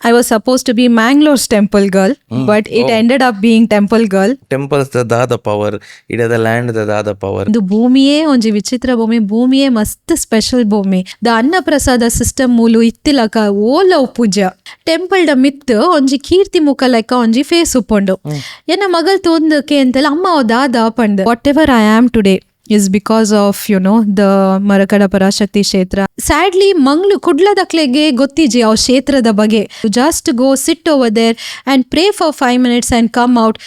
I was supposed to be Mangalore's temple girl, but it ended up being temple girl. Temples ದಾದ power, ಇಡದ land ದಾದ power. ಇದು ಭೂಮಿಯೇ ಒಂಜಿ ವಿಚಿತ್ರ ಭೂಮಿಯೇ ಮಸ್ತ್ ಸ್ಪೆಷಲ್ ಭೂಮಿ. ದ ಅನ್ನಪ್ರಸಾದ ಸಿಸ್ಟಮ್ ಮೂಲು ಇತ್ತಿಲಕ ಓಲ ಪೂಜಾ ಟೆಂಪಲ್ ದ ಮಿತ್ ಒಂಜಿ ಕೀರ್ತಿ ಮುಖ ಲೆಕ್ಕ ಒಂಜಿ ಫೇಸ್ ಉಪ್ಪುಂಡು. ಎನ್ನ ಮಗಲ್ ತೋಂದಕ್ಕೆ ಅಂತಲ್ಲ ಅಮ್ಮ ದಾದ ಪಂಡ್ what ever I am today is because of the Marakada Parashakti kshetra. Sadly Manglu Kudladaklega gottiji aw kshetrada bage. You just go sit over there and pray for 5 minutes and come out.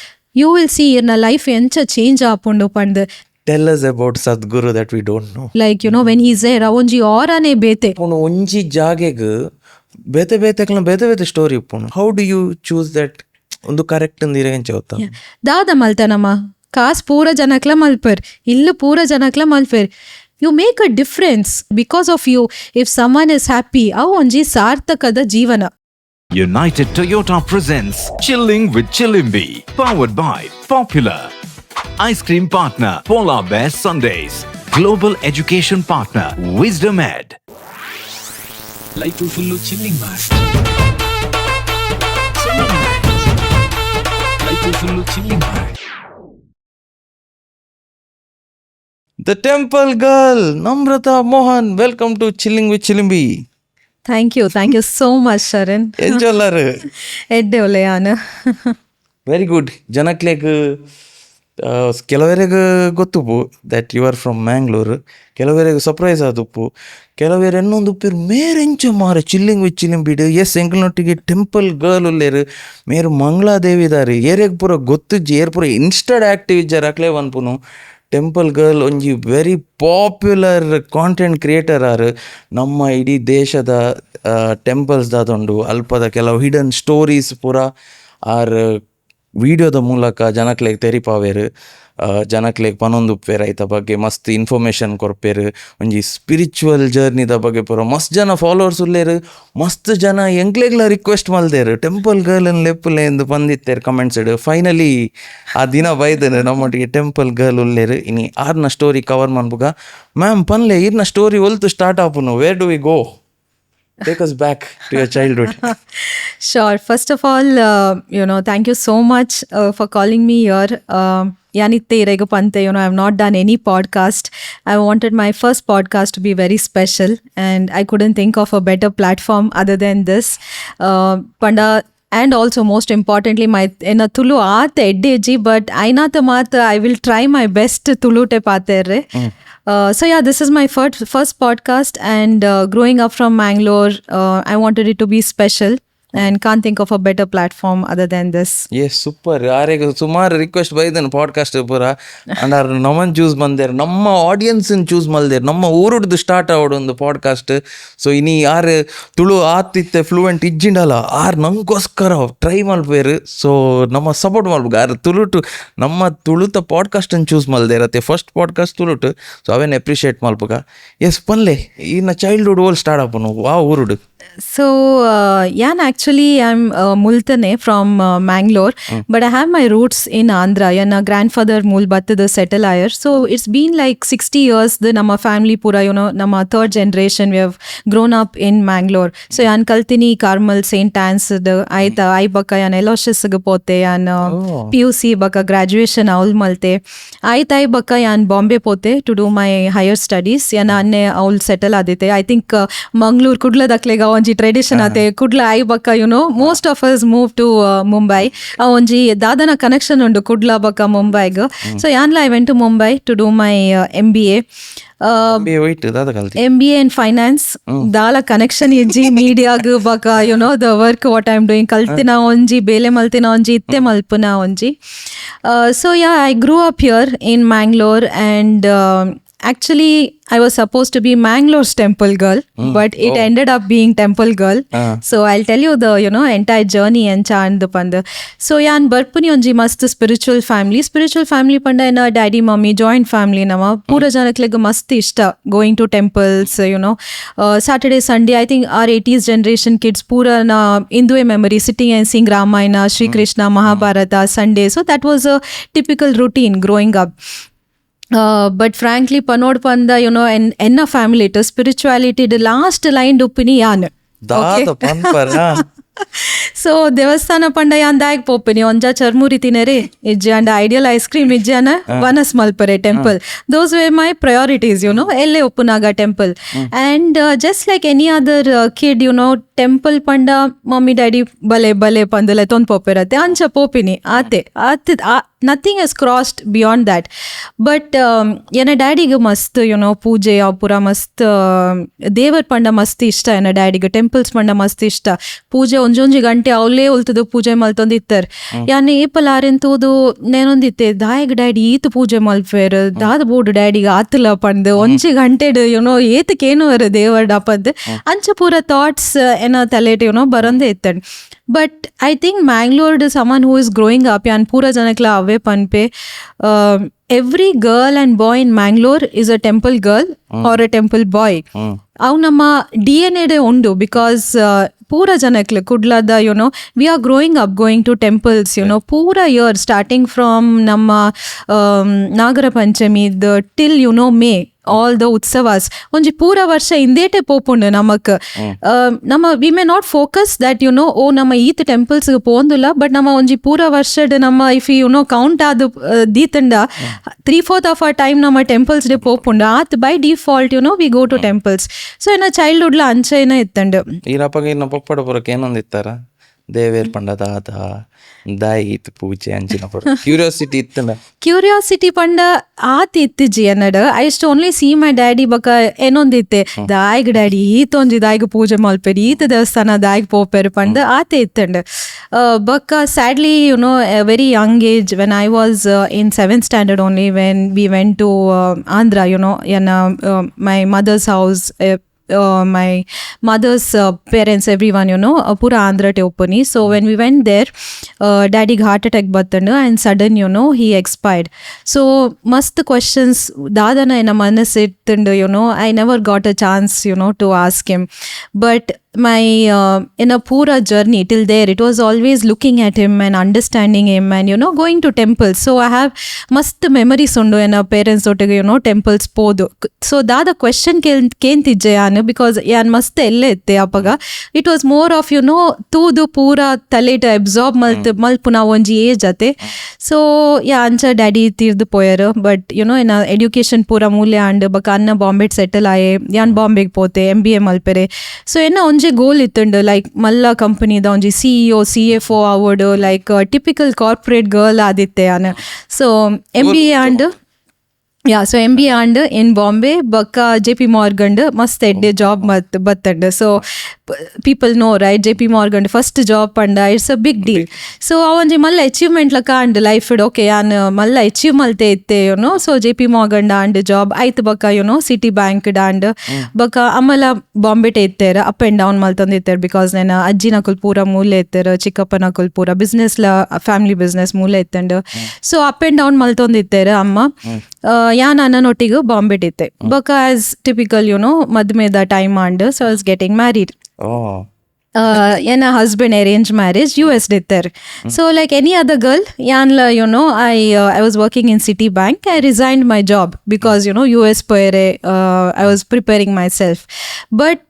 You will see in a life encha change apundu pand. Tell us about Sadhguru that we don't know. Like when he's there avonji aurane bete. Punu onji jagege bete story punu. How do you choose that ಒಂದು correct ಅಂದಿರ ಎಂಚವತ್ತ ದಾದ ಮಲ್ತನಮ್ಮ ಕಾಸ್ ಪೂರ ಜನಕ್ಲ ಮಲ್ಪರ್ ಇಲ್ಲ ಪೂರ ಜನಕ್ಲ ಮಲ್ಪರ್. You make a difference because of you. If someone is happy ಅವು ಒಂಜಿ ಸಾರ್ಥಕದ ಜೀವನ. United Toyota presents Chilling with Chilimbi, powered by Popular. Ice cream partner Polar Bear Sundays. Global education partner Wisdom Ed. Life full chilling bar. Life full chilling bar. The Temple Girl, Namrata Mohan, welcome to Chilling with Chilimbi. Thank you so much Sharan. ಎಂಜೋಲಾರು ಎಡ್ಡೆ ಒಲೆಯಾನ. Very good. ಜನಕ್ಲೆಗ್ ಕೆಲವರಿಗೆ ಗೊತ್ತುಪ್ಪು that you are from Mangalore, ಕೆಲವರಿಗೆ surprise ಆದುಪ್ಪು, ಕೆಲವರಿಗೆ ಇನ್ನೊಂದು ಉಪ್ಪಿರು ಮೇರೆಂಚ ಮಾರ ಚಿಲ್ಲಿಂಗ್ ವಿತ್ ಚಿಲಿಂಬಿಡು. ಎಸ್ ಎಂಕಲ್ನೊಟ್ಟಿಗೆ ಟೆಂಪಲ್ ಗರ್ಲ್ ಉಲ್ಲೇರು ಮೇರು ಮಂಗಳಾದೇವಿದಾರು ಏರೆಗ್ ಪೂರ ಗೊತ್ತುಜ್ಜಿ ಏರ್ ಪೂರ ಇನ್ಸ್ಟಡ್ ಆಕ್ಟಿವ್ ಇಜ್ಜಾರ ಅಕ್ಲೇ ಅನ್ಪುನು. ಟೆಂಪಲ್ ಗರ್ಲ್ ಒಂಜಿ ವೆರಿ ಪಾಪ್ಯುಲರ್ ಕಾಂಟೆಂಟ್ ಕ್ರಿಯೇಟರ್ ಆರು. ನಮ್ಮ ಇಡೀ ದೇಶದ ಟೆಂಪಲ್ಸ್ ದಾದೊಂಡು ಅಲ್ಪದ ಕೆಲವು ಹಿಡನ್ ಸ್ಟೋರೀಸ್ ಪೂರ ಆರ್ ವಿಡಿಯೋದ ಮೂಲಕ ಜನಕ್ಲೆಗ್ ತೆರಿಪಾವೇರು. ಜನಕ್ಲೆಗ್ ಪನೊಂದುಪ್ಪೇರು ಐತ ಬಗ್ಗೆ ಮಸ್ತ್ ಇನ್ಫಾರ್ಮೇಷನ್ ಕೊರ್ಪೇರು. ಒಂಜಿ ಸ್ಪಿರಿಚುವಲ್ ಜರ್ನಿದ ಬಗ್ಗೆ ಪೂರ ಮಸ್ತ್ ಜನ ಫಾಲೋವರ್ಸ್ ಉಲ್ಲೇರು. ಮಸ್ತ್ ಜನ ಎಂಕ್ಲೆಗ್ಲ ರಿಕ್ವೆಸ್ಟ್ ಮಲ್ದೇರು ಟೆಂಪಲ್ ಗರ್ಲ್ ಲೆಪ್ಪಲೆ ಎಂದು ಬಂದಿತ್ತೇರು ಕಮೆಂಟ್ಸ್ ಇಡು. ಫೈನಲಿ ಆ ದಿನ ಬೈದನು ನಮ್ಮೊಟ್ಟಿಗೆ ಟೆಂಪಲ್ ಗರ್ಲ್ ಉಲ್ಲೇರು. ಇನಿ ಆರ್ನ ಸ್ಟೋರಿ ಕವರ್ ಮಾಡ್ಬುಗ ಮ್ಯಾಮ್ ಪನ್ಲೆ ಇರ್ನ ಸ್ಟೋರಿ ಒಲ್ತು ಸ್ಟಾರ್ಟ್ ಆಪುನು. Where do we go? Take us back to your childhood. Sure. First of all, thank you so much for calling me here. Yanitte iregu pante, I have not done any podcast. I wanted my first podcast to be very special and I couldn't think of a better platform other than this. Panda and also most importantly my ena Tulu aat eddeji but ainata maat I will try my best Tulu te paterre. So yeah, this is my first podcast and growing up from Mangalore, I wanted it to be special and can't think of a better platform other than this. Yes, super. ಆರೆಗೆ ಸುಮಾರು request ಬೈದನು podcast ಪೂರ ಅಂಡಾರ್ ನಮ್ಮನ್ choose ಬಂದೇರು, ನಮ್ಮ ಆಡಿಯನ್ಸನ್ನು choose ಮಲ್ದೇರು, ನಮ್ಮ ಊರುಡ್ದು start ಆವಡು ಒಂದು podcast. So ಇನಿ ಯಾರು Tulu ಆತಿತ್ತೆ fluent ಇಜ್ಜಿಂಡಲ್ಲ ಆರು ನಮಗೋಸ್ಕರ ಟ್ರೈ ಮಲ್ಪೇರು. ಸೊ ನಮ್ಮ ಸಪೋರ್ಟ್ ಮಾಡ್ಬೇಕು ಆರು ತುಳುಟು ನಮ್ಮ ತುಳುತ ಪಾಡ್ಕಾಸ್ಟನ್ನು ಚೂಸ್ ಮಲ್ದೇರತ್ತೆ ಫಸ್ಟ್ ಪಾಡ್ಕಾಸ್ಟ್ ತುಳುಟು. ಸೊ ಅವೇನು ಅಪ್ರಿಷಿಯೇಟ್ ಮಲ್ಪಗ. ಎಸ್ ಪನ್ಲೆ ಇನ್ನು ಚೈಲ್ಡ್ಹುಡ್ ಓಲ್ ಸ್ಟಾರ್ಟ್ ಆಪನು ವಾ ಊರುಡು. So actually I'm Multane from Mangalore, but I have my roots in Andhra. My grandfather Mulbattadu settle ayar. So it's been like 60 years the nama family pura nama third generation we have grown up in Mangalore. So yan kaltini Carmel St. Anne's the aita ai baka yan Eloshis pote yan PUC baka graduation aul malte aita ai baka yan Bombay pote to do my higher studies. Yan anne aul settle adite. I think Mangalore kudla daklega onji tradition ate kudla ai baka most of us moved to Mumbai. Onji dadana connection undu kudla baka Mumbai go. So yanla I went to Mumbai to do my MBA. MBA in finance. Dala connection iji media gu baka the work what I'm doing kaltina onji bele maltina onji itte malpuna onji. So yeah, I grew up here in Mangalore and actually I was supposed to be Mangalore's temple girl, but it ended up being temple girl. So I'll tell you the entire journey and chand panda. So yan barpuni onji mast spiritual family panda na daddy mommy joint family nama pura janaklega mast ishta going to temples. Saturday Sunday I think our 80s generation kids pura na Hindu memory sitting and seeing Ramayana, Shri Krishna, Mahabharata Sunday. So that was a typical routine growing up. But frankly panod panda enna family to spirituality the last line uppini yan ದಾದ ಪನ್ಪರ so ದೇವಸ್ಥಾನ ಪಂಡ ಯಾಂದಾಯಕ್ ಪೋಪಿನಿ ಒಂಜ ಚರ್ಮುರಿ ತಿನರೆ ಇಜ್ಜಿ and ideal ice cream ಇಜ್ಜಾನ ವನಸ್ ಮಲ್ಪರೆ temple those were my priorities ಎಲ್ಲೇ ಒಪ್ಪುನಾಗ temple and just like any other kid temple ಪಂಡ ಮಮ್ಮಿ ಡ್ಯಾಡಿ ಬಲೆ ಬಲೆ ಪಂದಲೆ ತೊಂದ್ ಪೋಪಿರತ್ತೆ ಅಂಚ ಪೋಪಿನಿ ಆತೆ ಆತ nothing is crossed beyond that but ಎನ್ನ ಡ್ಯಾಡಿಗೆ ಮಸ್ತ್ ಪೂಜೆ ಪೂರ ಮಸ್ತ್ ದೇವರ್ ಪಂಡ ಮಸ್ತ್ ಇಷ್ಟ ಎನ್ನ ಡ್ಯಾಡಿಗೆ ಟೆಂಪಲ್ಸ್ ಪಂಡ ಮಸ್ತ್ ಇಷ್ಟ ಪೂಜೆ ಒಂಜೊಂಜಿ ಗಂಟೆ ಅವಲೇ ಉಲ್ತದು ಪೂಜೆ ಮಲ್ತೊಂದಿತ್ತರ್ ಯಾನ್ ಏಪಲ್ ಆರೆಂತೂದು ನೇನೊಂದಿತ್ತೆ ದಾಯಗ್ ಡ್ಯಾಡಿ ಈತ್ ಪೂಜೆ ಮಲ್ಪೇರ್ ದಾದ ಬೋರ್ಡ್ ಡ್ಯಾಡಿಗೆ ಆತಲ ಪಂದ್ ಒಂಜಿ ಗಂಟೆಡ್ ಏತಕ್ಕೇನು ಅರ ದೇವರ್ಡ ಪಂದ್ ಅಂಚ ಪೂರ ಥಾಟ್ಸ್ ಏನ ತಲೆಟ್ ಬರೋಂದೇ ಇತ್ತಂಡ್ but I think Mangalore someone who is growing up ಯಾನ್ ಪೂರ ಜನಕ್ಲ ಅವೇ ಪನ್ಪೆ every girl and boy in Mangalore is a temple girl or a temple boy ಅವು ನಮ್ಮ DNA ಉಂಡು ಬಿಕಾಸ್ ಪೂರ ಜನಕ್ಲೆ ಕುಡ್ಲದ we are growing up going to temples ಪೂರ ಇಯರ್ ಸ್ಟಾರ್ಟಿಂಗ್ ಫ್ರಮ್ ನಮ್ಮ ನಾಗರ ಪಂಚಮಿದ್ ಟಿಲ್ ಮೇ ಆಲ್ ದ ಉತ್ಸವಾಸ್ ಒಂಜಿ ಪೂರ ವರ್ಷ ಇಂದೇಟೆ ಪೋಪುಂಡು ನಮಕ್ ನಮ್ಮ we may not focus that ಓ ನಮ್ಮ ಈತ್ ಟೆಂಪಲ್ಸ್ ಪೋಂದುಲ್ಲ ಬಟ್ ನಮ್ಮ ಒಂಜಿ ಪೂರ ವರ್ಷಡ್ ನಮ್ಮ ಇಫ್ ಕೌಂಟ್ ಆದ ದೀತಂಡ 3/4 ಆಫ್ ಆ ಟೈಮ್ ನಮ್ಮ ಟೆಂಪಲ್ಸ್ ಡೆ ಪೋಪುಂಡು ಆತ್ by default we go to temples so ಇನ್ನ ಚೈಲ್ಡ್ಹುಡ್ಲ ಅಂಚ ಏನ ಇತ್ತಂಡು ಈರಪ್ಪಗೆ ಇನ್ನ ಪಪ್ಪಡ ಪುರಕ್ಕೆ ಏನೊಂದು ಇತ್ತಾರ ದೇವೇರ್ ಪಂಡ ದಾದ ದಾಯಿ ಇತ್ತು ಪೂಜೆ ಅಂಚಿನ ಪುರ ಕ್ಯೂರಿಯಾಸಿಟಿ ಇತ್ತಂಡ ಕ್ಯೂರಿಯಾಸಿಟಿ ಪಂಡ ಆತ್ ಇತ್ತಿಜ್ಜಿ ಅನ್ನಡ ಐ ಸ್ಟ್ ಓನ್ಲಿ ಸಿ ಮೈ ಡ್ಯಾಡಿ ಬಕ ಏನೊಂದಿತ್ತೆ ದಾಯ್ಗ್ ಡ್ಯಾಡಿ ಈತೊಂಜಿ ದಾಯ್ಗ್ ಪೂಜೆ ಮಲ್ಪೇರಿ ಈತ ದೇವಸ್ಥಾನ ದಾಯ್ಗ್ ಪೋಪೇರು ಪಂಡ ಆತೆ ಇತ್ತಂಡ ಬಕ sadly very young age when I was in 7th standard ಓನ್ಲಿ when we went to Andhra ಎನ್ನ my mother's house my mother's parents, everyone, pura Andhra te oppuni. So when we went there, daddy heart attack battanda and sudden, he expired. So must questions dadana ena manas ittundu, I never got a chance, to ask him. But my in a pura journey till there, it was always looking at him and understanding him and going to temples. So I have must memories undu ena parents otage temples podu. So dada question kentijje anu because yan mast elle itte apaga it was more of tudu pura taleta absorb malpuna onji age ate. So ancha daddy tirdu poyaru but in education pura mulya and baka anna Bombay settle aye yan Bombay pote MBA malpere. So enna onji goal ಇತ್ತಂಡು like ಮಲ್ಲ ಕಂಪನಿದ ಒಂಜಿ CEO CFO ಆವಡ್ like typical corporate girl ಆದಿತ್ತೆ ಆನ. So MBA and so MBA and in Bombay ಬಕ್ಕ JP Morgan ಮಸ್ತ್ ಎಡ್ಡೆ ಜಾಬ್ ಮತ್ ಬತ್ತಂಡು. So people know right JP Morgan first job ಪಂಡ it's a big deal. So ಅವೊಂಜಿ ಮಲ್ಲ ಅಚೀವ್ಮೆಂಟ್ ಲಕ ಅಂಡ್ ಲೈಫ್ ಓಕೆ ಯಾನ್ ಮಲ್ಲ ಅಚೀವ್ ಮಲ್ತೆ ಇತ್ತೆ so JP Morgan and job ಆಯ್ತು ಬಕ್ಕ ಸಿಟಿ ಬ್ಯಾಂಕ್ ಅಂಡ್ ಬಕ್ಕ ಅಮ್ಮಲ ಬಾಂಬೆ ಟೆ ಇತ್ತೇರ ಅಪ್ ಆ್ಯಂಡ್ ಡೌನ್ ಮಲ್ತೊಂದಿತ್ತೇರ್ ಬಿಕಾಸ್ ನಾನು ಅಜ್ಜಿನ ಕುಲ್ ಪೂರ ಮೂಲೆ ಇತ್ತೇರ ಚಿಕ್ಕಪ್ಪನ ಕುಲ್ ಪೂರ ಬಿಸ್ನೆಸ್ ಫ್ಯಾಮಿಲಿ ಬಿಸ್ನೆಸ್ ಮೂಲೆ ಇತ್ತಂಡು. ಸೊ ಅಪ್ ಆ್ಯಂಡ್ ಡೌನ್ ಮಲ್ತೊಂದಿತ್ತೇರ ಅಮ್ಮ ಯಾನ್ ಅನ್ನನೊಟ್ಟಿಗೂ ಬಾಂಬೆ ಇತ್ತೆ ಬಕ ಆಸ್ ಟಿಪಿಕಲ್ ಮದ್ಮೆದ time and so I was getting married. Yana husband arranged marriage US did there. So like any other girl yanla I was working in Citibank. I resigned my job because US poire I was preparing myself. But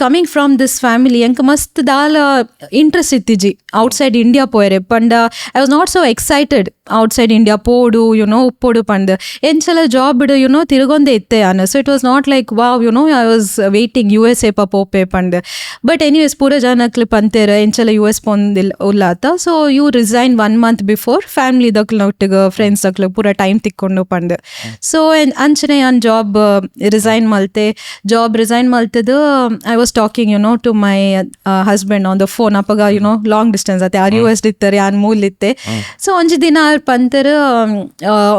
coming from this family enka mast dala interest ittiji outside India poire panda I was not so excited outside India podu uppodu panda enchela job tirugonde itte ana. So it was not like wow I was waiting USA pa pope panda. But anyways pura janakle pantera enchela US pondil ullata. So you resign 1 month before family daklotiga friends daklo pura time tikkondo panda. So anchane an job resign malte job resign maltadu I was talking to my husband on the phone apaga long distance ate are US dittare an mool itte. So onji dina ಪಂತರ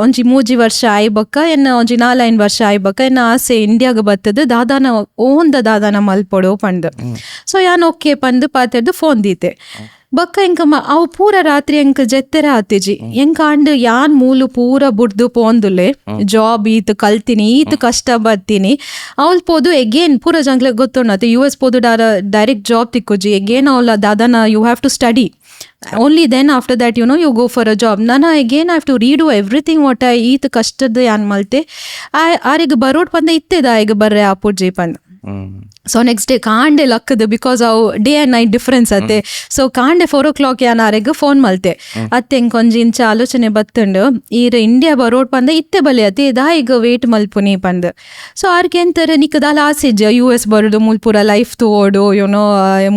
ಒಂಜಿ 3 ವರ್ಷ ಆಯ್ಬಕ್ಕ ಎನ್ನ ಒಂಜಿ 4 ವರ್ಷ ಆಯ್ಬಕ್ಕ ಎನ್ನ ಆಸೆ ಇಂಡಿಯಾಗ ಬತ್ತದ ದಾದಾನ ಮಲ್ಪೊಡು ಪಂಡ್. ಸೊ ಯಾನ್ ಓಕೆ ಪಂದ್ ಪಾತೆರ್ದು ಫೋನ್ ದೀತೆ ಬಕ್ಕ ಎಂಕ ಅವು ಪೂರ ರಾತ್ರಿ ಎಂಕ ಜೆತ್ತೆರ ಆತಿಜಿ ಎಂಕ ಅಂಡ್ ಯಾನ್ ಮೂಲು ಪೂರ ಬುಡ್ದು ಪೋಂದುಲೆ ಜಾಬ್ ಈತ್ ಕಲ್ತೀನಿ ಈತ್ ಕಷ್ಟ ಬರ್ತೀನಿ ಅವಲ್ ಪೋದು ಎಗೇನ್ ಪೂರ ಜಂಗ್ಲೆ ಗೊತ್ತುಂಡತ್ತೆ US ಪೋದು ಡೈರೆಕ್ಟ್ ಜಾಬ್ ತಿಕ್ಕುಜಿ ಎಗೇನ್ ಅವಳ ದಾದಾನ you have to study. Only then after that you go for a job. Nana again I have to redo everything what I eat ಕಷ್ಟದ ಯಾನ್ ಮಲ್ತೆ ಆರಿಗೆ ಬರೋಡ್ ಪಂದ ಇತ್ತೆದ ಈಗ ಬರ್ರೆ ಆಪುಜಿ ಪಂದ. ಸೊ ನೆಕ್ಸ್ಟ್ ಡೇ ಕಾಂಡೆ ಲಕ್ಕದು ಬಿಕಾಸ್ ಅವು ಡೇ ಆ್ಯಂಡ್ ನೈಟ್ ಡಿಫ್ರೆನ್ಸ್ ಅತ್ತೆ. So ಕಾಂಡೆ 4 o'clock ಯಾನಾರೆಗೆ ಫೋನ್ ಮಲ್ತೆ ಅತ್ತೆ ಇಂಕೊಂಜಿ ಇಂಚ ಆಲೋಚನೆ ಬತ್ತುಂಡು ಈರ್ ಇಂಡಿಯಾ ಬರೋಡ್ ಪಂದ ಇತ್ತೆ ಬಲೆ ಅತ್ತೆ ಇದಾ ಈಗ ವೇಟ್ ಮಲ್ಪುನಿ ಪಂದ್. ಸೊ ಆರ್ಗೆ ಎಂತಾರೆ ನಿಕ್ಕದಾಲ ಆಸೆಜ್ US ಬರೋಡು ಮೂಲ್ ಪೂರ ಲೈಫ್ ತೋಡು ಯುನೋ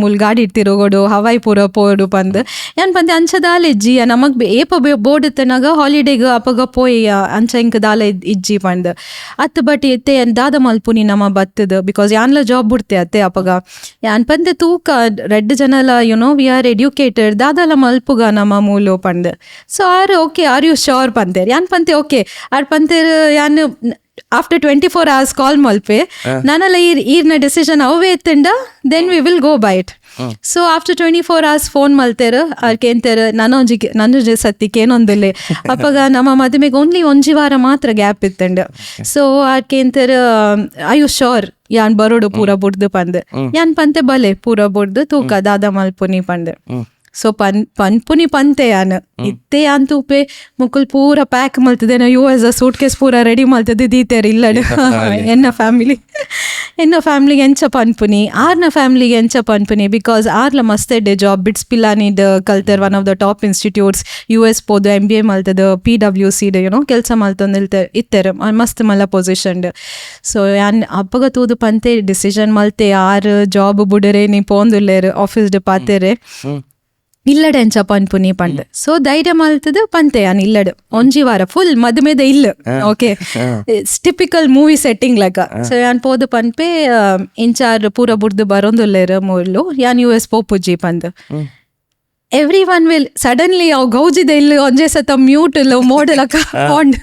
ಮೂಲ್ ಗಾಡಿ ತಿರುಗೋಡು ಹವಾಯಿ ಪೂರ ಪೋಡು ಪಂದ್ ಏನ್ ಪಂದೆ ಅಂಚದಾಲೆಜ್ಜಿ ನಮಗ್ ಏಪ ಬೋರ್ಡ್ ತನಾಗ ಹಾಲಿಡೇಗ ಅಪಗ ಪೋಯ್ ಅಂಚ ಇಂಕ ದಾಲ ಇಜ್ಜಿ ಪಂದ್ ಅತ್ ಬಟ್ ಎತ್ತೆ ದಾದ ಮಲ್ಪುನಿ ನಮ್ಮ ಬತ್ತದ ಬಿಕಾಸ್ ಯಾನ್ಲ ಜಾಬ್ ಬಿಡ್ತೆ ಅತ್ತೆ ಅಪಗ ಯಾನ್ ಪಂದೆ ತೂಕ ರೆಡ್ ಜನಲ ಯುನೋ ವಿ ಆರ್ ಎಡ್ಯುಕೇಟೆಡ್ ದಾದಲ ಮಲ್ಪುಗ ನಮ್ಮ ಮೂಲು ಪಂದ್. ಸೊ ಆರ್ ಓಕೆ ಆರ್ ಯು ಶೋರ್ ಪಂತೇರ್ ಯಾನ್ ಪಂತೆ ಓಕೆ ಆರ್ ಪಂತೇರ್ ಯಾನ್ ಆಫ್ಟರ್ 24 hours ಕಾಲ್ ಮಲ್ಪೆ ನಾನಲ್ಲ ಈರ್ನ ಡಿಸಿಷನ್ ಅವೇ ಎತ್ತಂಡ then we will go by it. So after 24 hours phone ಮಲ್ತೇರ ಕೇಂತೇರ ನನ್ನ ಸತ್ತಿಕೇನೊಂದಿಲ್ಲ ಅಪ್ಪಗ ನಮ್ಮ ಮದುವೆಗೆ ಓನ್ಲಿ ಒಂಜಿ ವಾರ ಮಾತ್ರ ಗ್ಯಾಪ್ ಇತ್ತಂಡ. ಸೊ ಕೇಂತೇರ ಐ ಯು ಶೋರ್ ಯಾನ್ ಬರೋಡು ಪೂರ ಬುಡ್ದು ಪಂದ್ ಯಾನ್ ಪಂತೆ ಬಲೆ ಪೂರ ಬುಡ್ದು ತೂಕ ದಾದ ಮಲ್ಪುನಿ ಪಂದ್. ಸೊ ಪನ್ಪುನಿ ಪಂತೆ ಯಾನ್ ಇತ್ತೆ ಯಾನ್ ತೂಪೆ ಮುಕುಲ್ ಪೂರ ಪ್ಯಾಕ್ ಮಲ್ತದೇನೋ US ಸೂಟ್ ಕೇಸ್ ಪೂರ ರೆಡಿ ಮಲ್ತದೆ ದೀತೇರ್ ಇಲ್ಲಡ್ ಎನ್ನ ಫ್ಯಾಮಿಲಿಗೆ ಎಂಚ ಪನ್ಪುನಿ ಆರ್ನ ಫ್ಯಾಮಿಲಿಗೆ ಎಂಚ ಪನ್ಪುನಿ ಬಿಕಾಸ್ ಆರ್ಲ ಮಸ್ತ್ ಎಡ್ಡೆ ಜಾಬ್ ಬಿಟ್ಸ್ ಪಿಲಾನಿಡ್ ಕಲ್ತರ್ one of the top institutes US ಪೋದು MBA ಮಲ್ತದ PWC ಯುನೋ ಕೆಲಸ ಮಲ್ತೊಂದು ಇತ್ತೆರ್ ಮಸ್ತ್ ಮಲ್ಲ ಪೊಸಿಷನ್ಡ್. ಸೊ ಯಾನ್ ಅಪ್ಪಗ ತೂದು ಪಂತೆ ಡಿಸಿಷನ್ ಮಲ್ತೆ ಆರ್ ಜಾಬ್ ಬುಡರೆ ನೀ ಪೋಂದುಲ್ಲೇರ್ ಆಫೀಸ್ಡ್ ಪಾತೆರೆ ಇಲ್ಲಡೆ ಎಂಚ ಪನ್ಪುನಿ ಪಂಡ್. ಸೊ ಧೈರ್ಯ ಮಲ್ತದ ಪಂತೆ ಯಾನ್ ಇಲ್ಲಡ್ ಒಂಜಿ ವಾರ ಫುಲ್ ಮದುಮೆದ ಇಲ್ಲ ಓಕೆ ಟಿಪಿಕಲ್ ಮೂವಿ ಸೆಟ್ಟಿಂಗ್ ಲೆಕ್ಕ. ಸೊ ಯಾನ್ ಪೋದು ಪನ್ಪೆ ಇಂಚಾರ್ ಪೂರ ಬುಡ್ದು ಬರೋಂದುಲ್ಲೇರ್ ಮೂರ್ಲು ಯಾನ್ US ಪೋಪುಜಿ ಪಂದ್. ಎವ್ರಿ ಒನ್ ವಿಲ್ ಸಡನ್ಲಿ ಅವ್ ಗೌಜಿದೆ ಇಲ್ಲಿ ಒಂಜೆ ಸತ ಮ್ಯೂಟ್ ಇಲ್ಲ ಮೋಡಲಕ ಪಾಂಡ್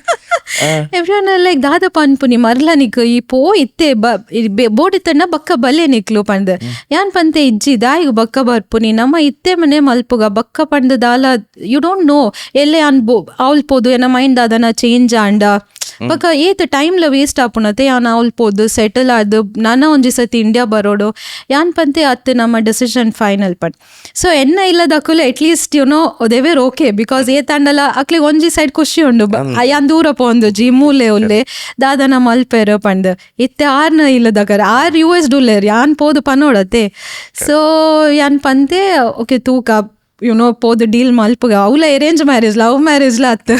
ಎವ್ರಿ ಒನ್ ಲೈಕ್ ದಾದ ಪನ್ಪುನಿ ಮರ್ಲ ನಿಕ್ ಈ ಪೋ ಇತ್ತೆ ಬೋರ್ಡ್ ಇತ್ತಣ್ಣ ಬಕ್ಕ ಬಲ್ಲೆ ನಿಕ್ಲು ಪಂಡ್ ಯಾನ್ ಪಂತೆ ಇಜ್ಜಿ ದಾಯಿಗ್ ಬಕ್ಕ ಬರ್ಪುನಿ ನಮ್ಮ ಇತ್ತೆ ಮನೆ ಮಲ್ಪುಗ ಬಕ್ಕ ಪಂಡ್ ದಾಲ ಯು ಡೋಂಟ್ ನೋ ಎಲ್ಲೇ ಅವ್ಲ್ ಪೋದು ಏನ ಮೈಂಡ್ ಅದನ್ನ ಚೇಂಜ್ ಆಂಡ ಬಕ ಏತ್ ಟೈಮ್ಲ ವೇಸ್ಟ್ ಆಪುನತೆ ಯಾನ್ ಅವ್ಲ್ ಪೋದು ಸೆಟಲ್ ಆದು ನಾನ ಒಂಜಿ ಸತಿ ಇಂಡಿಯಾ ಬರೋಡು ಯಾನ್ ಪಂತೆ ಅತ್ತೆ ನಮ್ಮ ಡಿಸಿಷನ್ ಫೈನಲ್ ಪಂಡ್. ಸೊ ಎನ್ನ ಇಲ್ಲದಕ್ಕುಲೆ ಅಟ್ಲೀಸ್ಟ್ ಯುನೋ ದೇವೇರ್ ಓಕೆ ಬಿಕಾಸ್ ಏತಂಡಲ ಅಕ್ಲಿ ಒಂಜಿ ಸೈಡ್ ಖುಷಿ ಉಂಡು ಯಾನ್ ದೂರ ಪೋಂದು ಜಿ ಮೂಲೆ ಉಲ್ಲೆ ದಾದನ ಮಲ್ಪೆರ ಪಂಡ್ ಇತ್ತೆ ಆರ್ನ ಇಲ್ಲದಕ್ಕರ ಆರ್ US ಡುಲ್ಲೇರ್ ಯಾನ್ ಪೋದು ಪನೋಡತ್ತೆ. ಸೊ ಯಾನ್ ಪಂತೆ ಓಕೆ ತೂಕ ಯುನೋ ಪೋದು ಡೀಲ್ ಮಲ್ಪುಗ ಅವಲ ಅರೇಂಜ್ ಮ್ಯಾರೇಜ್ ಲವ್ ಮ್ಯಾರೇಜ್ಲ ಅತ್ತ.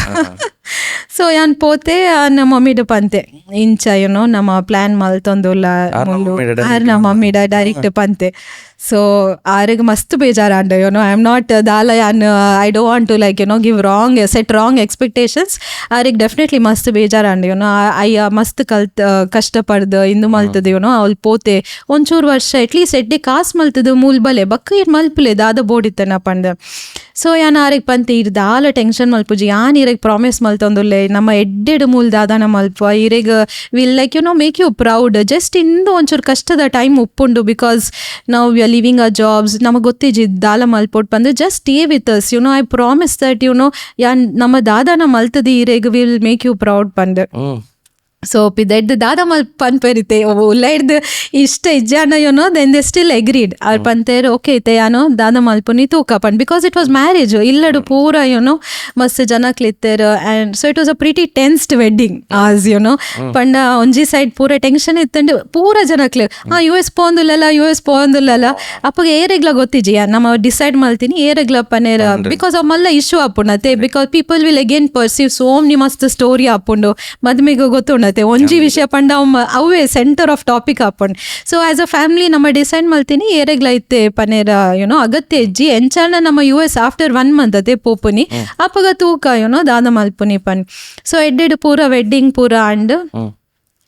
ಸೊ ಯಾನ್ ಪೋತೆ ನಮ್ಮ ಮಮ್ಮಿಡ ಪಂತೆ ಇಂಚ ಯುನೋ ನಮ್ಮ ಪ್ಲಾನ್ ಮಲ್ತೊಂದುಲ್ಲ ಆರ್ ನಮ್ಮ ಮಮ್ಮಿಡ ಡೈರೆಕ್ಟ್ ಪಂತೆ. ಸೊ ಆರಿಗೆ ಮಸ್ತ್ ಬೇಜಾರಂಡ ಯುನೋ ಐ ಆಮ್ ನಾಟ್ ದಾಲ ಯಾನ್ I don't want to like you know give set wrong expectations ಆರಿಗೆ ಡೆಫಿನೆಟ್ಲಿ ಮಸ್ತ್ ಬೇಜಾರಂಡ ಯುನೋ ಅಯ್ಯ ಮಸ್ತ್ ಕಷ್ಟಪಡ್ದು ಇಂದು ಮಲ್ತದೆ ಯುನೋ ಅವ್ಲ್ ಪೋತೆ ಒಂಚೂರು ವರ್ಷ ಅಟ್ಲೀಸ್ಟ್ ಎಡ್ಡೆ ಕಾಸು ಮಲ್ತದು ಮೂಲ್ ಬಲೆ ಬಕ್ಕ ಇರ್ ಮಲ್ಪಲೆ ದಾದ ಬೋಡಿತ್ತನ ಪಂಡ. ಸೊ ಯಾನ್ ಆರಿಗೆ ಪಂತೆ ಇರ್ ದಾಲ ಟೆನ್ಷನ್ ಮಲ್ಪುಜಿ ಯಾನ್ ಇರೆಗ್ ಪ್ರಾಮಿಸ್ ಮಲ್ತೊಂದುಲ್ಲೆ ನಮ್ಮ ಎಡ್ಡೆಡ್ ಮೂಲ್ ದಾದನ ಮಲ್ಪ ಇರೆಗ್ will like you know make you proud just ಇಂದು ಒಂಚೂರು ಕಷ್ಟದ ಟೈಮ್ ಉಪ್ಪುಂಡು ಬಿಕಾಸ್ ನಾವು we are leaving a jobs ನಮಗೆ ಗೊತ್ತಿಜಿ ದಾಲ ಮಲ್ಪೊಟ್ಟು ಬಂದು just stay with us you know I promise that you know ಯಾನ್ ನಮ್ಮ ದಾದನ ಮಲ್ತದಿ ಇರೆಗ್ ವಿಲ್ ಮೇಕ್ ಯು ಪ್ರೌಡ್ ಪಂಡ್. ಸೊ ಪಿದೆಡ್ ದಾದ ಮಲ್ ಪನ್ಪೆರಿತೆ ಉಲ್ಲೈಡ್ದು ಇಷ್ಟ ಇಜ್ಜಾನ you know then they still agreed ಅವ್ರು ಪಂತೇರ್ ಓಕೆ ಐತೆ ಯಾನೋ ದಾದ ಮಲ್ಪುನಿ ತೂಕ ಪಂಡ್ ಬಿಕಾಸ್ ಇಟ್ ವಾಸ್ ಮ್ಯಾರೇಜ್ ಇಲ್ಲಡು ಪೂರ ಯುನೋ ಮಸ್ತ್ ಜನಕ್ಲಿತ್ತೇರ್ and so it was a pretty tensed wedding as you know ಪಂಡ ಒಂಜಿ ಸೈಡ್ ಪೂರ ಟೆನ್ಷನ್ ಇತ್ತಂಡು ಪೂರ ಜನಕ್ಲೆ US ಪೋಂದುಲ್ಲಲ್ಲ ಅಪ್ಪಗ ಏರೆಗ್ಲ ಗೊತ್ತಿಜಿ ನಮ್ಮ ಡಿಸೈಡ್ ಮಲ್ತೀನಿ ಏರೆಗ್ಲ ಪನೇರ ಬಿಕಾಸ್ ಅವ್ ಮಲ್ಲ ಇಶ್ಯೂ ಆಪುಣತೆ because people will again perceive ಸೋಮ್ನಿ ಮಸ್ತ್ ಸ್ಟೋರಿ ಆಪುಂಡು ಮದ್ಮೆಗೆ ಗೊತ್ತುಂಡ ಒಂಜಿ ವಿಷಯ ಪಂಡ ಅವೇ ಸೆಂಟರ್ ಆಫ್ ಟಾಪಿಕ್ ಹಾಪಂಡ್. ಸೊ ಆಸ್ ಅ ಫ್ಯಾಮಿಲಿ ನಮ್ಮ ಡಿಸೈಡ್ ಮಲ್ತೀನಿ ಏರೆಗ್ಲ ಇತ್ತೆ ಪನೇರ ಯುನೋ ಅಗತ್ಯ ಇಜ್ಜಿ ಎಂಚಾನ ನಮ್ಮ US ಆಫ್ಟರ್ 1 month ಅದೇ ಪೋಪುನಿ ಅಪ್ಪಗ ತೂಕ ಯುನೋ ದಾದ ಮಲ್ಪುನಿ ಪನ್. ಸೊ ಎಡ್ಡೆಡ್ ಪೂರ ವೆಡ್ಡಿಂಗ್ ಪೂರ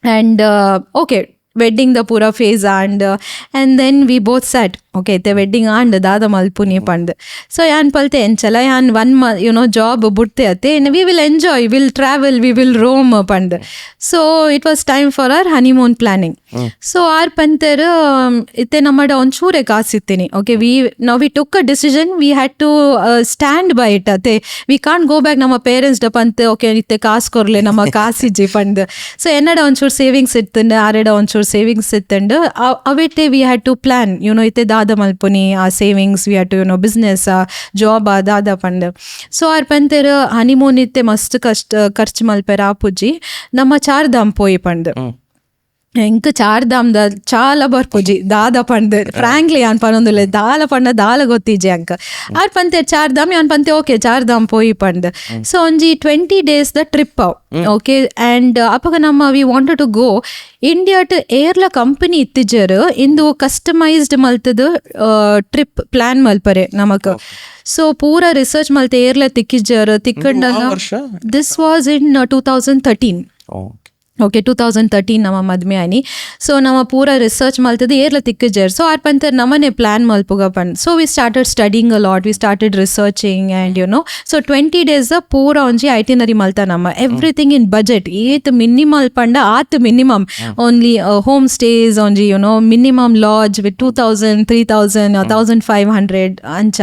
and okay wedding the pura phase and then we both said okay the wedding and dada malpuni pand. So yan palte enchala yan 1 month you know job butte ate and we will enjoy, we'll travel, we will roam pand. So it was time for our honeymoon planning. So our panter ite namada onchore kaasittini okay we took a decision, we had to stand by it ate we can't go back nama parents da pante okay ite kaas korle nama kaasiji pand. So enada onchore savings ittende areda onchore savings ittende avete we had to plan you know ite ದಾದ ಮಲ್ಪುನಿ ಆ savings we had to you know business job ದಾದ ಪಂಡ್. So R ಪಂತೆರ್ honeymoon ಇತ್ತೆ ಮಸ್ತ್ ಖರ್ಚು ಮಲ್ಪೆರ ಆಪುಜಿ ನಮ್ಮ ಚಾರ್ಧಾಮ್ ಪೋಯಿ ಪಂಡ್. ಎಂಕ್ ಚಾರ್ಧಾಮ್ದ ಚಾಲ ಬರ್ಪುಜಿ ದಾದ ಪಂಡ್ ಫ್ರಾಂಕ್ಲಿ ಯಾನ್ ಪನೊಂದುಲ್ಲೆ ದಾಲ ಪಂಡ ದಾಲ ಗೊತ್ತಿಜಿ ಅಂಕ ಆರ್ ಪಂತೆ ಚಾರ್ಧಾಮ್ ಯಾನ್ ಪಂತೆ ಓಕೆ ಚಾರ್ಧಾಮ್ ಪೋಯಿ ಪಂಡ್ ಸೊ ಒಂಜಿ 20 days ದ ಟ್ರಿಪ್ ಅವ್ ಓಕೆ ಆ್ಯಂಡ್ ಅಪಗ ನಮ್ಮ we wanted to go India to ಏರ್ಲ ಕಂಪನಿ ಇತ್ತಿಜರ್ ಇಂದು ಕಸ್ಟಮೈಸ್ಡ್ ಮಲ್ತದ ಟ್ರಿಪ್ ಪ್ಲಾನ್ ಮಲ್ಪರೆ ನಮಕ್ ಸೊ ಪೂರ ರಿಸರ್ಚ್ ಮಲ್ತೆ ಏರ್ಲ ತಿಕ್ಕಿಜರ್ ತಿಕ್ಕಂಡಾಗ ದಿಸ್ ವಾಸ್ ಇನ್ 2013 ಓಕೆ 2013 ನಮ್ಮ ಮದ್ಮೆ ಆಯ್ನಿ ಸೊ ನಮ್ಮ ಪೂರ ರಿಸರ್ಚ್ ಮಲ್ತದ ಏರ್ಲ ತಿಕ್ಕಜರ್ ಸೊ ಆರ್ ಪಂತ ನಮ್ಮನೆ ಪ್ಲಾನ್ ಮಲ್ಪುಗ ಪಂಡ್ so we started studying a lot we started researching and you know so 20 days ಪೂರ ಒಂಜಿ ಐಟಿನರಿ ಮಲ್ತ ನಮ್ಮ ಎವ್ರಿಥಿಂಗ್ ಇನ್ ಬಜೆಟ್ ಏತ್ ಮಿನಿಮಲ್ ಪಂಡ ಆತ್ ಮಿನಿಮಮ್ ಓನ್ಲಿ ಹೋಮ್ ಸ್ಟೇಸ್ ಒಂಜಿ you know minimum lodge with 2000 3000 1500 ಅಂಚ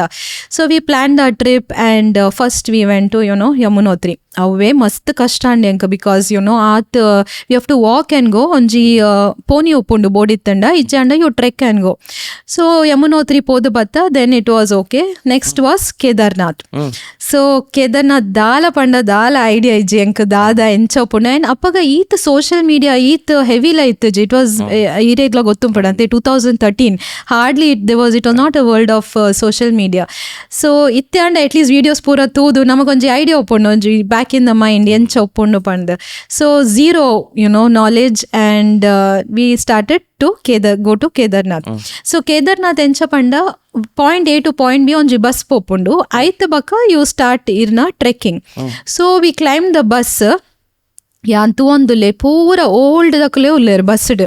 so we plan the trip and first we went to you know Yamunotri ಅವೇ ಮಸ್ತ್ ಕಷ್ಟ ಅಂಡೆ ಅಂಕ ಬಿಕಾಸ್ ಯು ನೋ ಆತ್ you have to walk and go ಒಂಜಿ ಪೋನಿ ಉಪ್ಪುಂಡು ಬೋಡಿತ್ತಂಡ ಇಜ್ಜಂಡ you trek and go so Yamunotri ಪೋದು ಬತ್ತ then it was okay next was Kedarnath so Kedarnath ದಾಲ ಪಂಡ ದಾಲ ಐಡಿಯಾ ಇಜ್ಜಿ ಅಂಕ ದಾದ ಎಂಚ ಉಪ್ಪುಂಡ ಆ್ಯಂಡ್ ಅಪ್ಪಗ ಈತ್ ಸೋಷಿಯಲ್ ಮೀಡಿಯಾ ಈತ್ ಹೆವಿಲ ಇತ್ತಜಿ ಇಟ್ ವಾಸ್ ಈರೇಗ್ಲ ಗೊತ್ತುಂಪುಂಡು ಅಂತೆ 2013 hardly it was not a world of social media so ಇತ್ತೆ ಅಂಡ ಅಟ್ಲೀಸ್ಟ್ ವೀಡಿಯೋಸ್ ಪೂರ ತೂದು ನಮಗೊಂಜಿ ಐಡಿಯಾ ಉಪ್ಪುಂಡು ಒಂಜಿ back in the mind encha oppondu pand so zero you know knowledge and we started to go to Kedarnath so Kedarnath encha panda point A to point B onji bus popundu aitha baka you start irna trekking so we climbed the bus ಯಾನ್ ತೂವೊಂದುಲ್ಲೆ ಪೂರ old ದಕಲೆ ಉಲ್ಲೇರು ಬಸ್ಡ್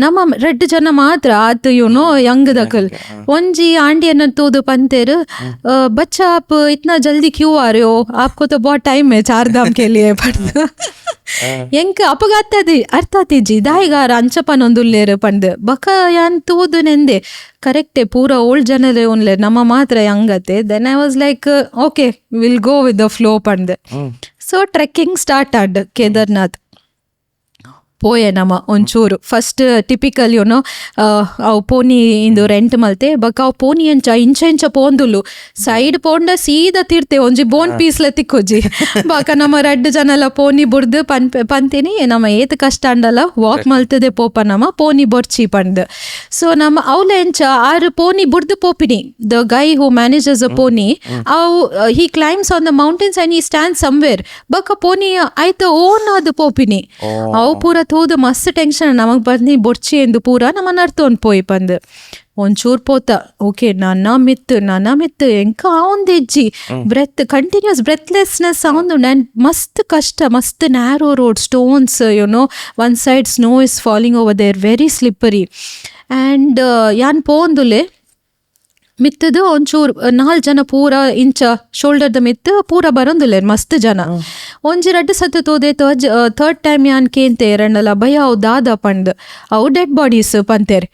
ನಮ್ಮ 2 ಜನ ಮಾತ್ರ ಆತ್ YONO Young Dhakal ಒಂಜಿ ಆಂಟಿಯನ್ನ ತೂದು ಪಂತೇರು ಬಚ್ಚಾ app ಇತ್ನಾ ಜಲ್ದಿ Q ಆ ರೇ ಹೋ ಆಪ್ಕೋ ತೋ ಬಹುತ್ ಟೈಮ್ ಹೈ ಚಾರ್ಧಾಮ್ ಕೆ ಲಿಯೆ ಪಂದ್ ಎಂಕ್ ಅಪಗ ಅರ್ಥಾತಿಜ್ಜಿ ದಾಯಿಗಾರ ಅಂಚಪನೊಂದುಲ್ಲೇರು ಪಂದ್ ಬಕ ಯಾನ್ ತೂದು ನೆಂದೆ ಕರೆಕ್ಟೇ ಪೂರ ಓಲ್ಡ್ ಜನರೇ ಉನ್ಲೇರು ನಮ್ಮ ಮಾತ್ರ ಯಂಗತೆ then I was like okay will go with the flow ಪಂದ್ ಸೊ ಟ್ರೆಕ್ಕಿಂಗ್ ಸ್ಟಾರ್ಟ್ ಆಡ್ ಕೇದಾರ್ನಾಥ್ ಪೋಯೆ ನಮ್ಮ ಒಂಚೂರು ಫಸ್ಟ್ ಟಿಪಿಕಲ್ ಯುನೋ ಅವು ಪೋನಿ ಇಂದು ರೆಂಟ್ ಮಲ್ತೆ ಬಕ ಅವು ಪೋನಿ ಇಂಚ ಪೋಂದುಲ್ಲು ಸೈಡ್ ಪೋಂಡ ಸೀದಾ ತೀರ್ತೆ ಒಂಜಿ ಬೋನ್ ಪೀಸ್ಲ ತಿಕ್ಕೊಜ್ಜಿ ಬಕ ನಮ್ಮ 2 ಜನಲ ಪೋನಿ ಬುಡ್ದು ಪಂತೀನಿ ನಮ್ಮ ಏತ್ ಕಷ್ಟ ಅಂಡಲ್ಲ ವಾಕ್ ಮಲ್ತದೆ ಪೋಪ ನಮ್ಮ ಪೋನಿ ಬೊರ್ಚಿ ಪಂಡ್ ಸೊ ನಮ್ಮ ಅವಲ ಎಂಚ ಆರು ಪೋನಿ ಬುಡ್ದು ಪೋಪಿನಿ the guy who manages a pony ಅವು he climbs on the mountains and he stand somewhere ಬಕ ಪೋನಿ ಆಯ್ತು ಓನ್ ಅದು ಪೋಪಿನಿ ಅವು ಪೂರ ತೂದು ಮಸ್ತ್ ಟೆನ್ಷನ್ ನಮಗ್ ಬಂದು ಬೊರ್ಚಿ ಎಂದು ಪೂರ ನಮ್ಮನ್ನ ಅರ್ಥೊಂದು ಪೋಯಿ ಪಂದ್ ಒಂಚೂರು ಪೋತ ಓಕೆ ನನ್ನ ಮಿತ್ತು ಎಂಕ ಆವಂದು ಇಜ್ಜಿ ಬ್ರೆತ್ ಕಂಟಿನ್ಯೂಸ್ ಬ್ರೆತ್ಲೆಸ್ನೆಸ್ ಆವಂದು ಮಸ್ತ್ ಕಷ್ಟ ಮಸ್ತ್ narrow road stones you know one side snow is falling over there very slippery and ಯಾನ್ ಪೋಂದುಲೆ ಮಿತ್ತದು ಒಂಚೂರು 4 ಜನ ಪೂರ ಇಂಚ ಶೋಲ್ಡರ್ದ ಮಿತ್ತು ಪೂರ ಬರೋಂದುಲ್ಲೇರು ಮಸ್ತ್ ಜನ ಒಂಜಿ 2 ಸತ ತೋದೆ ಥರ್ಡ್ ಟೈಮ್ ಯಾನ್ ಕೇಂತೆ ಎರಡಲ್ಲ ಭಯ ಅವು ದಾದ ಪಂಡ್ ಅವು ಡೆಡ್ ಬಾಡೀಸ್ ಪಂತೇರಿ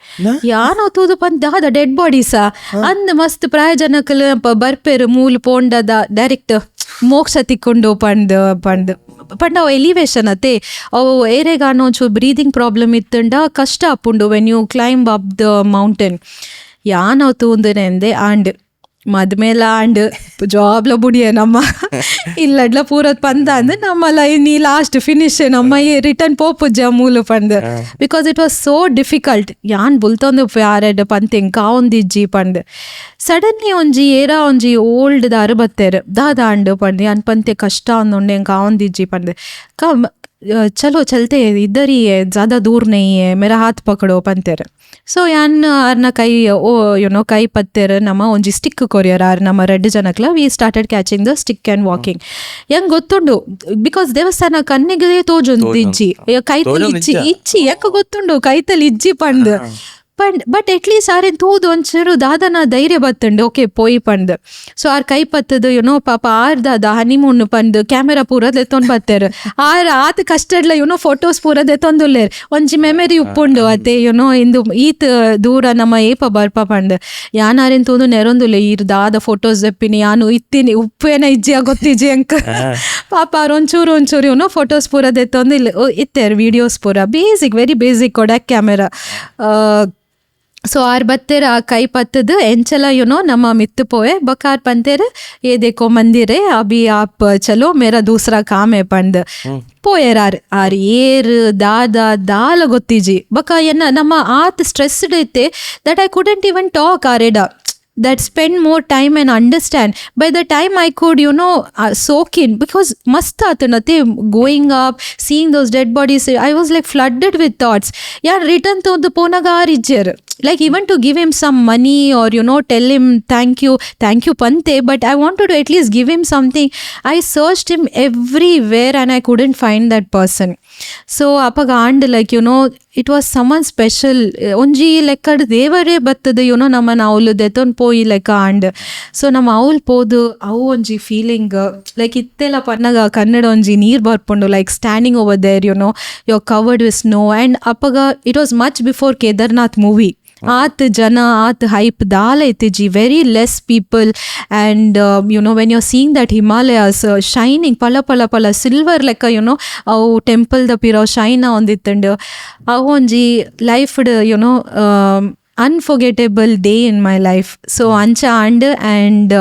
ಯಾನ್ ಅವು ತೂದು ಪಂದ್ ದಾದ ಡೆಡ್ ಬಾಡೀಸಾ ಅಂದ್ ಮಸ್ತ್ ಪ್ರಾಯಜನಕಲ್ ಬರ್ಪೇರು ಮೂಲ್ ಪೋಂಡದ ಡೈರೆಕ್ಟ್ ಮೋಕ್ಷ ತಿಕ್ಕೊಂಡು ಪಂಡ್ ಅವು ಎಲಿವೇಶನ್ ಅತ್ತೆ ಅವು ಏರೆಗಾನೋ ಒಂಚೂರು ಬ್ರೀದಿಂಗ್ ಪ್ರಾಬ್ಲಮ್ ಇತ್ತಂಡ ಕಷ್ಟ ಅಪ್ಪುಂಡು when you climb up the mountain ಯಾನ್ ಅವು ತೂಂದನೆಂದೆ ಆಂಡ್ ಮದ್ಮೇಲ ಆಂಡ್ ಜಾಬ್ಲ ಬುಡಿಯ ನಮ್ಮ ಇಲ್ಲಡ್ಲ ಪೂರತ್ ಪಂದ ಅಂದ್ರೆ ನಮ್ಮಲ್ಲ ನೀ ಲಾಸ್ಟ್ ಫಿನಿಶ್ ನಮ್ಮ ರಿಟರ್ನ್ ಪೋಪುಜ್ಜ ಮೂಲು ಪಂದ್ because it was so difficult ಯಾನ್ ಬುಲ್ತೊಂದು ಯಾರೆಡ್ ಪಂತ್ ಎಂಕ ಒಂದಿಜ್ಜಿ ಪಂದ್ ಸಡನ್ಲಿ ಒಂಜಿ ಓಲ್ಡ್ ದಾರು ಬತ್ತೇರು ದಾದ ಆಂಡ್ ಪಂದ್ ಯಾನ್ ಪಂತೆ ಕಷ್ಟ ಅಂದೊಂಡೆ ಎಂಕ ಒಂದಿಜ್ಜಿ ಪಂದ್ ಚಲೋ ಚಲ್ತೆ ಇದ್ದರಿ ज़्यादा दूर नहीं है मेरा हाथ पकड़ो पंतेर ಸೊ ಯಾನ್ ಆರ್ನ ಕೈ ಪತ್ತೇರ ನಮ್ಮ ಒಂಜಿ ಸ್ಟಿಕ್ ಕೊರಿಯರ್ ಆರ್ ನಮ್ಮ 2 ಜನಕ್ಲ we started catching the stick and walking ಹೆಂಗ್ ಗೊತ್ತುಂಡು ಬಿಕಾಸ್ ದೇವಸ್ಥಾನ ಕಣ್ಣಿಗೆ ತೋಜೊಂದು ಇಜ್ಜಿ ಕೈತಲ್ ಇಚ್ಚಿ ಯಾಕ ಗೊತ್ತುಂಡು ಕೈತಲ್ ಇಜ್ಜಿ ಪಂಡ್ ಬಟ್ ಅಟ್ಲೀಸ್ಟ್ ಆರೇನು ತೂದು ಒಂಚೂರು ದಾದನ ಧೈರ್ಯ ಬತ್ತಂಡು ಓಕೆ ಪೋಯಿ ಪಂಡ್ ಸೊ ಆರ್ ಕೈ ಪತ್ತದು ಯುನೋ ಪಾಪ ಆರ್ ದಾದ ಹನಿಮೂನ್ ಪಂಡ್ ಕ್ಯಾಮೆರಾ ಪೂರ ದೆತ್ತೊಂದು ಬತ್ತೇರು ಆತ ಕಷ್ಟಡ್ಲ ಯುನೋ ಫೋಟೋಸ್ ಪೂರ ದೆತ್ತೊಂದುಲ್ಲೇರು ಒಂಜಿ ಮೆಮರಿ ಉಪ್ಪುಂಡು ಅತ್ತೆ ಯುನೋ ಇಂದು ಈತ್ ದೂರ ನಮ್ಮ ಏಪ ಬರ್ಪ ಪಂಡ್ ಯಾನಾರೇನು ತೂದು ನೆರೊಂದುಲ್ಲೆ ಈರ್ ದಾದ ಫೋಟೋಸ್ ದೆಪ್ಪಿನಿ ಯಾನು ಇತ್ತೀನಿ ಉಪ್ಪೇನ ಇಜ್ಜಿಯ ಗೊತ್ತಿಜ್ಜಿ ಅಂಕ ಪಾಪ ಅವ್ರು ಒಂಚೂರು ಯುನೋ ಫೋಟೋಸ್ ಪೂರ ದೆತ್ತೊಂದು ಇತ್ತೇರು ವೀಡಿಯೋಸ್ ಪೂರ ವೆರಿ ಬೇಸಿಕ್ ಕೊಡಕ್ ಕ್ಯಾಮೆರಾ ಸೊ ಆರ್ ಬತ್ತೇರ ಆ ಕೈ ಪತ್ತದು ಎಂಚಲ ಯುನೋ ನಮ್ಮ ಮಿತ್ತು ಪೋಯೆ ಬಕಾರ್ ಪಂತೇರ ಏ ದೇಕೋ ಮಂದಿರೆ ಅಬಿ ಆಪ್ ಚಲೋ ಮೇರಾ ದೂಸರಾ ಕಾಮ್ ಹೈ ಪಂದ್ ಪೋಯರ್ ಆರ್ ಏರ್ ದಾಲ ಗೊತ್ತಿಜಿ ಬಕ ಎನ್ನ ನಮ್ಮ ಆತ್ ಸ್ಟ್ರೆಸ್ಡ್ ಐತೆ that I couldn't even talk ಆರೆಡ that spend more time and understand. By the time I could, soak in, because mast atanate going up, seeing those dead bodies, I was like flooded with thoughts. Yeah, return to the ponagar ijjer. Like even to give him some money or, tell him thank you Pante, but I wanted to at least give him something. I searched him everywhere and I couldn't find that person. So apaga and like, it was someone special. Onji lekkad devare battadu, nama avulu deton poyi lekka and. So nama avul podu, avu onji feeling like ittela pannaga kannada onji neer barpondo, like standing over there, you're covered with snow. And apaga, it was much before Kedarnath movie. ಆತ್ ಜನ ಆತ್ hype ದಾಲ ಐತಿಜಿ very less people and when you seeing that Himalayas shining ಪಲ silver ಲೆಕ್ಕ ಅವು ಟೆಂಪಲ್ದ ಪಿರೋ ಶೈನ ಒಂದಿತ್ತಂಡು ಅವು ಒಂಜಿ ಲೈಫ್ಡ್ unforgettable day in my life. So ancha and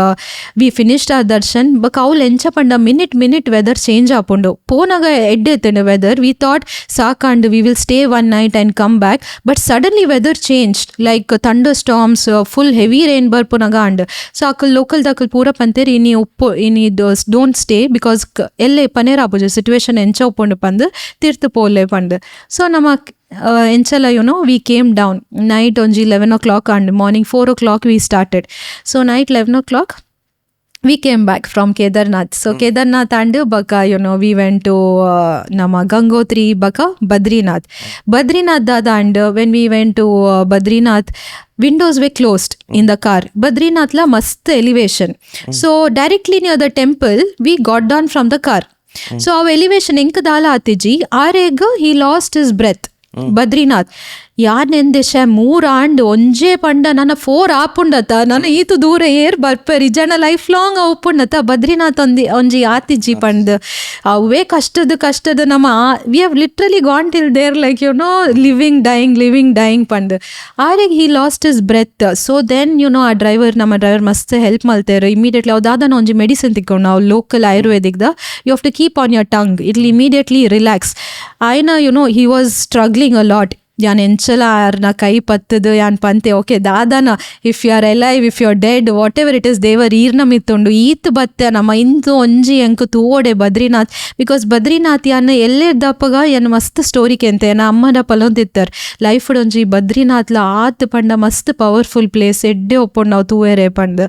we finished our darshan but avul encha panda minute weather change apundo ponaga eddetende weather. We thought saakand we will stay one night and come back, but suddenly weather changed like thunderstorms, full heavy rain barpunaga and so akal local dakal pura panter ini don't stay because elle panera apuje situation encha uppondu pandu tirthu pole pandu. So nama enchela we came down night onji 11 o'clock and morning 4 o'clock we started. So night 11 o'clock we came back from Kedarnath. So Kedarnath and baka we went to nama Gangotri baka Badrinath dada and when we went to Badrinath windows were closed in the car. Badrinath la mast elevation. So directly near the temple we got down from the car. So our elevation enk dala atiji areg he lost his breath. Badrinath ಯಾನ್ ಎಂದೇಶ 3 and ಒಂಜೇ ಪಂಡ ನನ್ನ 4 ಆಪುಂಡತ ನನ್ನ ಈತು ದೂರ ಏರ್ ಬರ್ಪರ್ ಇಜನ ಲೈಫ್ ಲಾಂಗ್ ಉಪ್ಪುಂಡತ ಬದ್ರಿನಾಥ್ ಒಂಜಿ ಆತಿಜ್ಜಿ ಪಂಡ್ ಅವೇ ಕಷ್ಟದ ನಮ್ಮ we have literally gone till there like living dying ಪಂಡ್ ಆರೆಗ್ he lost his breath. So then ಆ ನಮ್ಮ ಡ್ರೈವರ್ ಮಸ್ತ್ ಹೆಲ್ಪ್ ಮಲ್ತೇರು ಇಮಿಡಿಯೇಟ್ಲಿ ಅವ್ದಾದನ ಒಂಜಿ ಮೆಡಿಸಿನ್ ತಿಕ್ಕೊಂಡು ನಾವು ಲೋಕಲ್ ಆಯುರ್ವೇದಿಕ್ದ you have to keep on your tongue it will immediately relax. ಆಯ್ನ he was struggling a lot. ಯಾನ್ ಎಂಚಲ ಯಾರನ್ನ ಕೈ ಪತ್ತದು ಯಾನ್ ಪಂತೆ ಓಕೆ ದಾದಾನ if you are alive if you are dead whatever it is ದೇವರ್ ಈರ್ನ ಮಿತ್ತುಂಡು ಈತ್ ಬತ್ತೆ ನಮ್ಮ ಇಂದು ಒಂಜಿ ಎಂಕು ತೂವೋಡೆ ಬದ್ರಿನಾಥ್ ಬಿಕಾಸ್ ಬದ್ರಿನಾಥ್ ಯಾನ್ ಎಲ್ಲೆದ್ದಪ್ಪಗ ಯಾನ್ ಮಸ್ತ್ ಸ್ಟೋರಿ ಕೆಂತೆ ಯಾನ ಅಮ್ಮನ ಪಲೊಂದಿತ್ತರ್ ಲೈಫ್ ಒಂಜಿ ಬದ್ರಿನಾಥ್ಲ ಆತ್ ಪಂಡ ಮಸ್ತ್ ಪವರ್ಫುಲ್ ಪ್ಲೇಸ್ ಎಡ್ಡೆ ಒಪ್ಪೊಂಡು ನಾವು ತೂವೇರೆ ಪಂಡ್.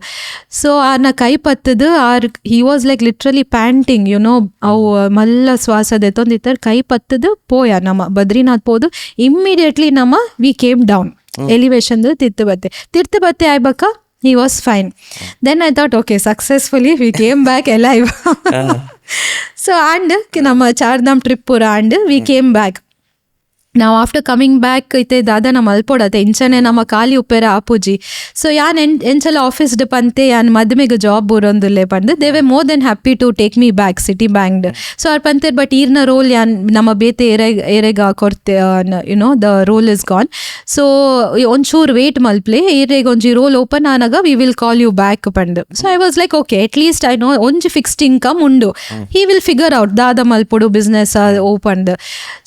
ಸೊ ಆರ್ನ ಕೈ ಪತ್ತದು ಹಿ ವಾಸ್ ಲೈಕ್ ಲಿಟ್ರಲಿ ಪ್ಯಾಂಟಿಂಗ್ ಅವು ಮಲ್ಲ ಶ್ವಾಸ ದೆತ್ತೊಂದಿತ್ತರ್ ಕೈ ಪತ್ತದು ಪೋಯ ನಮ್ಮ ಬದ್ರಿನಾಥ್ ಪೋದು ಇಮ್ಮಿಡಿಯೇಟ್ಲಿ ನಮ್ಮ ವಿ ಕೇಮ್ ಡೌನ್ ಎಲಿವೇಶನ್ ತಿರ್ತು ಬತ್ತೆ ಆಯ್ಬಕ್ಕ he was fine. Then I thought okay, successfully we came back alive. So and ನಮ್ಮ ಚಾರ್ಧಾಮ್ ಟ್ರಿಪ್ ಪೂರ and we came back. ನಾವು ಆಫ್ಟರ್ ಕಮಿಂಗ್ ಬ್ಯಾಕ್ ಐತೆ ದಾದ ನಮ್ಮ ಅಲ್ಪೋಡತ್ತೆ ಇಂಚನೆ ನಮ್ಮ ಖಾಲಿ ಉಪ್ಪೇರ ಆಪುಜಿ. ಸೊ ಯಾನ್ ಎಂಚಲ ಆಫೀಸ್ಡ್ ಪಂತೆ ಯಾನ್ ಮದ್ಮೆಗೆ ಜಾಬ್ ಬರೋಂದುಲ್ಲೆ ಪಂದು they were more than happy to take me back ಸಿಟಿ ಬ್ಯಾಂಕ್ಡ್. ಸೊ ಅವ್ರು ಪಂತೇರ್ ಬಟ್ ಈರ್ನ ರೋಲ್ ಯಾನ್ ನಮ್ಮ ಬೇತೆ ಏರೆಗ ಕೊರ್ತೆ the role is gone. So ಒಂಚೂರು ವೇಟ್ ಮಲ್ಪ್ಲೆ ಏರೆಗ ಒಂಜಿ ರೋಲ್ ಓಪನ್ ಆನಾಗ we will call you back ಪಂಡು. So I was like okay at least I know ಒಂಜಿ ಫಿಕ್ಸ್ಡ್ ಇನ್ಕಮ್ ಉಂಡು, ಹಿ ವಿಲ್ ಫಿಗರ್ ಔಟ್ ದಾದ ಮಲ್ಪೊಡು business opened.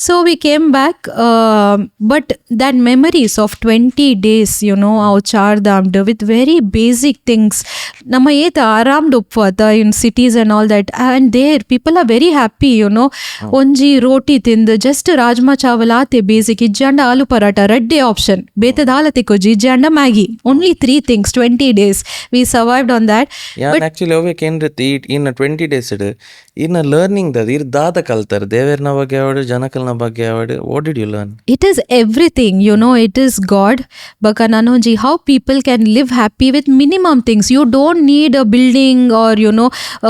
So we came back. But that memories of 20 days, our Chardham with very basic things. Nama yet aramd uppata in cities and all that. And there people are very happy, Onji roti tindu, just rajma chawal ate basic. Ijjanda aloo paratha, redde option. Betad halate koji, ijjanda Maggi. Only 3 things, 20 days. We survived on that. Yeah, but actually over kendriti in 20 days in learning that dada kaltar deverna ಬಗ್ಗೆ ಅವಡು ಜನಕಲ್ನ ಬಗ್ಗೆ ಅವಡು what did you learn? It is everything, it is God. Bakananoji, how people can live happy with minimum things. You don't need a building or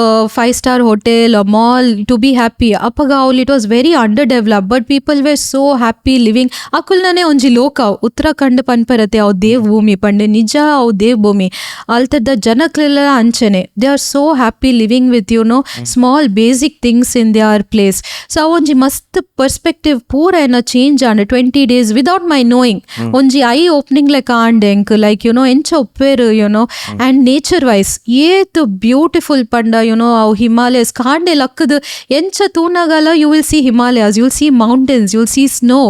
a 5-star hotel or mall to be happy. Apagaul it was very underdeveloped, but people were so happy living. Akulnane onji loka Uttarakhand panparate aw dev bhumi pande nija aw dev bhumi altadda janakleಲ್ಲ ಅಂಚನೆ. They are so happy living with small basic things in their place. So onji mast perspective pura ena change change and 20 days without my knowing. Onji eye opening like enk like encha upperu and nature wise eight beautiful ಪಂಡ Himalayas ಕಾಂಡೆ ಲಕ್ಕದು ಎಂಚ ತೂನಗಲ you will see Himalayas, you will see mountains, you will see snow.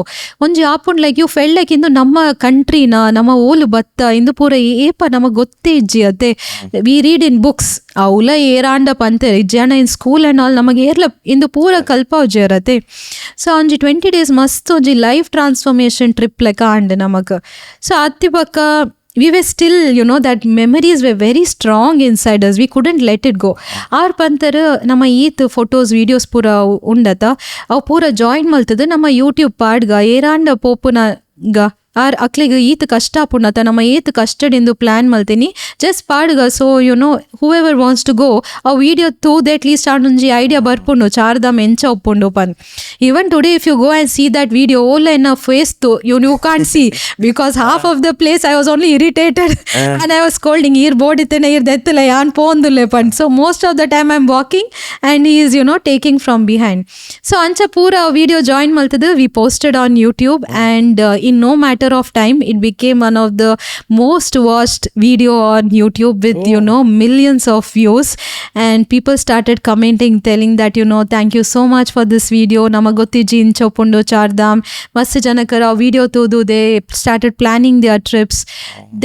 ಒಂಜಿ ಆಪುಂಡ್ like you fell like ಇಂದು ನಮ್ಮ ಕಂಟ್ರಿನ ನಮ್ಮ ಓಲು ಬತ್ತ ಇಂದು ಪೂರ ಏಪ ನಮಗೆ ಗೊತ್ತೇ ಇಜ್ಜಿ ಅತ್ತೆ ವಿ ರೀಡ್ ಇನ್ ಬುಕ್ಸ್ ಅವಲ ಏರಾಂಡ ಪಂತೆ ಇಜ್ಜಾನ ಇನ್ ಸ್ಕೂಲ್ ಅಂಡ್ ಆಲ್ ನಮಗೆ ಏರ್ಲ ಇಂದು ಪೂರ ಕಲ್ಪ ಉಜ್ಜರತೆ ಸೊ ಒಂಜಿ 20 days ಮಸ್ತ್ ಒಂಜಿ ಲೈಫ್ ಟ್ರಾನ್ಸ್ಫಾರ್ಮೇಶನ್ ಟ್ರಿಪ್ ಲೆಕ್ಕ ಆಂಡ್ ನಮಕ್ ಸೊ ಅತ್ತಿ ಪಕ್ಕ we were still that memories were very strong inside us, we couldn't let it go. ಆರ್ ಪಂತರ ನಮ್ಮ ಈತ್ ಫೋಟೋಸ್ ವಿಡಿಯೋಸ್ ಪೂರ ಉಂಡತ ಅವು ಪೂರ ಜಾಯಿನ್ ಮಲ್ತದ ನಮ್ಮ ಯೂಟ್ಯೂಬ್ ಪಾಡ್ಗ ಏರಾಂಡ ಪೋಪುನಗ ಆರ್ ಅಕ್ಲಿಗೆ ಈತ್ ಕಷ್ಟ ಪುಣತ ನಮ್ಮ ಏತ್ ಕಷ್ಟಡಿಂದು ಪ್ಲಾನ್ ಮಲ್ತೀನಿ ಜಸ್ಟ್ ಪಾಡ್ಗ so whoever wants to go ಆ ವಿಡಿಯೋ ತೂದ್ at least ಆಡೊಂಜಿ ಐಡಿಯಾ ಬರ್ಪುಂಡು ಚಾರ್ಧಾಮ್ ಎಂಚ ಒಪ್ಪುಂಡು ಪನ್ even today if you go and see that video all in a face to you can't see because half of the place I was only irritated and I was scolding ear board itene ear dettala yan pondule pan so most of the time I'm walking and he is taking from behind so ancha pura video join maltadu we posted on YouTube and in no matter of time it became one of the most watched video on YouTube with millions of views and people started commenting telling that thank you so much for this video namagottiji inchopundu chardham mast janakara video tudu they started planning their trips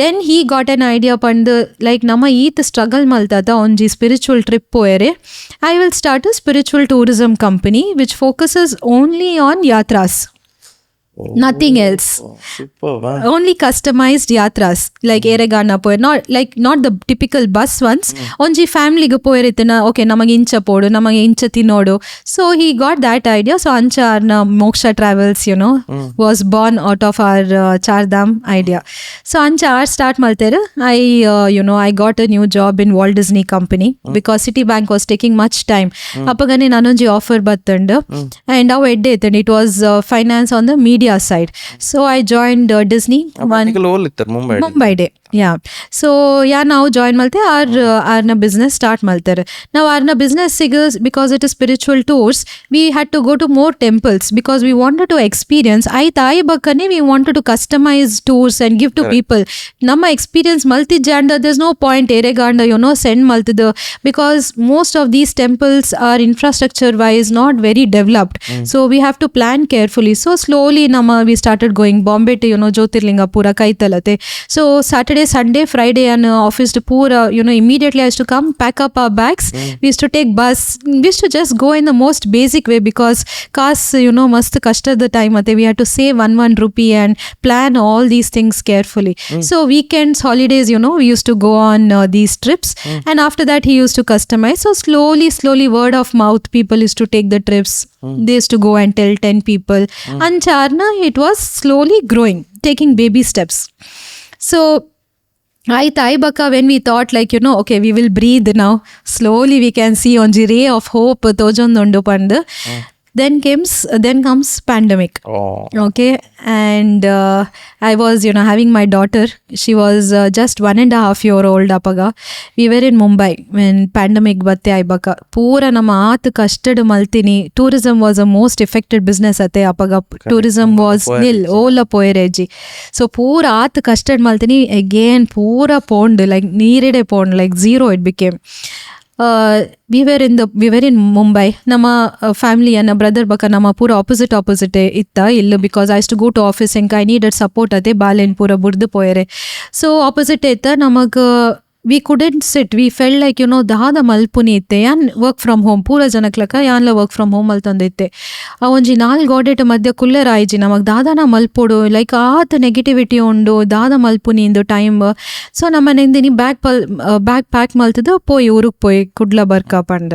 then he got an idea pandu like nama eat struggle maltada onji spiritual trip poere I will start a spiritual tourism company which focuses only on yatras. Nothing else. Super, wow. Only customized yatras like Eregana poer not the typical bus ones onji family ge poeritena okay namage incha podu namage incha tinodu so he got that idea so ancha arna Moksha Travels was born out of our Chardham idea so ancha our start maltere I got a new job in Walt Disney Company because Citibank was taking much time appagane nanonji offer battundu and our edde it was finance on the media side so I joined Disney Mumbai day yeah so yeah now join malte our business start maltere now our business figures because it is spiritual tours we had to go to more temples because we wanted to experience ai bakane we wanted to customize tours and give to people nama experience malti janda there's no point ereganda send maltida because most of these temples are infrastructure wise not very developed so we have to plan carefully so slowly we started going Bombay to Jyotirlinga pura kaitalate so Saturday Sunday Friday and office to pura immediately I used to come pack up our bags we used to take bus we used to just go in the most basic way because cars mast kashta the time ate we had to save 1 rupee and plan all these things carefully so weekends holidays we used to go on these trips and after that he used to customize so slowly word of mouth people used to take the trips they used to go and tell 10 people and Charna it was slowly growing taking baby steps so I baka when we thought like okay we will breathe now slowly we can see on the ray of hope tojondu pandu then comes pandemic okay and I was having my daughter she was just 1.5 year old apaga we were in Mumbai when pandemic batte aibaka pura nama aat custard maltini tourism was the most affected business ate apaga tourism was nil ola poereji so pura aat custard maltini again pura pond like neeride pond like zero it became we were in Mumbai nama family and brother baka nama pura opposite itta illu because I used to go to office and I needed support ate balen pura burdu poere so opposite itta namak we couldn't sit we felt like dada malpuni itte yan work from home pura janaklaka yanla work from home altandite a onji 4 godete madhya kuller aiji namak dada na malpodu like aat negativity undu dada malpuni indu time so nama nendini bag pack maltadu poi uruk poi kudla barka pand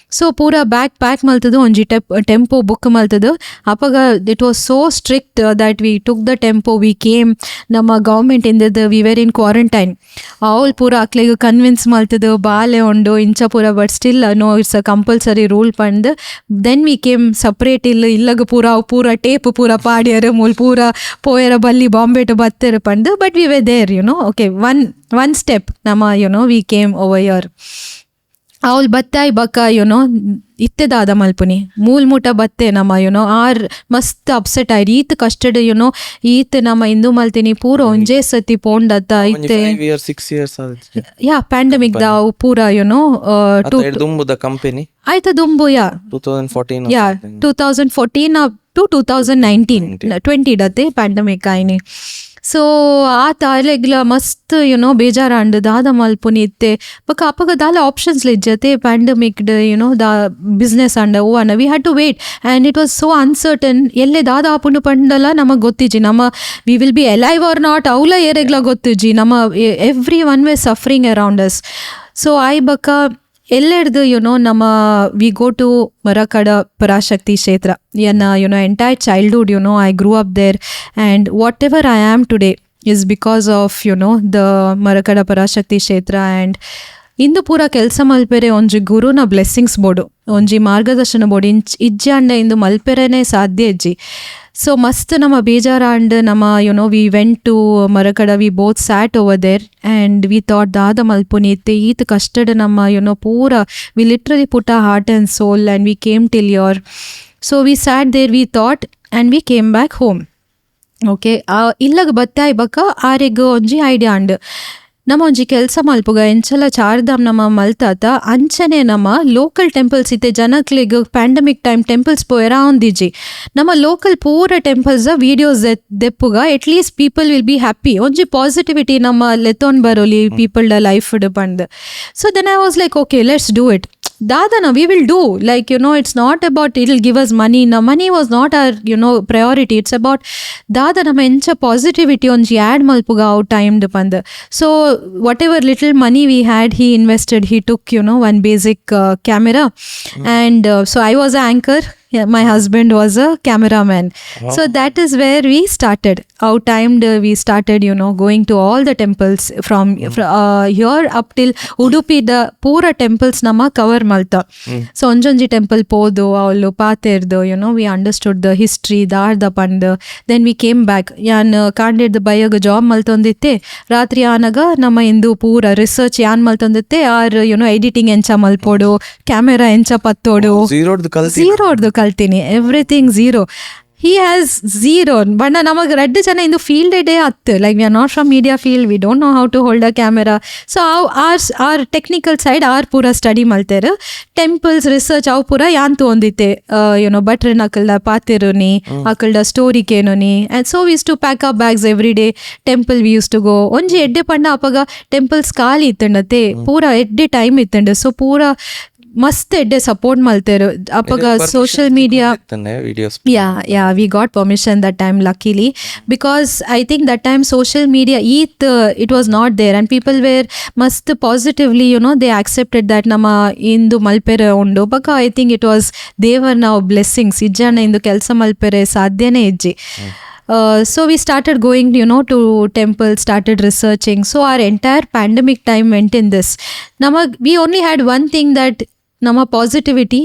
so pura bag pack maltadu onji tempo book maltadu apaga it was so strict that we took the tempo we came nama government indada we were in quarantine all pura convince ಮಾಡ್ತದೆ ಬಾಲೆ ಉಂಡು ಇಂಚ ಪೂರ but still no it's a compulsory rule ಪಂಡ್ then we came separate ಇಲ್ಲಗ ಪೂರ tape ಪೂರ ಪಾಡ್ಯರ ಮೂಲ್ ಪೂರ ಪೋಯರ ಬಲ್ಲಿ ಬಾಂಬೆ ಟು ಬತ್ತರ ಪಂಡ್ but we were there okay one step ನಮ್ಮ ವಿ ಕೇಮ್ ಓವರ್ ಯರ್ ಅವ್ಳು ಬತ್ತಾಯಿ ಬಕ್ಕ ಯುನೋ ಇತ್ತೆ ದಾದ ಮಲ್ಪುನಿ ಮೂಲ್ ಮುಟ ಬತ್ತೆ ನಮ್ಮ ಯುನೋ ಆರ್ ಮಸ್ತ್ ಅಪ್ಸೆಟ್ ಆಯ್ರಿ ಈತ್ ಕಷ್ಟಡ್ ಯುನೋ ಈತ್ ನಮ್ಮ ಇಂದು ಮಲ್ತೀನಿ ಪೂರ ಒಂಜೇ ಸತಿ ಪೋಂಡತ್ತ ಇತ್ತೆ 5 years 6 years ಆದಿತ್ತೆ ಯಾ ಪ್ಯಾಂಡಮಿಕ್ ದ ಪೂರ ಯುನೋ ದುಂಬುದ ಕಂಪನಿ ಆಯ್ತ ದುಂಬು ಯಾ 2014 ಯಾ 2014 up to 2019 20 ಡತ್ತೆ ಪ್ಯಾಂಡಮಿಕ್ ಆಯ್ನಿ ಸೊ ಆ ತಾಲೆಗ್ಲ ಮಸ್ತ್ ಯುನೋ ಬೇಜಾರಂಡ್ ದಾದ ಮಲ್ಪುನಿ ಇತ್ತೆ ಬೊಕ ಅಪಗ ದಾಲ ಆಪ್ಷನ್ಸ್ ಲಿಜ್ಜತೆ ಪ್ಯಾಂಡಮಿಕ್ಡ್ ಯುನೋ ದಾ ಬಿಸ್ನೆಸ್ ಅಂಡ ಓವನ we had to wait and it was so uncertain ಎಲ್ಲೇ ದಾದ ಆಪುಂಡು ಪಂಡಲ ನಮಗೆ ಗೊತ್ತಿಜಿ ನಮ್ಮ we will be alive or not ಅವಲ ಏರೆಗ್ಲ ಗೊತ್ತಿಜಿ ನಮ್ಮ everyone were suffering around us so I ಬಕ ಎಲ್ಲೆಡ್ದು ಯುನೋ ನಮ್ಮ we go to Marakada Parashakti Kshetra ಎನ್ನ you know entire childhood you know I grew up there and whatever I am today is because of you know the Marakada Parashakti Kshetra and ಇಂದು ಪೂರ ಕೆಲಸ ಮಲ್ಪೆರೆ ಒಂಜಿ ಗುರುನ blessings ಬೋಡು ಒಂಜಿ ಮಾರ್ಗದರ್ಶನ ಬೋಡು ಇಜ್ಜಿ ಅಂಡ ಇಂದು ಮಲ್ಪೆರೆನೇ ಸಾಧ್ಯ ಇಜ್ಜಿ ಸೊ ಮಸ್ತ್ ನಮ್ಮ ಬೇಜಾರ ಅಂಡ್ ನಮ್ಮ you know we went to Marakada we both sat over there and we thought ದಾದ ಮಲ್ಪುನಿ ಇತ್ತೆ ಈತ್ ಕಷ್ಟಡ್ ನಮ್ಮ ಯುನೋ ಪೂರ we literally put a heart and soul and we came till your so we sat there we thought and we came back home okay ಇಲ್ಲಗ ಬತ್ತಾಯಿ ಬಕ್ಕ ಆರೆಗ್ ಒಂಜಿ ಐಡಿಯಾ ಅಂಡ್ ನಮ್ಮ ಒಂಜಿ ಕೆಲಸ ಮಲ್ಪುಗ ಎಂಚಲ ಚಾರ್ಧಾಮ್ ನಮ್ಮ ಮಲ್ತಾತ ಅಂಚನೆ ನಮ್ಮ ಲೋಕಲ್ ಟೆಂಪಲ್ಸ್ ಇತ್ತೆ ಜನಕ್ಲಿಗ್ ಪ್ಯಾಂಡಮಿಕ್ ಟೈಮ್ ಟೆಂಪಲ್ಸ್ ಪೋಯರ ಒಂದಿಜ್ಜಿ ನಮ್ಮ ಲೋಕಲ್ ಪೂರ ಟೆಂಪಲ್ಸ್ ವೀಡಿಯೋಸ್ ದೆಪ್ಪುಗ at least people will be happy ಒಂಜಿ ಪಾಸಿಟಿವಿಟಿ ನಮ್ಮ ಲೆತೊನ್ ಬರೋಲಿ ಪೀಪಲ್ಡ ಲೈಫ್ ಪಂಡ್ so then I was like okay let's do it Dadana, we will do. Like, you know, it's not about it will give us money. No, money was not our, you know, priority. It's about Dadana mencha positivity on add malpuga out time depend. So whatever little money we had, he invested. He took, you know, one basic camera. And so I was an anchor. Yeah, my husband was a cameraman. Wow. So that is where we started. Our time we started, you know, going to all the temples from here up till Udupi, the pura temples nama cover malta. So onjonji temple podu, avlu paterdu, you know, we understood the history, the pand. Then we came back. Yan candid the bayaga job maltonditte. Ratri anaga nama indu pura research yan maltonditte or, you know, editing encha malpodu, camera encha pattodu. Zero ಕಲ್ತೀನಿ everything zero he has zero ಬಣ್ಣ ನಮಗೆ ರೆಡ್ ಜನ ಇಂದು field ಡೇ ಹತ್ತು like we are not from media field we don't know how to hold a camera so ಅವು ಆರ್ ಟೆಕ್ನಿಕಲ್ ಸೈಡ್ ಆರ್ ಪೂರ ಸ್ಟಡಿ ಮಲ್ತೇರು ಟೆಂಪಲ್ಸ್ ರಿಸರ್ಚ್ ಅವು ಪೂರ ಯಾಂತು ಒಂದಿತ್ತೆ ಯುನೋ ಬಟ್ರಿನ ಅಕಲ್ದ ಪಾತಿರುನಿ ಅಕಲ್ದ ಸ್ಟೋರಿ ಕೇನುನಿ and so we used to pack up bags every day temple we used to go ಒಂಜಿ ಎಡ್ಡೆ ಪಂಡ ಅಪಗ ಟೆಂಪಲ್ಸ್ ಖಾಲಿ ಇತ್ತಂಡತೆ ಪೂರ ಎಡ್ಡೆ ಟೈಮ್ ಇತ್ತಂಡು ಸೊ ಪೂರ ಮಸ್ತ್ ಎಡ್ಡೆ ಸಪೋರ್ಟ್ ಮಲ್ತೇರು ಅಪಗ social media yeah we got permission that time luckily because I think that time social media it was not there and people were must positively, you know, they accepted that nama indu malpere undo baka I think it was they were now blessings ijjana indu kelsa malpere sadhyane ijji. So we started going, you know, to temples, started researching. So our entire pandemic time went in this. We only had one thing that nama positivity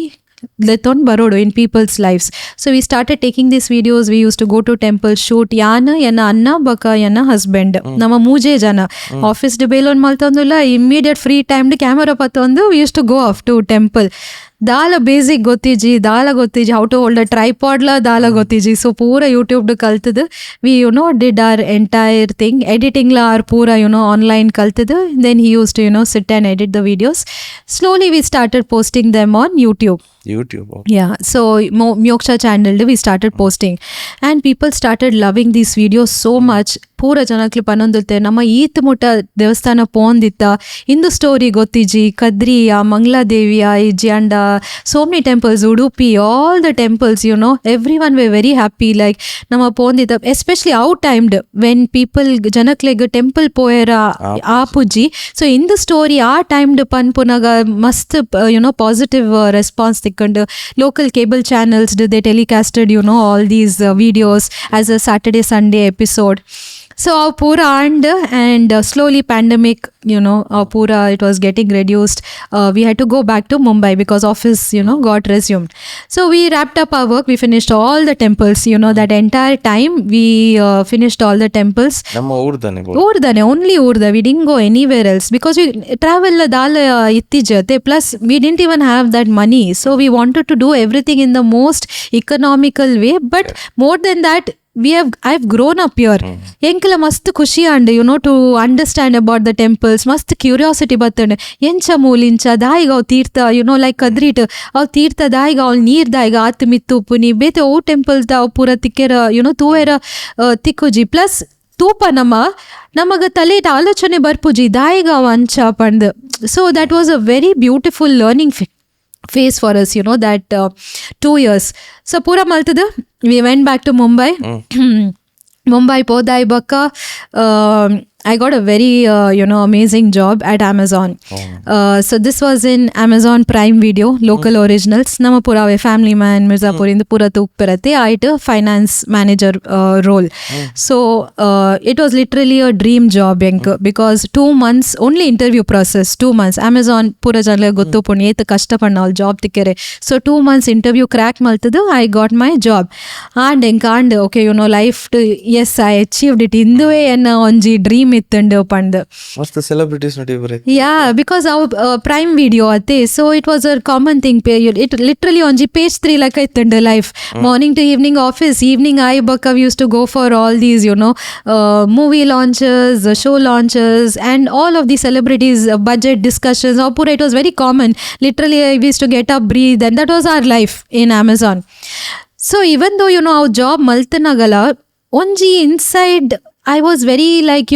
leton barodo in people's lives. So we started taking these videos. We used to go to temple shoot yana anna baka yana husband nama muje jana office de belon maltandula immediate free time de camera patondu we used to go off to temple. ದಾಲ basic ಗೊತ್ತಿಜಿ how to hold a ಟ್ರೈಪಾಡ್ಲ ದಾಲ ಗೊತ್ತಿಜಿ so ಪೂರ ಯೂಟ್ಯೂಬ್ಡ್ ಕಲ್ತದು we you know did ಆರ್ entire thing ಎಡಿಟಿಂಗ್ಲ ಆರ್ ಪೂರ ಯು ನೋ ಆನ್ಲೈನ್ ಕಲ್ತದು then he used to you know sit and edit the videos slowly we started posting them on YouTube. Yeah, so Myoksha channel we started posting and people started loving these videos so much. ಪೂರ ಜನಕ್ಲಿ ಪನ್ನೊಂದುತ್ತೆ ನಮ್ಮ ಈತ್ ಮುಟ್ಟ ದೇವಸ್ಥಾನ ಪೋಂದಿತ್ತ ಇಂದು story ಗೊತ್ತಿಜಿ ಕದ್ರಿಯ ಮಂಗ್ಲಾದೇವಿಯ ಇಜ್ಜಿ ಅಂಡ so many temples Udupi all the temples you know everyone were very happy like ನಮ್ಮ ಪೋಂದಿತ್ತ ಎಸ್ಪೆಷಲಿ ಔಟ್ ಟೈಮ್ಡ್ ವೆನ್ ಪೀಪಲ್ ಜನಕ್ಲೆಗ್ ಟೆಂಪಲ್ ಪೋಯರ ಆಪುಜಿ ಸೊ ಇಂದು ಸ್ಟೋರಿ ಆ ಟೈಮ್ಡ್ ಪನ್ಪುನಗ ಮಸ್ತ್ ಯು ನೋ ಪಾಸಿಟಿವ್ ರೆಸ್ಪಾನ್ಸ್ ತಿಕ್ಕಂಡು local cable channels they telecasted you know all these videos as a Saturday Sunday episode. So our pura and slowly pandemic, our pura, it was getting reduced. We had to go back to Mumbai because office, got resumed. So we wrapped up our work. We finished all the temples, that entire time we finished all the temples. ನಮ್ಮ ಊರ್ದಾನೆ Urdane, only Urda. We didn't go anywhere else because we travel dal ittijate. Plus, we didn't even have that money. So we wanted to do everything in the most economical way. But more than that, I've grown up here. Enkala mast khushi and to understand about the temples, mast curiosity battande. Encha moolincha daiga aw tirtha, like kadrit aw tirtha daiga aw neer daiga at mittu puni bete o temples da pura tikkera, tuera tikkuji. Plus ತೂಪ ನಮಗ ತಲೆ ಆಲೋಚನೆ ಬರ್ಪುಜಿ ದಾಯಿಗ ಅಂಚ ಪಂಡ್. So that was a very beautiful learning phase for us, that 2 years. So pura maltadu, we went back to Mumbai. Mumbai podai bakka, I got a very amazing job at Amazon. So this was in Amazon Prime Video, local originals. Nama pura family man Mirzapur in the pura tuk pirate I finance manager role. So it was literally a dream job because 2 months only interview process. 2 months Amazon pura janle gottu puni et kashta pannal job tikkere. So 2 months interview crack maltadu, I got my job and okay, life to, yes, I achieved it. Induve enna onji dream ಇತ್ತಂಡು ಪಂಡ್ ಮಸ್ತ್ celebrities ನಡಿಬರೆ. Yeah, because our Prime Video ate, so it was a common thing. It literally onji page 3 like ittಂಡು life. Morning to evening office, evening I baka we used to go for all these movie launches, show launches and all of the celebrities budget discussions. Pura it was very common. Literally we used to get up, breathe, and that was our life in Amazon. So even though our job maltanagala onji inside I was very like,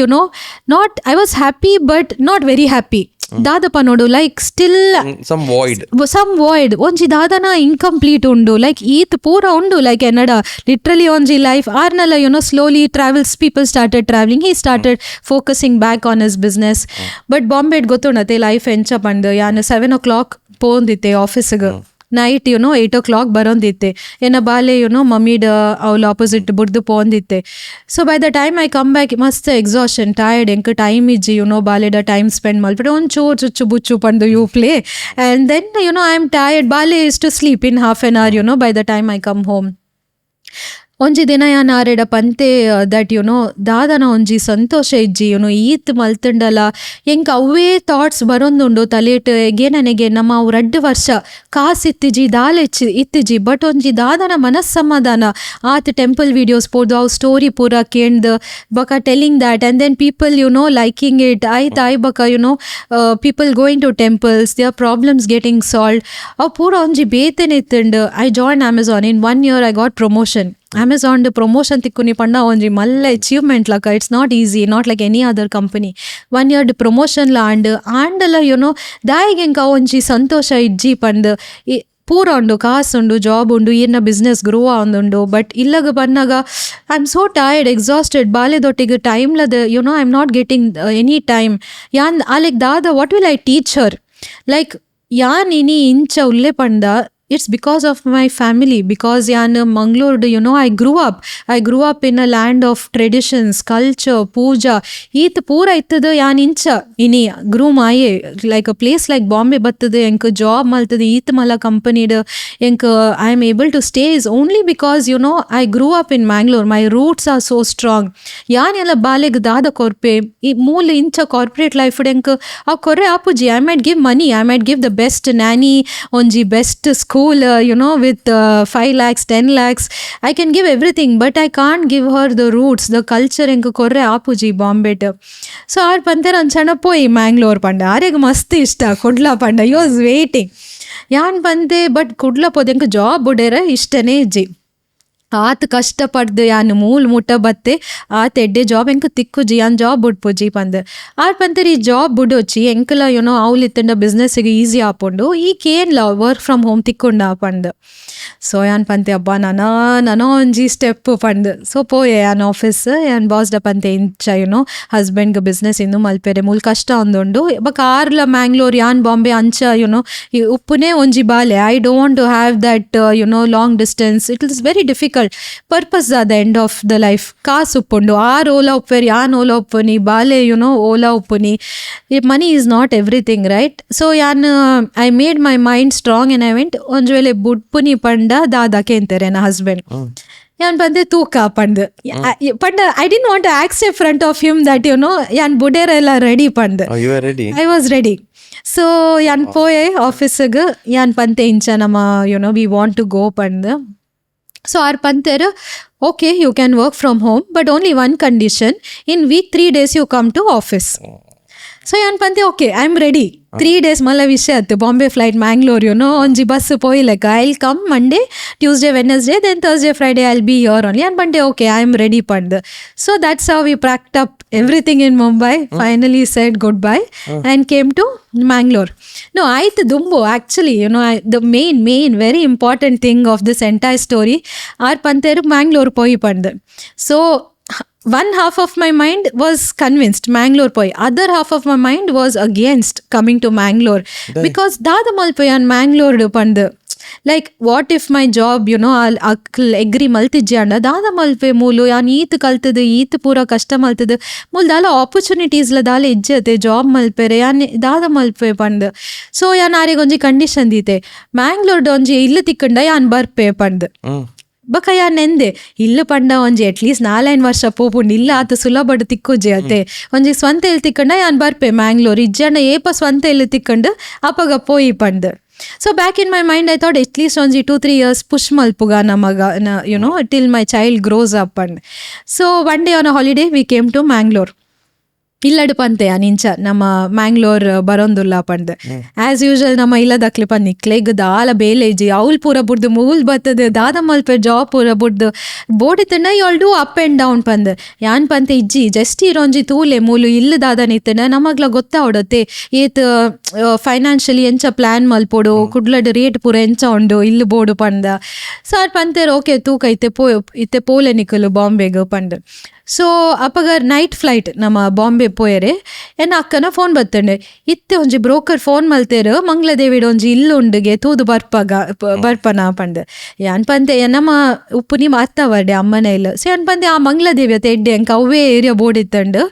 I was happy but not very happy. Dadapa nodu, like still some void onji dadana incomplete undu, like eat pura undu, like enada literally onji life arnala slowly travels, people started traveling, he started focusing back on his business. But Bombay gothunate life encha pandu yana 7 o'clock pondite office ga night 8 o'clock ಬರೋಂದಿತ್ತೆ ಏನ ಬಾಲೆ ಮಮ್ಮಿದ ಅವಳ opposite ಬುಡ್ದು ಪೋಂದಿತ್ತೆ. So by the time I come back ಮಸ್ತ್ exhaustion tired ಎಂಕ್ time ಇಜ್ಜಿ ಬಾಲೆದ ಟೈಮ್ ಸ್ಪೆಂಡ್ ಮಲ್ಬಿಟ್ಟು ಒಂಚೂರು ಚುಚ್ಚು ಬುಚ್ಚು ಪಂದು you play and then I am tired ಬಾಲೆ is to sleep in half an hour by the time I come home. ಒಂಜಿ ದಿನ ಯಾನ್ ಆರೆಡ ಪಂತೆ ದಟ್ ದಾದನ ಒಂಜಿ ಸಂತೋಷ ಇಜ್ಜಿ ಈತ್ ಮಲ್ತಂಡಲ ಎಂಕ್ ಅವೇ ಥಾಟ್ಸ್ ಬರೊಂದುಂಡು ತಲೇಟ್ ಎಗೇನನೆಗೆ ನಮ್ಮ ಅವು 2 ವರ್ಷ ಕಾಸು ಇತ್ತಿಜಿ ದಾಲ ಇತ್ತಿಜಿ ಬಟ್ ಒಂಜಿ ದಾದನ ಮನಸ್ಸಮಾಧಾನ ಆತ್ ಟೆಂಪಲ್ ವಿಡಿಯೋಸ್ ಪೋದು ಅವು ಸ್ಟೋರಿ ಪೂರ ಕೇಂದ್ ಬಕ telling that and then people liking it ಆಯ್ ಬಕ people going to temples their problems getting solved ಅವು ಪೂರ ಒಂಜಿ ಬೇತೆನೆ ಇತ್ತಂಡು I join Amazon. In 1 year I got promotion. Amazon promotion tikkuni panna onji malla achievement laka. It's not easy, not like any other company. 1 year promotion la andala daige enka onji santosha ijji pandu ಪೂರ ಉಂಡು ಕಾಸು ಉಂಡು job ಉಂಡು ಈರ್ನ business grow ಆವೊಂದುಂಡು. But ಇಲ್ಲಗ ಬನ್ನಾಗ I am so tired exhausted ಬಾಲೆದೊಟ್ಟಿಗೆ ಟೈಮ್ಲದ I am not getting any time. ಯಾನ್ ಆಲೆಗ್ ದಾದ what will I teach her, like ಯಾನ್ ಇನಿ ಇಂಚ ಉಲ್ಲೆ ಪಂಡ it's because of my family, because yan Mangalore I grew up in a land of traditions, culture, puja. Eet pura ittadu yan incha ini grew maaye like a place like Bombay battade enk job maltade eet mala company de enk I am able to stay is only because I grew up in Mangalore. My roots are so strong. Yan ela baleg dada korpe ee mool incha corporate life enk a korre apuji. I might give money, I might give the best nanny onji best school with 5 lakhs 10 lakhs I can give everything, but I can't give her the roots, the culture enku korre apuji Bombay to. So aar pante ranchana poi Mangalore panda arege mast ishta kodla panda I was waiting yan pante but kodla pode enku job budere ishtane ji ಆತ ಕಷ್ಟಪಡ್ದು ಯಾನ್ ಮೂಲ್ ಮುಟ್ಟ ಬತ್ತೆ ಆತ ಎಡ್ಡೆ job ಎಂಕ ತಿಕ್ಕುಜಿ ಯಾನ್ job ಬುಡ್ಪುಜಿ ಪಂದ್ R ಪಂತರ್ ಈ ಜಾಬ್ ಬುಡೋಚಿ ಎಂಕಲ ಅವ್ಲು ಇತ್ತಂಡ ಬಿಸ್ನೆಸ್ಸಿಗೆ ಈಸಿ ಆಪುಂಡು ಈ ಕೇನ್ಲ ವರ್ಕ್ ಫ್ರಮ್ ಹೋಮ್ ತಿಕ್ಕೊಂಡ ಪಂದ್. ಸೊ ಯಾನ್ ಪಂತೆ ಅಬ್ಬ ನನೋ ಒಂಜಿ ಸ್ಟೆಪ್ ಪಂದ್. ಸೊ ಪೋಯೆ ಯಾನ್ ಆಫೀಸ್ ಯಾನ್ ಬಾಸ್ಡ ಪಂತೆ ಇಂಚ ಹಸ್ಬೆಂಡ್ಗೆ ಬಿಸ್ನೆಸ್ ಇನ್ನು ಮಲ್ಪೆರೆ ಮೂಲ್ ಕಷ್ಟ ಒಂದುಂಡು ಬಕ್ ಆರ್ಲ ಮ್ಯಾಂಗ್ಳೂರ್ ಯಾನ್ ಬಾಂಬೆ ಅಂಚ ಈ ಉಪ್ಪುನೇ ಒಂಜಿ ಬಾಲೆ. I don't to have that long distance. It is very difficult. Difficult purpose the end of the life ಕಾಸು ಉಪ್ಪುಂಡು ಆರು ಓಲಾ ಉಪ್ಪೇರಿ ಯಾನ್ ಓಲಾ ಉಪ್ಪುನಿ ಬಾಲೆ ಓಲಾ ಉಪ್ಪುನಿ money is not everything right. So ಯಾನ್ I made my mind strong and I went ಒಂಜು ವೇಳೆ ಬುಡ್ಪುನಿ ಪಂಡ ದಾದಾಕೆ ಅಂತಾರೆ ನನ್ನ ಹಸ್ಬೆಂಡ್. ಯಾನ್ ಬಂದೆ ತೂಕ ಪಂಡ್ ಪಂಡ I didn't want to accept front of him that ಯಾನ್ ಬುಡೇರೆಲ್ಲ ರೆಡಿ ಪಂಡ್. I was ready. ಸೊ ಯಾನ್ ಪೋಯೆ ಆಫೀಸಿಗೆ ಯಾನ್ ಪಂತೆ ಇಂಚ ನಮ್ಮ ವಿ ವಾಂಟ್ ಟು ಗೋ ಪಂಡ್. ಸೊ ಆರ್ ಪಂತೇರು okay you can work from home but only one condition in week 3 days you come to office. So ಯಾನ್ ಪಂತೆ okay I am ready 3 days ಮಲ್ಲ ವಿಷಯ ಆಯ್ತು ಬಾಂಬೆ ಫ್ಲೈಟ್ ಮ್ಯಾಂಗ್ಳೂರ್ ಒಂಜಿ ಬಸ್ ಪೋಯ್ಲೆಕ್ಕ I will come Monday Tuesday Wednesday then Thursday Friday I will be here only ಯಾನ್ ಪಂಡೆ okay I am ready ಪಂಡ್. So that's how we packed up everything in Mumbai, finally said goodbye and came to Mangalore. No, ಆಯ್ತು ದುಂಬು actually the main very important thing of this entire story ಆರ್ ಪಂತೇರು Mangalore ಪೋಯಿ ಪಂಡ್. So one half of my mind was convinced Mangalore poi, other half of my mind was against coming to Mangalore because dada malpoyan Mangalore pand like what if my job I'll agree maltijje anda dada malpe mulu yan eet kaltadu eet pura kashta maltadu mul dala opportunities la dala ijjate job malpere yan dada malpe pand. So yan are gonji condition dite Mangalore donji illu tikkanda yan barpe pand. ಬಕ ಯಾನ್ ಎಂದೆ ಇಲ್ಲು ಪಂಡ ಒಂಜಿ at least 4 ವರ್ಷ ಪೋಪುಂಡು ಇಲ್ಲ ಆತ ಸುಲಭಡು ತಿಕ್ಕುಜೆ ಅತ್ತೆ ಒಂಜಿ ಸ್ವಂತ ಎಲ್ಲಿ ತಿಕ್ಕಂಡ ಯಾನ್ ಬರ್ಪೆ ಮ್ಯಾಂಗ್ಳೂರ್ ಇಜ್ಜಂಡ ಏಪ ಸ್ವಂತ ಎಲ್ಲಿ ತಿಕ್ಕಂಡು ಅಪಗ ಪೋಯಿ ಪಂಡ್. So back in my mind I thought at least ಒಂಜಿ 2-3 years ಪುಷ್ ಮಲ್ಪುಗ ನಮಗ till my child grows up ಅಂಡ್. So one day on a holiday we came to Mangalore. ಇಲ್ಲಡು ಪಂತೆ ನಿಂಚ ನಮ್ಮ ಮ್ಯಾಂಗ್ಳೂರ್ ಬರೋಂದುಲ್ಲ ಪಂಡ್ ಆಸ್ ಯೂಶಲ್ ನಮ್ಮ ಇಲ್ಲದಕ್ಲಿ ಪಂದ್ ನಿಕ್ಲೆಗ್ ದಾಲ ಬೇಲೇಜಿ ಅವ್ಲ್ ಪೂರ ಬುಡ್ದು ಮೂಲ್ ಬತ್ತದ ದಾದ ಮಲ್ಪೆ ಜಾಬ್ ಪೂರ ಬುಡ್ದು ಬೋಡಿತಂಡ ಯೋಲ್ ಡೂ ಅಪ್ ಆ್ಯಂಡ್ ಡೌನ್ ಪಂದ್ ಯಾನ್ ಪಂತೆ ಇಜ್ಜಿ ಜಸ್ಟ್ ಇರೋಂಜಿ ತೂಲೆ ಮೂಲು ಇಲ್ಲ ದಾದ ನಿತ್ತಂಡ ನಮಗ್ಲ ಗೊತ್ತಾವಡತ್ತೆ ಏತ್ ಫೈನಾನ್ಷಿಯಲಿ ಎಂಚ ಪ್ಲಾನ್ ಮಲ್ಪೋಡು ಕುಡ್ಲಡ್ ರೇಟ್ ಪೂರ ಎಂಚ ಉಂಡು ಇಲ್ಲಿ ಬೋಡು ಪಂದ. ಸೊ ಆರ್ ಪಂತೇರು ಓಕೆ ತೂಕ ಇತ್ತೆ ಪೋಲೆ ನಿಕ್ಕಲು ಬಾಂಬೆಗೆ ಪಂಡ್. ಸೊ ಅಪಗ ನೈಟ್ ಫ್ಲೈಟ್ ನಮ್ಮ ಬಾಂಬೆ ಪೋಯರೆ ಎನ್ನ ಅಕ್ಕನ ಫೋನ್ ಬತ್ತಂಡೆ ಇತ್ತೆ ಒಂಜಿ ಬ್ರೋಕರ್ ಫೋನ್ ಮಲ್ತೇರು ಮಂಗ್ಲದೇವಿಡ್ ಒಂಜಿ ಇಲ್ಲು ಉಂಡುಗೆ ತೂದು ಬರ್ಪನ ಪಂಡ್. ಯಾನ್ ಪಂತೆ ನಮ್ಮ ಉಪ್ಪುನಿ ಮಾತಾವರ್ಡೆ ಅಮ್ಮನ ಇಲ್ಲ. ಸೊ ಯಾನ್ ಪಂತೆ ಆ ಮಂಗ್ಲದೇವಿ ಅತ್ತ ಎಡ್ಡೆ ಅಂಕ ಅವೇ ಏರಿಯಾ ಬೋಡಿತ್ತಂಡು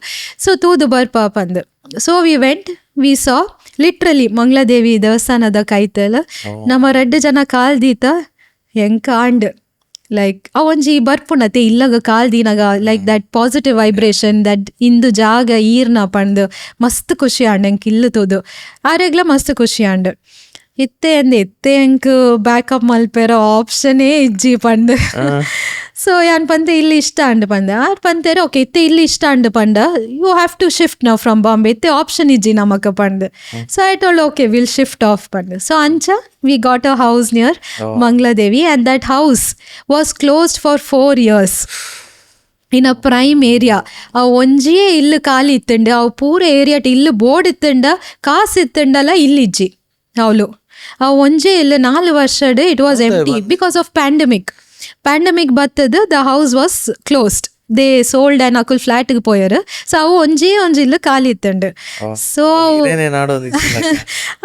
ಸೊ ತೂದು ಬರ್ಪ ಪಂದ್. So we went we saw literally Mangaladevi ದೇವಸ್ಥಾನದ ಕೈತಲ್ ನಮ್ಮ 2 ಜನ ಕಾಲ್ದೀತ ಹೆಂಕ ಆಂಡ್ ಲೈಕ್ ಅವೊಂಜಿ ಬರ್ಪುಣತೆ ಇಲ್ಲಗ ಕಾಲ್ದಿನಾಗ like that positive vibration that ಇಂದು ಜಾಗ ಈರ್ನ ಪಂಡ್ ಮಸ್ತ್ ಖುಷಿ ಆಂಡ್ ಎಂಕ್ ಇಲ್ಲ ತೋದು ಆರೆಗ್ಲ ಮಸ್ತ್ ಖುಷಿ ಆಂಡ್. ಇತ್ತೆ ಅಂದೆ ಎತ್ತೆ ಎಂಕ್ ಬ್ಯಾಕಪ್ ಮಲ್ಪೇರ ಆಪ್ಷನೇ ಇಜ್ಜಿ ಪಂಡ್. ಸೊ ಯಾನ್ ಪಂತೆ ಇಲ್ಲಿ ಇಷ್ಟ ಅಂಡ್ ಪಂದ ಆರ್ ಪಂತೇರೆ ಓಕೆ ಇತ್ತೆ ಇಲ್ಲಿ ಇಷ್ಟ ಅಂಡ್ ಪಂಡ you have to shift now from Bombay ಇತ್ತೆ ಆಪ್ಷನ್ ಇಜ್ಜಿ ನಮಕ ಪಂಡ್. So I told okay will shift off ಪಂಡ್. ಸೊ ಅಂಚ we got a house near Mangaladevi and that house was closed for 4 years in a prime area. ಆ ಒಂಜಿಯೇ ಇಲ್ಲು ಖಾಲಿ ಇತ್ತಂಡೆ ಅವು ಪೂರ ಏರಿಯಾಟ್ ಇಲ್ಲು ಬೋರ್ಡ್ ಇತ್ತಂಡ ಕಾಸು ಇತ್ತಂಡಲ್ಲ ಇಲ್ಲಿಜ್ಜಿ ಅವಳು ಆ ಒಂಜೇ ಇಲ್ಲ 4 ವರ್ಷಡ್ it was empty because of pandemic ಬತ್ತದ the house was closed. They sold and ಅಕುಲ್ ಫ್ಲಾಟ್ಗೆ ಪೋಯರು. ಸೊ ಅವು ಒಂಜಿಲ್ಲ ಖಾಲಿ ಇತ್ತಂಡು. ಸೊ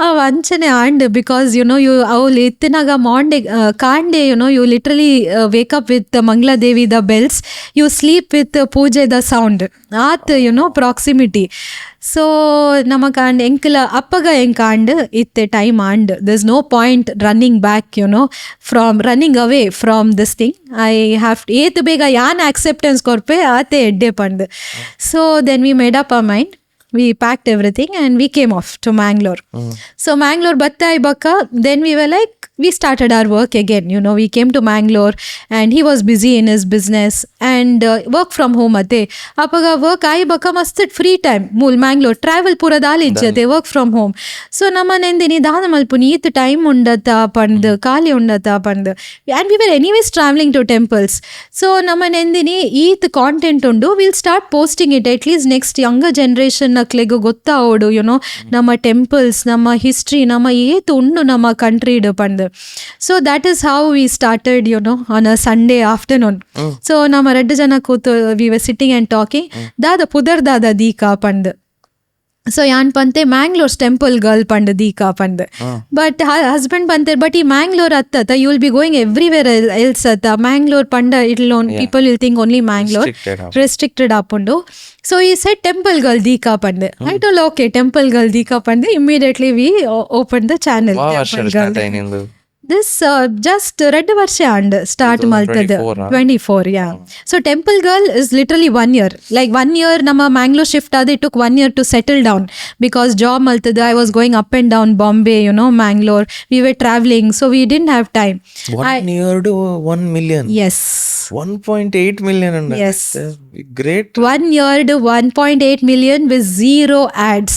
ಅವು ಅಂಚನೆ ಆಂಡ್ ಬಿಕಾಸ್ ಯು ಅವ್ಲು ಇತ್ತಿನಾಗ ಮಾಂಡೆ ಕಾಂಡೆ you literally wake up with Mangaladevi the bells you sleep with ಪೂಜೆ the sound at proximity. So ನಮಕ್ ಆಂಡ್ ಎಂಕಲ ಅಪ್ಪಗ ಎಂಕ ಆಂಡ್ ಇತ್ತೆ ಟೈಮ್ ಆಂಡ್ there is no point running back from running away from this thing. I have ಏತ್ ಬೇಗ ಯಾನ್ ಆಕ್ಸೆಪ್ಟೆನ್ಸ್ ಕೊರ್ಪೆ ಆತೆ ಎಡ್ಡೆ ಪಂಡ್. So then we made up a mind we packed everything and we came off to Mangalore. So Mangalore batta ibaka then we were like we started our work again. We came to Mangalore and he was busy in his business and work from home ate apaga work aibaka mast free time mool Mangalore travel pura dali ijjate work from home. So nama nendini dana malpuni it time undata pand kali undata pand and we were anyways traveling to temples. So nama nendini it content undu we'll start posting it at least next younger generation ಮಕ್ಳಿಗೂ ಗೊತ್ತಾವೋಡು ನಮ್ಮ temples ನಮ್ಮ history ನಮ್ಮ ಏತು ಉಂಡು ನಮ್ಮ ಕಂಟ್ರಿಡ್ ಪಂಡ್. So that is how we started on a Sunday afternoon. So ನಮ್ಮ 2 ಜನ ಕೂತು we were sitting and talking ದಾದ ಪುದರ್ ದಾದ ದೀಕ ಪಂಡ್ ಸೊ ಯಾನ್ ಪಂತೆ ಮ್ಯಾಂಗ್ಳೂರ್ಸ್ ಟೆಂಪಲ್ ಗರ್ಲ್ ಪಂಡ್ ದೀಕಾ ಪಂಡ್ ಬಟ್ ಹಸ್ಬೆಂಡ್ ಪಂತೇರ್ ಬಟ್ ಈ ಮ್ಯಾಂಗ್ಳೂರ್ ಅತ್ತ you will be going everywhere else ಅತ್ತ ಮ್ಯಾಂಗ್ಳೂರ್ ಪಂಡ people will think only Mangalore restricted ಆಪುಂಡು ಸೊ ಈ ಸೆಟ್ ಟೆಂಪಲ್ ಗರ್ಲ್ ದೀಕಾ ಪಂಡ್ I told okay temple girl ದೀಕಾ ಪಂಡ್ immediately we open the channel This just 2 ವರ್ಷ and start maltadu 24 yeah. So Temple Girl is literally 1 year. Like 1 year nama Mangalore shift ade, it took 1 year to settle down because job maltadu. I was going up and down Bombay, Mangalore. We were traveling, so we didn't have time. 1 year to 1 million. Yes. 1.8 million. Yes. Great. 1 year to 1.8 million with 0 ads.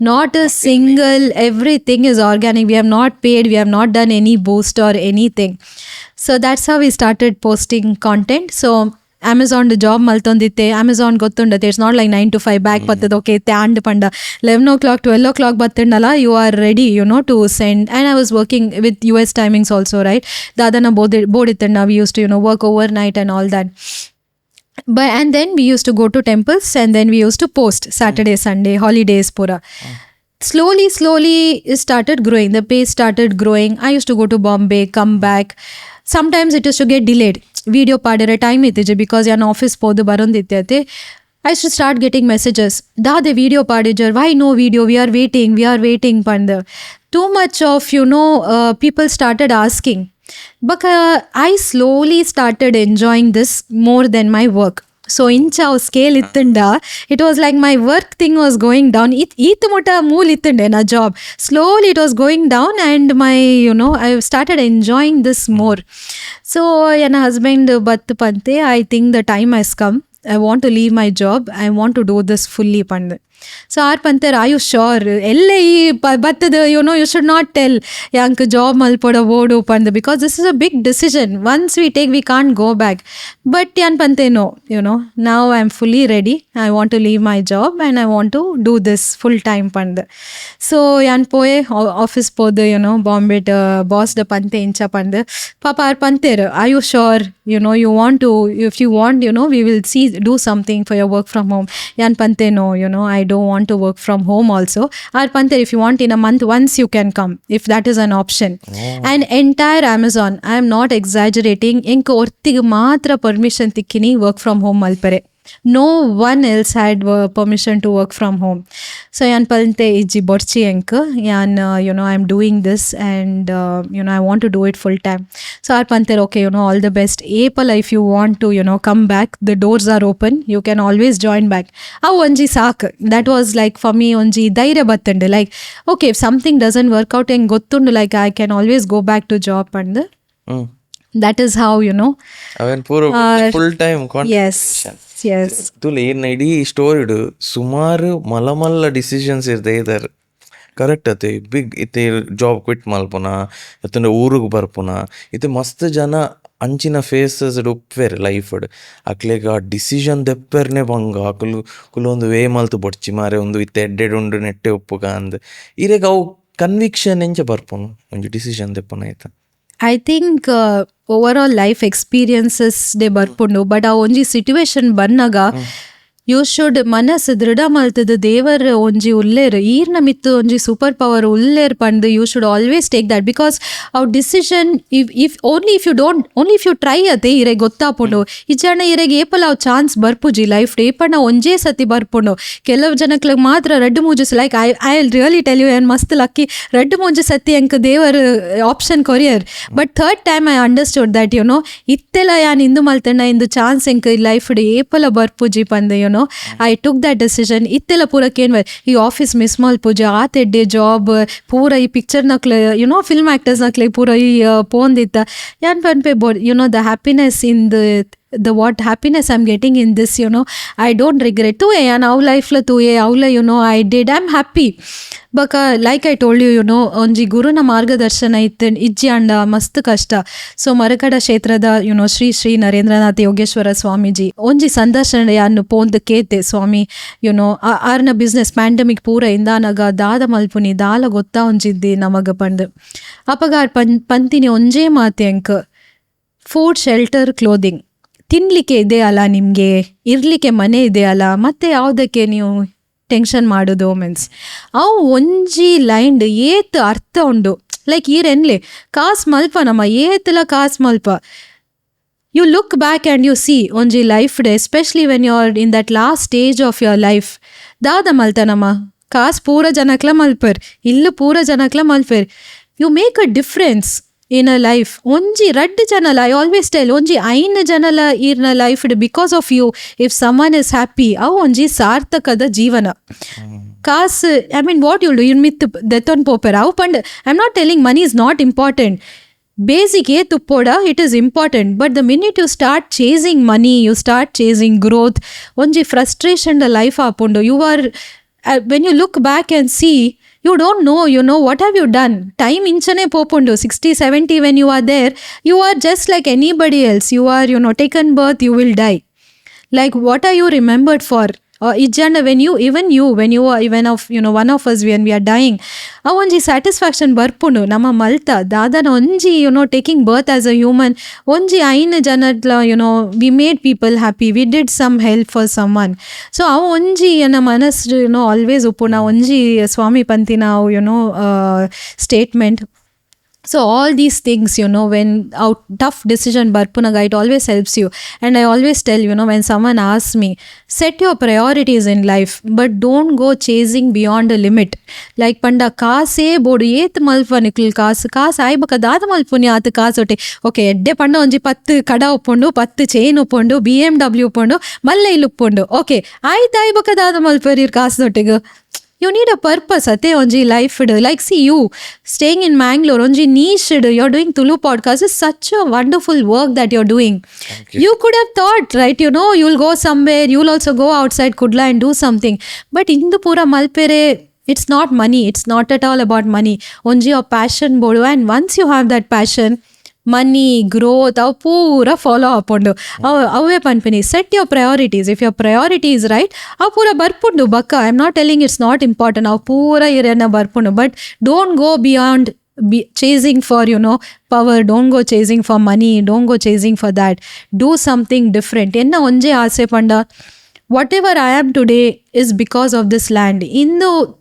Not a single, everything is organic. We have not paid, we have not done any boost or anything. So that's how we started posting content. So Amazon job maltonditte, Amazon gottundate, it's not like 9 to 5 back pattad okay and panda 11 o'clock 12 o'clock battandala you are ready to send. And I was working with US timings also, right? Dadana board ittanna we used to work overnight and all that. But and then we used to go to temples and then we used to post Saturday, Sunday, holidays pura. Slowly it started growing. The pace started growing. I used to go to Bombay, come back. Sometimes it used to get delayed. Video padere time itije because yan office podu baronditete. I used to start getting messages. Da the video padijar. Why no video? We are waiting panda. Too much of people started asking. But I slowly started enjoying this more than my work. So incha scale ittunda, it was like my work thing was going down. It mota mool ittunde na job. Slowly it was going down and my I started enjoying this more. So yana husband battu pante, I think the time has come. I want to leave my job. I want to do this fully pande. So our panter, are you sure? But you should not tell yank job malpoda vodu pand because this is a big decision. Once we take, we can't go back. But yan pante no, now I'm fully ready. I want to leave my job and I want to do this full time pand. So yan poe office podu Bombay boss de pante incha pand. Papa our panter, are you sure? You want to, if you want, we will do something for your work from home. Yan pante no, I don't want to work from home also. Our pante, if you want in a month once you can come, if that is an option. And entire Amazon, I am not exaggerating, inka ortiga matra permission tikkini work from home malpare. No one else had permission to work from home. So yan pante iji borchi enka yan I'm doing this and I want to do it full time. So our pante okay all the best. April if you want to come back, the doors are open, you can always join back. Onji sak, that was like for me onji dhairya battande, like okay if something doesn't work out and gottundu like I can always go back to job and that is how aven puro full time contribution. yes ತುಲೆ ಇಡೀ ಸ್ಟೋರಿಡು ಸುಮಾರು ಮಲ್ಲ decisions ಇರ್ದೆ ಇದಾರೆ correct ಅತೆ big ಇತ್ತೆ job quit ಮಲ್ಪುನ ಇತ್ತಂದ್ರೆ ಊರಿಗೆ ಬರ್ಪುನ ಇತ್ತೆ ಮಸ್ತ್ ಜನ ಅಂಚಿನ ಫೇಸಸ್ ಉಪ್ಪೇರು ಲೈಫಡ್ ಅಕ್ಲೆಗ ಆ ಡಿಸಿಷನ್ ದೆಪ್ಪೆರ್ನೆ ಬಂಗ ಕುಲೊಂದು ವೇ ಮಲ್ತು ಬೊಡ್ಚಿ ಮಾರೆ ಒಂದು ಇತ್ತೆ ಎಡ್ಡೆಡ್ ಉಂಡು ನೆಟ್ಟೆ ಉಪ್ಪುಗ ಅಂದ್ ಇರೆಗ ಅವು ಕನ್ವಿಕ್ಷನ್ ಎಂಚ ಬರ್ಪುನು ಒಂಜಿ ಡಿಸಿಷನ್ ದೆಪ್ಪುನ ಆಯ್ತಾ. I think overall life experiences de barpundu, but a onji situation bannaga you should manas drida maltadu devar onji uller eerna mittu onji super power uller pandu you should always take that because our decision if you try ade ire gottapundu ijana irege epala chance barpuji life de epana onje sati barpundu kelav janakle matra red moonjes like I'll really tell you and mast lucky red moonjes sati enk devar option courier but third time I understood that ittela yan indu maltana indu chance enk life de epala barpuji pandu I took that decision. Ittela pura kenver ಈ office miss ಮಲ್ಪುಜ ಆತೆಡ್ಡೆ job ಪೂರ ಈ picture ನಕ್ಲೆ film actors ನಕ್ಲೆ ಪೂರ ಈ ಪೋಂದಿತ್ತ ಯಾನ್ ಪನ್ಪೆ the happiness in the what happiness I'm getting in this I don't regret to and our life la to avla I did I'm happy but like I told you onji guruna margadarshan itte ijji anda mast kashta so marakada kshetrada Sri Narendranath Yogeshwara Swamiji onji sandarshana yannu pond kete swami arna business pandemic pura indanaga dada malpuni dala gotta onjiddi namaga pand apagar pantini onje ಮಾತೆ ಅಂಕ food shelter clothing ತಿನ್ಲಿಕ್ಕೆ ಇದೆ ಅಲ್ಲ ನಿಮಗೆ ಇರ್ಲಿಕ್ಕೆ ಮನೆ ಇದೆ ಅಲ್ಲ ಮತ್ತೆ ಯಾವುದಕ್ಕೆ ನೀವು ಟೆನ್ಷನ್ ಮಾಡೋದು ಮೀನ್ಸ್ ಅವು ಒಂಜಿ ಲೈಂಡ್ ಏತ್ ಅರ್ಥ ಉಂಡು ಲೈಕ್ ಈರೆನ್ಲೆ ಕಾಸ್ ಮಲ್ಪ ನಮ್ಮ ಏತ್ಲ ಕಾಸ್ ಮಲ್ಪ you look back and you see onji life day, especially when you're in that last stage of your life. Dada maltanama kaas pura janakla malper illu pura janakla malper. You make a difference in a life. Onji red janala, I always tell onji aina janala irna life because of you. If someone is happy, av onji sarthakada jeevana. Kaas, I mean, what you'll do, you mit deton popper. Av pand, I'm not telling money is not important. Basic ತುಪ್ಪೋಡ it is important, but the minute you start chasing money, you start chasing growth, ಒಂಜಿ frustration the life ಆಪುಂಡು. You are when you look back and see, you don't know, what have you done? Time ಇಂಚನೆ ಪೋಪುಂಡು 60-70 when you are there, you are just like anybody else. You are, taken birth, you will die. Like what are you remembered for? Ijanda when you are even of one of us when we are dying, onji satisfaction barpundu nama malta dadana onji taking birth as a human, onji aina janatla we made people happy, we did some help for someone. So onji na manas always upuna onji swami pantina statement. So all these things, when our tough decision barpunaga, it always helps you. And I always tell, when someone asks me, set your priorities in life, but don't go chasing beyond a limit. Like panda kaase bodu et malpa nikul kaas ai baka dada malpuni at kaasote. Okay, edde panda onji 10 kada uppondu, 10 chain uppondu, BMW uppondu, malle illu uppondu. Okay, ai baka dada malparir kaasote. You need a purpose ate onji life. Like see you staying in Mangalore, onji niche, you're doing Tulu podcast is such a wonderful work that you're doing. You could have thought, right, you'll go somewhere, you'll also go outside Kudla and do something. But indu pura malpere, it's not money, it's not at all about money. Onji your passion bodu, and once you have that passion, money, growth, avu pura follow apundu. Avve panpini, set your priorities. If your priority is right, avu pura barpundu bakka. I'm not telling it's not important. Avu pura irena barpundu. But don't go beyond chasing for, power. Don't go chasing for money. Don't go chasing for that. Do something different. Enna onje aase panda. Whatever I am today is because of this land. Indu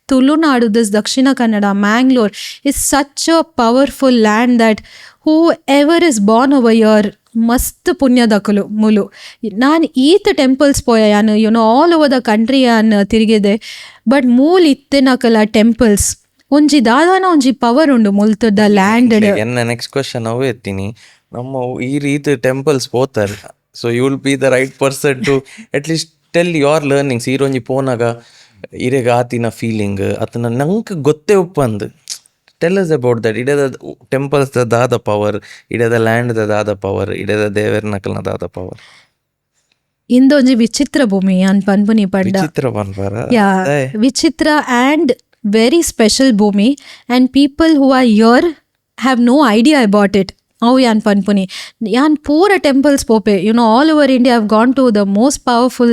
Tulunadu, this Dakshina Kannada, Mangalore is such a powerful land that whoever is born over here ಮಸ್ತ್ ಪುಣ್ಯದಕಲು ಮುಲು. ನಾನು ಈತ temples ಪೋಯಾನು all over the country ಅನ್ನು ತಿರುಗಿದೆ, but ಮೂಲ್ ಇತ್ತೆನಕಲ temples ಒಂಜಿ ದಾದಾನ ಒಂಜಿ ಪವರ್ ಉಂಡು ಮುಲ್ತದ ಲ್ಯಾಂಡ್. ಎನ್ನ ನೆಕ್ಸ್ಟ್ ಕ್ವೆಶ್ಚನ್ ಅವೇ ಎತ್ತೀನಿ, ನಮ್ಮ ಈ ರೀತಿ ಟೆಂಪಲ್ಸ್ ಪೋತಾರೆ, so you will be the right person to at least tell your learnings. ಈರೊಂಜಿ ಪೋನಾಗ ಇರೆಗ ಆತಿನ ಫೀಲಿಂಗ್ ಆತನ ನಂಗೆ ಗೊತ್ತೇ ಉಪ್ಪಂದು. Tell us about that. Ide the temples the dada power, ide the land the dada power, ide the devarnakalna dada power. Indonji vichitra bhumi an panpuni padda. Vichitra panpara. Yeah, vichitra and very special bhumi, and people who are here have no idea about it. How yan panpuni yan pura temples pope, all over India. I've gone to the most powerful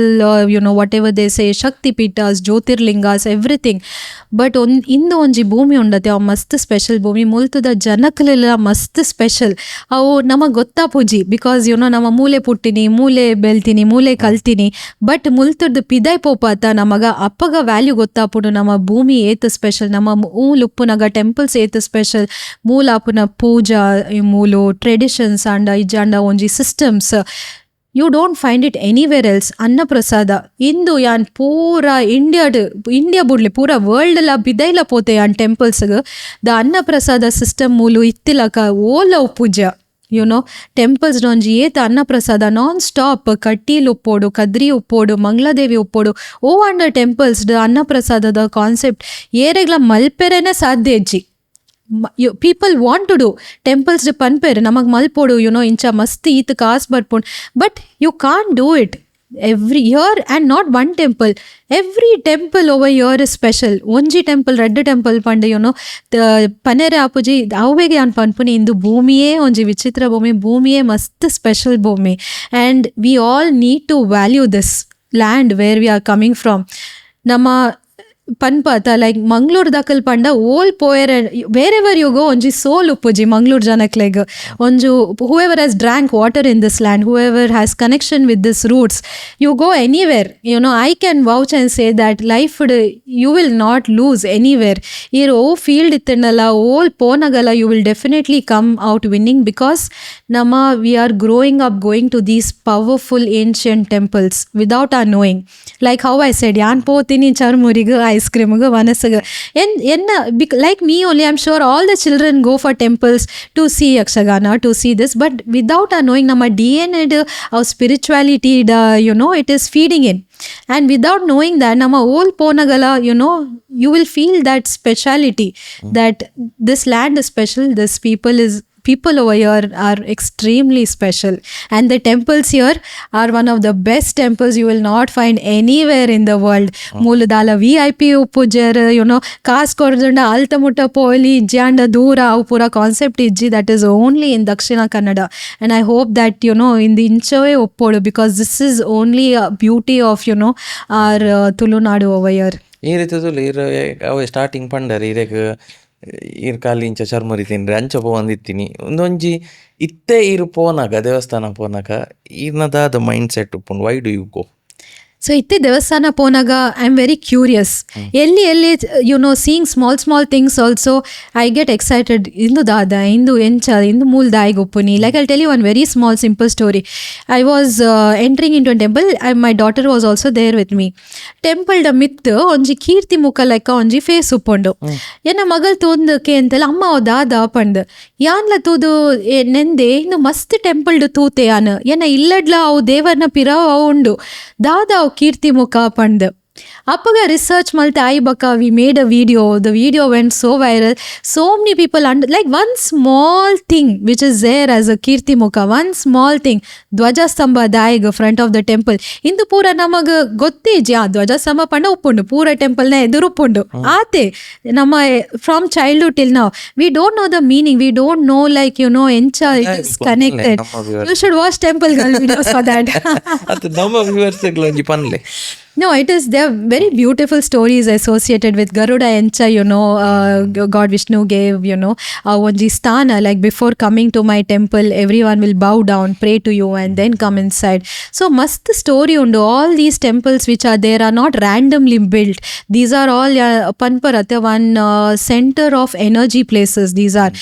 whatever they say Shakti Pitas, Jyotirlingas, everything. But indu onji bhumi undate, av mast special bhumi. Multuda janakaleಲ್ಲ ಮಸ್ತ್ special. ಅವು ನಮಗೆ ಗೊತ್ತಾ ಪೂಜಿ, because ನಮ್ಮ ಮೂಲೆ ಪುಟ್ಟಿನಿ, ಮೂಲೆ ಬೆಳ್ತೀನಿ, ಮೂಲೆ ಕಲ್ತೀನಿ. But ಮುಲ್ತುರ್ದು ಪಿದೈ ಪೋಪಾತ ನಮಗ ಅಪ್ಪಗ ವ್ಯಾಲ್ಯೂ ಗೊತ್ತಾಪುಡು. ನಮ್ಮ ಭೂಮಿ ಏತು ಸ್ಪೆಷಲ್, ನಮ್ಮ ಮೂಲ್ ಉಪ್ಪುನಗ ಟೆಂಪಲ್ಸ್ ಏತು ಸ್ಪೆಷಲ್, ಮೂಲಾಪುನ ಪೂಜಾ ಮೂಲು ಟ್ರೆಡಿಷನ್ಸ್ ಅಂಡ ಇಜ್ಜಂಡ ಒಂಜಿ systems. You don't find it anywhere else. ಅನ್ನಪ್ರಸಾದ ಇಂದು ಯಾನ್ ಪೂರ ಇಂಡಿಯಾ ಬುಡ್ಲಿ ಪೂರ ವರ್ಲ್ಡ್ ಲ ಬಿದೈಲ ಪೋತೆ ಯಾನ್ ಟೆಂಪಲ್ಸ್ಗೆ ದ ಅನ್ನಪ್ರಸಾದ ಸಿಸ್ಟಮ್ ಮೂಲು ಇತ್ತಿಲಕ ಓಲ ಪೂಜಾ. ಟೆಂಪಲ್ಸ್ ಡೊಂಜಿ ಏತ ಅನ್ನಪ್ರಸಾದ ನಾನ್ ಸ್ಟಾಪ್ ಕಟ್ಟೀಲ್ ಉಪ್ಪೋಡು, ಕದ್ರಿ ಉಪ್ಪೋಡು, ಮಂಗಳದೇವಿ ಉಪ್ಪೋಡು ಓ ಅಂಡ ಟೆಂಪಲ್ಸ್ ಅನ್ನಪ್ರಸಾದದ ಕಾನ್ಸೆಪ್ಟ್ ಏರೆಗ್ಲ ಮಲ್ಪೆರೆನೆ ಸಾಧ್ಯ ಹೆಜ್ಜಿ. People want to do temples de panper namak malpodu incha masti it kaas barpund, but you can't do it every year. And not one temple, every temple over here is special. Onji temple red temple pande the panere apuji avege an panpuni indu bhumiye onji vichitra bhumiye mast special bhumi, and we all need to value this land where we are coming from. Nama ಪನ್ಪತ like Mangalore ದಕಲ್ ಪಂಡ ಓಲ್ ಪೋಯರ್ wherever you go ಒಂಜಿ soul ಉಪ್ಪುಜಿ ಮಂಗ್ಳೂರ್ ಜನಕ್ಲೆಗ್ ಒಂಜು whoever has drank water in this land whoever has connection with this roots you go anywhere I can vouch and say that life you will not lose anywhere ಈರ್ ಓ field ಇತ್ತಂಡಲ್ಲ ಓಲ್ ಪೋನಗಲ್ಲ you will definitely come out winning because ನಮ್ಮ we are growing up going to these powerful ancient temples without our knowing like how I said ಯಾನ್ ಪೋತೀನಿ ಚರ್ಮುರಿಗೆ ice ಕ್ರೀಮ್ಗೆ ಮನಸ್ಸಿಗೆ like me only, I'm sure all the children go for temples to see Yakshagana, to see this, but without our knowing nama DNA our spirituality it is feeding in, and without knowing that nama whole ponagala you will feel that speciality that this land is special, this people over here are extremely special, and the temples here are one of the best temples you will not find anywhere in the world. Mooladala VIP uppujer kaas korjunda alta mutta poli ijjanda dura avu pura concept ijji that is only in Dakshina Kannada, and I hope that in the inchave uppodu because this is only a beauty of our Tulunadu over here. ಈ ರೀತಿಯಲ್ಲಿ ಅವ starting ಪಂಡರ್ ಇರೇಗ ಇರ್ ಕಾಲಿ ಇಂಚ ಚರ್ಮರಿ ತಿನ್ರಿ ಅಂಚ ಪೋವಂದಿತ್ತೀನಿ ಒಂದೊಂಜಿ ಇತ್ತೆ ಇರು ಪೋನಾಗ ದೇವಸ್ಥಾನ ಪೋನಾಗ ಇರ್ನದಾದ ಮೈಂಡ್ ಸೆಟ್ ಉಪ್ಪುಂಡು why do you go? So ಇತ್ತೆ ದೇವಸ್ಥಾನ ಪೋನಾಗ ಐ ಆಮ್ ವೆರಿ ಕ್ಯೂರಿಯಸ್ ಎಲ್ಲಿ seeing small things also I get excited ಇಂದು ದಾದ ಇಂದು ಎಂಚ ಇಂದು ಮೂಲ್ ದಾಯಿಗೆ ಒಪ್ಪುನಿ like I tell you one very small simple story. I was entering in to temple, my daughter was also there with me. ಟೆಂಪಲ್ಡ ಮಿತ್ ಒಂಜಿ ಕೀರ್ತಿ ಮುಖ ಲೆಕ್ಕ ಒಂಜಿ ಫೇಸ್ ಉಪ್ಪುಂಡು. ಎನ್ನ ಮಗಳು ತೂಂದಕ್ಕೆ ಅಂತಲ್ಲ ಅಮ್ಮ ಅವ ದಾದ ಪಂಡ್ ಯಾನ್ಲ ತೂದು ನೆಂದೆ ಇಂದು ಮಸ್ತ್ ಟೆಂಪಲ್ಡ್ ತೂತೆ ಯಾನ್ ಎನ್ನ ಇಲ್ಲಡ್ಲ ಅವು ದೇವರ್ನ ಪಿರಾವ್ ಅವು ಉಂಡು ದಾದ ಅವು ಕೀರ್ತಿ ಮುಖ ಪಂಡ್ ಅಪ್ಪಗ ರಿಸರ್ಚ್ ಮಲ್ತೆ ಐ ಬಕ we made a video, the video went so viral, so many people like one small thing which is there as a ಕೀರ್ತಿ ಮುಖ, ಒನ್ ಸ್ಮಾಲ್ ಥಿಂಗ್ ಧ್ವಜಸ್ತಂಭ ದಾಯಿಗ್ ಫ್ರಂಟ್ ಆಫ್ ದ ಟೆಂಪಲ್ ಇಂದು ಪೂರ ನಮಗ ಗೊತ್ತೇಜಿ ಆ ಧ್ವಜಸ್ತಂಭ ಪಂಡ ಉಪ್ಪುಂಡು ಪೂರ ಟೆಂಪಲ್ನ ಎದುರು ಉಪ್ಪುಂಡು ಆತೆ ನಮ್ಮ from childhood till now we don't know the meaning, we don't know like ಎಂಚ it is connected. You should watch temple videos for that. ಅದು ನಮ್ಮ ವ್ಯೂವರ್ಸ್ ಒಂಜಿ ಪನ್ಲೆ. No, there are very beautiful stories associated with Garuda Encha, God Vishnu gave, onji sthana, like before coming to my temple, everyone will bow down, pray to you and then come inside. So mast story undu. All these temples which are there are not randomly built. These are all Panparate, one center of energy places. These are.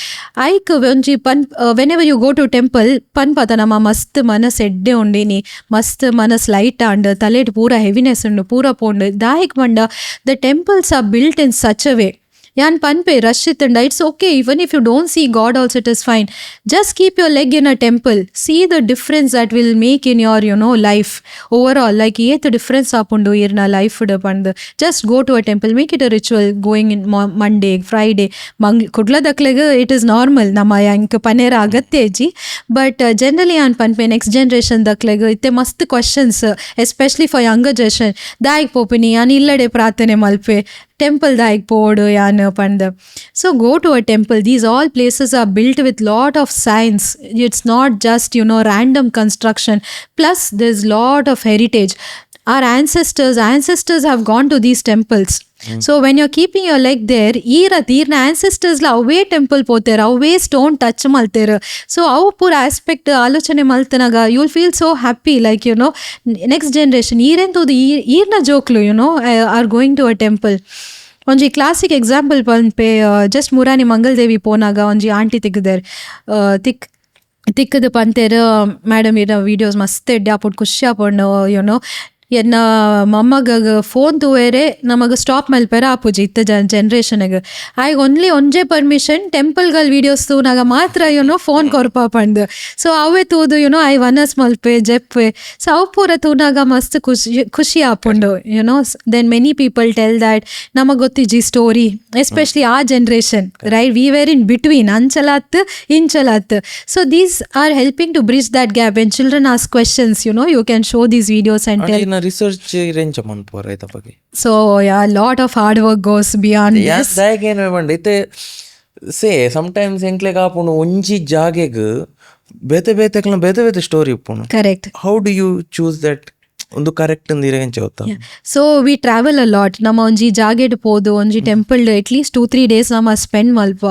Whenever you go to temple, Panpata nama mast manas edde undini, mast manas light and talet pura heaviness undu pura pondu daik manda. The temples are built in such a way yan panpe rush itanda it's okay even if you don't see God also it is fine. Just keep your leg in a temple, see the difference that will make in your life overall, like yet the difference apundu irna life pandu. Just go to a temple, make it a ritual, going in Monday, Friday, kudla daklega it is normal nama yank panera agatteji, but generally on panpe next generation daklega itte mast questions, especially for younger generation daik popini an illade ಪ್ರಾರ್ಥನೆ Malpe temple daik podu yan panda. So go to a temple. These all places are built with lot of science. It's not just random construction. Plus there's lot of heritage. Our ancestors have gone to these temples. So when you're keeping your leg there, ತೀರ್ನ ancestors la away temple poter, away stone touch malter. So avu pura aspect ಆಲೋಚನೆ maltanaga you'll feel so happy, like next generation ಈರ್ನ ಜೋಕ್ಲು are going to a temple. ಒಂಜಿ classic example ಪನ್ಪೆ just ಮುರಾನಿ ಮಂಗಲ್ದೇವಿ ಪೋನಾಗ ಒಂಜಿ aunty ತೆಗ್ದೇರ್ ತಿಕ್ಕದು ಪಂತೇರು madam ಇರೋ videos ಮಸ್ತ್ ಎಡ್ಡೆ ಆಪುಂಡು ಖುಷಿ ಆಪುಂಡು ಎನ್ನ ಮೊಮ್ಮಗ ಫೋನ್ ತೂವೇರೆ ನಮಗೆ ಸ್ಟಾಪ್ ಮಲ್ಪೇರ ಆಪುಜಿ ಇತ್ತ ಜನ್ರೇಷನ್ಗೆ ಆಯ್ಗ ಓನ್ಲಿ ಒಂಜೇ ಪರ್ಮಿಷನ್ ಟೆಂಪಲ್ಗಳ ವೀಡಿಯೋಸ್ ತೂನಾಗ ಮಾತ್ರ ಫೋನ್ ಕೊರ್ಪಾಪಂಡು. ಸೊ ಅವೇ ತೂದು ಐ ವನಸ್ ಮಲ್ಪೆ ಜೆಪ್ಪೆ ಸೊ ಅವು ಪೂರ ತೂನಾಗ ಮಸ್ತ್ ಖುಷಿ ಆಪುಂಡು then many people tell that ನಮಗೆ ಗೊತ್ತಿಜಿ ಸ್ಟೋರಿ ಎಸ್ಪೆಷಲಿ ಆ generation right we were in between ಅಂಚಲಾತ್ ಇಂಚಲಾತ್. So these are helping to bridge that gap. When children ask questions you can show these videos and tell research range ಮನ್ಪೋರ ಐತ ಬಗ್ಗೆ. So yeah, lot of hard work goes beyond this. ದಾಯಕ ಏನು ಬಂಡ ಇತ್ತೆ ಸೇ sometimes ಎಂಕ್ಲೆ ಕಾಪುಂಡು ಒಂಜಿ ಜಾಗೆಗ್ ಬೇತೆ ಬೇತೆ ಸ್ಟೋರಿ ಉಪ್ಪುಂಡು. Correct. How do you choose that ಒಂದು ಕರೆಕ್ಟ್ ಅಂದಿರೇಂಚ ಹೋಗ್ತಾ so we travel a lot ನಮ್ಮ ಒಂಜಿ ಜಾಗೆಡ್ ಪೋದು ಒಂಜಿ ಟೆಂಪಲ್ ಅಟ್ಲೀಸ್ಟ್ 2-3 days ನಮ್ಮ ಸ್ಪೆಂಡ್ ಮಲ್ಪ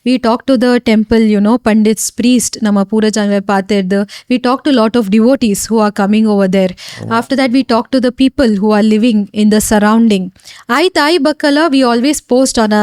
we talk to the temple pandits priest ನಮ್ಮ ಪೂರ ಜನ ಪಾತೆರ್ದು we talk to lot of devotees who are coming over there after that we talk to the people who are living in the surrounding ಆಯ್ ಬಕ್ಕಲ we always post on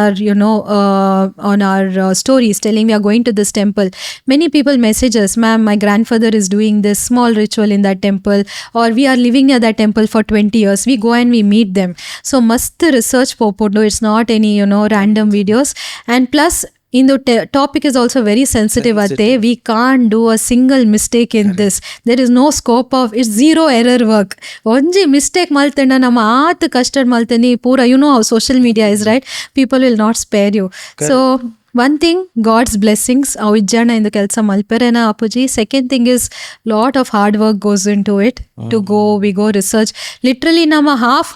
our stories telling we are going to this temple. Many people message us, ma'am, my grandfather is doing this small ritual in that temple, or we are living near that temple for 20 years. We go and we meet them. So must research popodo. It's not any random videos. And plus in the topic is also very sensitive. Ate we can't do a single mistake in this. There is no scope of it's zero error work. Onji mistake maltenda nama aat custard malteni pura how social media is, right? People will not spare you. So one thing, God's blessings avijjana in the kelsa malperena apuji. Second thing is lot of hard work goes into it. We go research. Literally nama half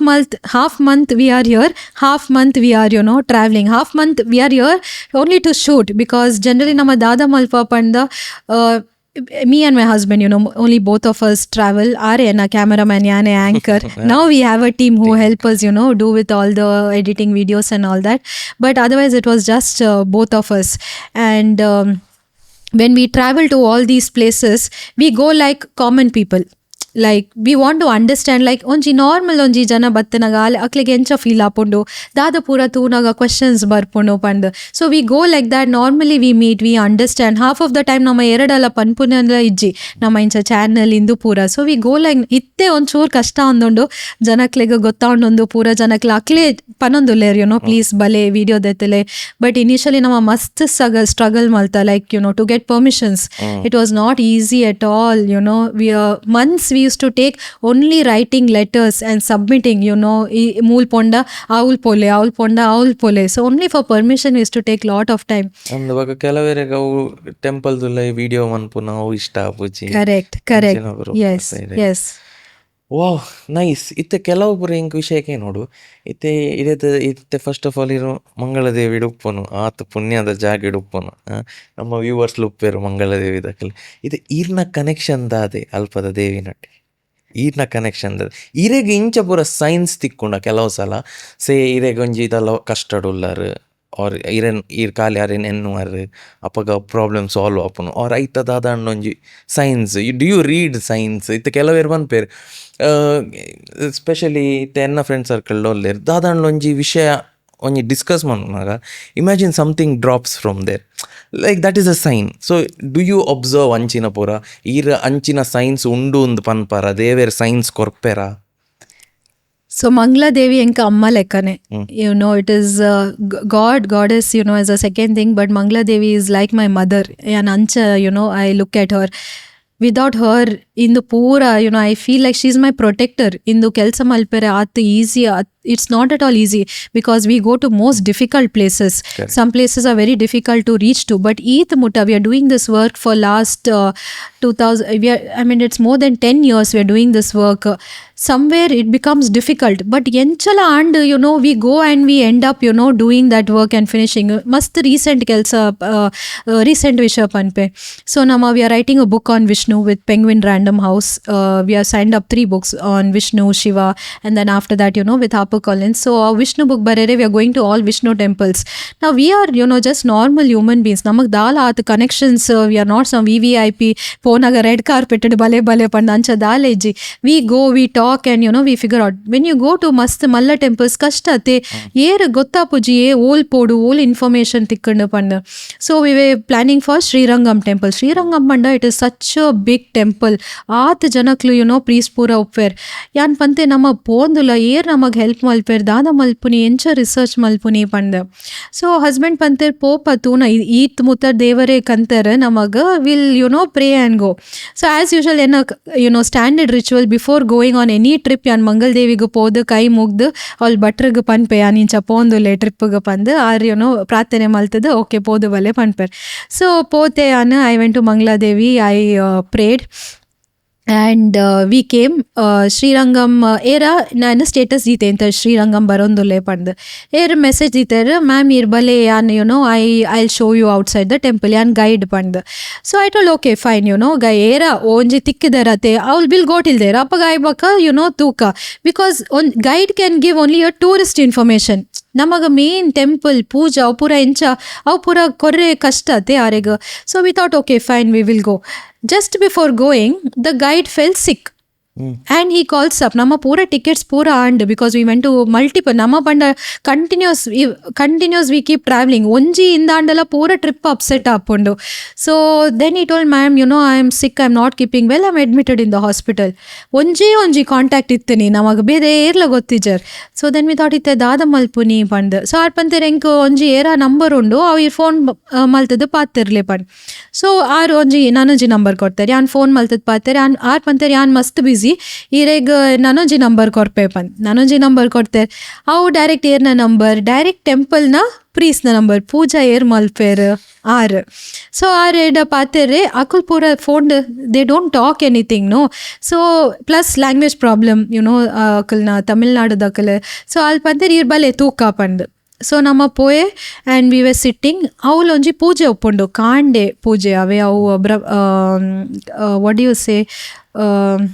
month we are here, half month we are traveling, half month we are here only to shoot, because generally nama dada malpa panda me and my husband, only both of us travel. Are a cameraman, yane anchor. Now we have a team who help us, do with all the editing videos and all that. But otherwise it was just both of us. And when we travel to all these places, we go like common people. Like we want to understand, like onji normal onji jana battanaga aklige encha feel apondo dada pura tunaga questions barpondo pand. So we go like that. Normally we meet, we understand. Half of the time nama eradala panpunala ijji nama incha channel indu pura. So we go like itte onchur kashta andondo janaklega gottaundondo pura janakla akle panondulleru please bale video detele. But initially nama mast struggle malta, like to get permissions. It was not easy at all. We months we used to take only writing letters and submitting, mool ponda aul pole. So only for permission we used to take lot of time. ಅಂದವಾಗ ಕೆಲವರಿಗೆ ಅವು temple video ಮನ್ಪುನ ಅವು ಇಷ್ಟ ಆಪುಜಿ. Correct. Yes. Wow, nice. ಇತ್ತೆ ಕೆಲವೊಬ್ಬರು ಹಿಂಗೆ ವಿಷಯಕ್ಕೆ ನೋಡು, ಇತ್ತೆ ಫಸ್ಟ್ ಆಫ್ ಆಲ್ ಇರೋ ಮಂಗಳದೇವಿ ಉಪ್ಪನು ಆತ ಪುಣ್ಯದ ಜಾಗ ಉಪ್ಪನು ನಮ್ಮ ವ್ಯೂವರ್ಸ್ಲು ಉಪ್ಪೇರು ಮಂಗಳದೇವಿ ದಕ್ಕಲು ಇದು ಈರ್ನ ಕನೆಕ್ಷನ್ ದಾದೆ ಅಲ್ಪದ ದೇವಿ ನಟ್ಟಿ ಈರ್ನ ಕನೆಕ್ಷನ್ ದಾದೆ ಇರೆಗೆ ಇಂಚ ಪೂರ ಸೈನ್ಸ್ ತಿಕ್ಕೊಂಡ ಕೆಲವು ಸಲ ಸೇ ಇರೆಗೆ ಒಂಜಿ ಇದೆಲ್ಲ ಕಷ್ಟಡ್ ಉಳ್ಳಾರು ಆರ್ ಈರ್ ಕಾಲಿ ಅರೇನು ಎನ್ನುವರು ಅಪ್ಪಗ ಪ್ರಾಬ್ಲಮ್ ಸಾಲ್ವ್ ಆಪುನು ಆರ್ ಐತ ದಾದಾಂಡ್ ಒಂಜಿ science. Do you read science? ಇತ್ತೆ ಕೆಲವೇರು ಬಂದ್ಪೇರು ಸ್ಪೆಷಲಿ ಇತ್ತೆ ಎನ್ನ ಫ್ರೆಂಡ್ ಸರ್ಕಲ್ ಒಲ್ಲೇರು ದಾದಾಂಡ್ ಒಂಜಿ ವಿಷಯ ಒಂಜಿ ಡಿಸ್ಕಸ್ ಮನ್ಪುನಾಗ imagine something drops from there, like that is a sign. So do you observe ಅಂಚಿನ ಪೂರ ಈರ್ ಅಂಚಿನ ಸೈನ್ಸ್ ಉಂಡು ಒಂದು ಪನ್ಪರ ದೇವೇರ್ ಸೈನ್ಸ್ ಕೊರ್ಪೆರ? So Mangla Devi enka amma lekkane. It is goddess, as a second thing, but Mangla Devi is like my mother. And ancha, I look at her. Without her, in the pura, I feel like she's my protector. In the kelsa malpere at easy, it's not at all easy, because we go to most difficult places. Correct. Some places are very difficult to reach to, but Eeth Mutta, we are doing this work for last 2000, it's more than 10 years we are doing this work. Somewhere it becomes difficult, but enchala and we go and we end up doing that work and finishing. Must recent kelsa recent visha panpe. So nama we are writing a book on Vishnu with Penguin Random House. We have signed up 3 books on Vishnu, Shiva, and then after that with HarperCollins. So our Vishnu book barere we are going to all Vishnu temples. Now we are just normal human beings. Namak dala at connections. We are not some VVIP ponaga red carpeted bale pandancha daleji. We go, we talk, and we figure out. When you go to mast malla temples kashta te yer gotta pujiye all information tikkandu panda. So we were planning for Srirangam temple. Srirangam panda, it is such a big temple. Aat janaklu priest pura upper yan pante nama pondula yer namag help malper dada malpuni encha research malpuni panda. So husband panter popatuna Eeth Mutta devare kantere namaga will pray and go. So as usual in a standard ritual before going on any trip yan Mangal Devigu podu kai mugdu all buttergu panpe yan incha pondule trip gu pandu or ಪ್ರಾರ್ಥನೆ maltadu okay podu bale panper. So pote I went to Mangla Devi, I prayed. And we came Srirangam ಏರ ನಾನು status ದೀತೆ ಅಂತ ಶ್ರೀರಂಗಂ ಬರೋಂದುಲ್ಲೆ ಪಂಡ್ air message ದೀತೆರ್ ma'am ಇರ್ ಬಲೆ ಯಾನ್ you know I show you outside the temple ಯಾನ್ ಗೈಡ್ ಪಂಡ್ so I told okay fine you know guy ಏರ ಒಂಜಿ ತಿಕ್ಕಿದರತೆ ಅವ್ಲ್ ಬಿಲ್ ಗೋಟಿಲ್ದೇರ ಅಪ್ಪ ಗಾಯ್ಬಕ ಯುನೋ ತೂಕ because one guide can give only a tourist information ನಮಗೆ ಮೇನ್ ಟೆಂಪಲ್ ಪೂಜಾ ಅವು ಪೂರ ಎಂಚ ಅವು ಪೂರ ಕೊರ್ರೆ ಕಷ್ಟ ಅತೆ ಆರೆಗ so we thought okay fine we will go just before going the guide fell sick and he calls up ನಮ್ಮ ಪೂರ ಟಿಕೆಟ್ಸ್ ಪೂರ and because we went to multiple ನಮ್ಮ ಪಂಡ ಕಂಟಿನ್ಯೂಸ್ ವಿ ಕೀಪ್ ಟ್ರಾವೆಲಿಂಗ್ ಒಂಜಿ ಇಂದಾಂಡಲ ಪೂರ ಟ್ರಿಪ್ ಅಪ್ಸೆಟ್ ಆಪುಂಡು so then ಈ told ma'am you know I am sick I am not keeping well I am admitted in the hospital ಒಂಜಿ contact ಇತ್ತು ನಮಗೆ ಬೇರೆ ಏರ್ಲ ಗೊತ್ತಿಜರ್ ಸೊ ದೆನ್ ವಿ ಥಾಟ್ ಇತ್ತೆ ದಾದ ಮಲ್ಪುನಿ ಪಂಡ್ ಸೊ ಆರ್ ಪಂತೆರ್ ಎಂಕ್ ಒಂಜಿ ಏರ ನಂಬರ್ ಉಂಡು ಅವು ಇರ್ ಫೋನ್ ಮಲ್ತದ್ದು ಪಾತಿರ್ಲೆ ಪಂಡ್ ಸೊ ಆರ್ ನನಂಜಿ ನಂಬರ್ ಕೊಡ್ತಾರೆ ಯಾನ್ ಫೋನ್ ಮಲ್ತದ್ದು ಪಾತಾರೆ ಆರ್ ಪಂತೆರ್ ಯಾನ್ ಮಸ್ತ್ ಬಿಸಿ ಈರೆಗ್ ನನೊಂಜಿ ನಂಬರ್ ಕೊರ್ಪೆ ಪಂದ್ ನನೊಂಜಿ ನಂಬರ್ ಕೊಡ್ತೇರ್ ಅವು ಡೈರೆಕ್ಟ್ ಏರ್ನ ನಂಬರ್ ಡೈರೆಕ್ಟ್ ಟೆಂಪಲ್ನ ಪ್ರೀಸ್ನ ನಂಬರ್ ಪೂಜಾ ಏರ್ ಮಲ್ಪೇರ್ ಆರ್ ಸೊ ಆರ್ ಎಡ ಪಾತೆರೆ ಅಕುಲ್ ಪೂರ phone they don't talk anything no so plus language problem you know ಅಕಲ್ನ ತಮಿಳ್ನಾಡು ಅಕಲ್ ಸೊ ಅಲ್ಲಿ ಪಂತೆರ್ ಇರ್ ಬಲೆ ತೂಕ ಪಂದ್ ಸೊ ನಮ್ಮ ಪೋಯೆ ಆ್ಯಂಡ್ ವಿ ವೆ ಸಿಟ್ಟಿಂಗ್ ಅವಳು ಒಂಜಿ ಪೂಜೆ ಒಪ್ಪುಂಡು ಕಾಂಡೆ ಪೂಜೆ ಅವೇ ಅವು what you say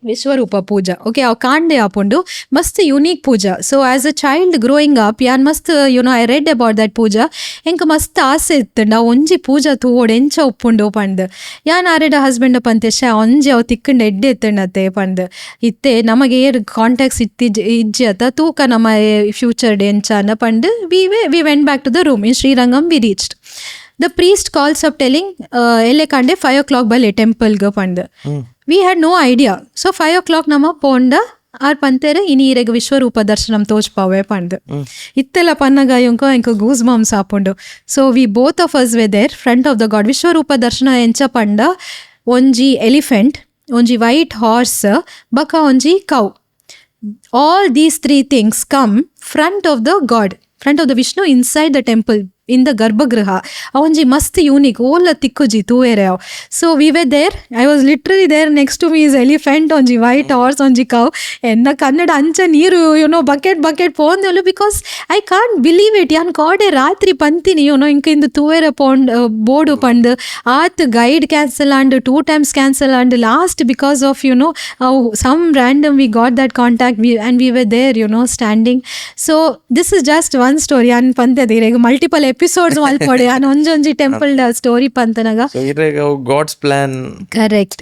Vishwarupa Pooja okay ಅವು ಕಾಂಡೆ ಆಪುಂಡು ಮಸ್ತ್ ಯುನೀಕ್ ಪೂಜಾ so as a child growing up ಯಾನ್ ಮಸ್ತ್ you know I read about that ಪೂಜಾ ಎಂಕ್ ಮಸ್ತ್ ಆಸೆ ಇತ್ತಂಡು ಆ ಒಂಜಿ ಪೂಜಾ ತೂವೋಡು ಎಂಚ ಉಪ್ಪುಂಡು ಪಂಡ್ ಯಾನ್ ಆರೆಡ ಹಸ್ಬೆಂಡ್ ಪಂತೆ ಒಂಜಿ ಅವು ತಿಕ್ಕಂಡು ಎಡ್ಡೆ ಇತ್ತಂಡತ್ತೆ ಪಂಡ್ ಇತ್ತೆ ನಮಗೆ ಏರ್ ಕಾಂಟ್ಯಾಕ್ಟ್ಸ್ ಇಜ್ಜಿ ಅತ್ತ ತೂಕ ನಮ್ಮ ಫ್ಯೂಚರ್ ಡೇ ಎಂಚಾನ ಪಂಡ್ we went back to the room in Srirangam we reached the priest calls up telling ಎಲ್ಲೆ ಕಂಡೆ 5 o'clock ಬಲೆ ಟೆಂಪಲ್ಗೆ ಪಂಡ್ we had no idea so 5 o'clock ನಮ್ಮ ಪೋಂಡ ಆರ್ ಪಂತೆರೆ ಇನಿ ಈರೆಗ್ ವಿಶ್ವರೂಪ ದರ್ಶನಂ ತೋಜ್ಪಾವೆ ಪಂಡ್ ಇತ್ತೆಲ್ಲ ಪನ್ನಗ ಎಂಕ ಗೂಸ್ ಬಾಂಬ್ಸ್ ಆಪುಂಡು so we both of us were there front of the God ವಿಶ್ವರೂಪ ದರ್ಶನ ಎಂಚ ಪಂಡ ಒಂಜಿ ಎಲಿಫೆಂಟ್ ಒಂಜಿ ವೈಟ್ ಹಾರ್ಸ್ ಬಕ ಒಂಜಿ cow all these 3 things come front of the god, front of the Vishnu inside the temple in the Garbhagriha. Avanji mast unique, all tikkuji tuere. So we were there. I was literally there. Next to me is elephant, onji white horse, onji cow. And the kannada ancha neeru, you know, bucket pondelu because I can't believe it. Yan kode ratri pantini, you know, inka indu tuere pond board pand at guide cancel and 2 times cancel and last because of, you know, some random we got that contact and we were there, you know, standing. So this is just one story. And pante dire multiple episodes malpode and onji temple story pantanaga so ಇರೆಗ God's plan correct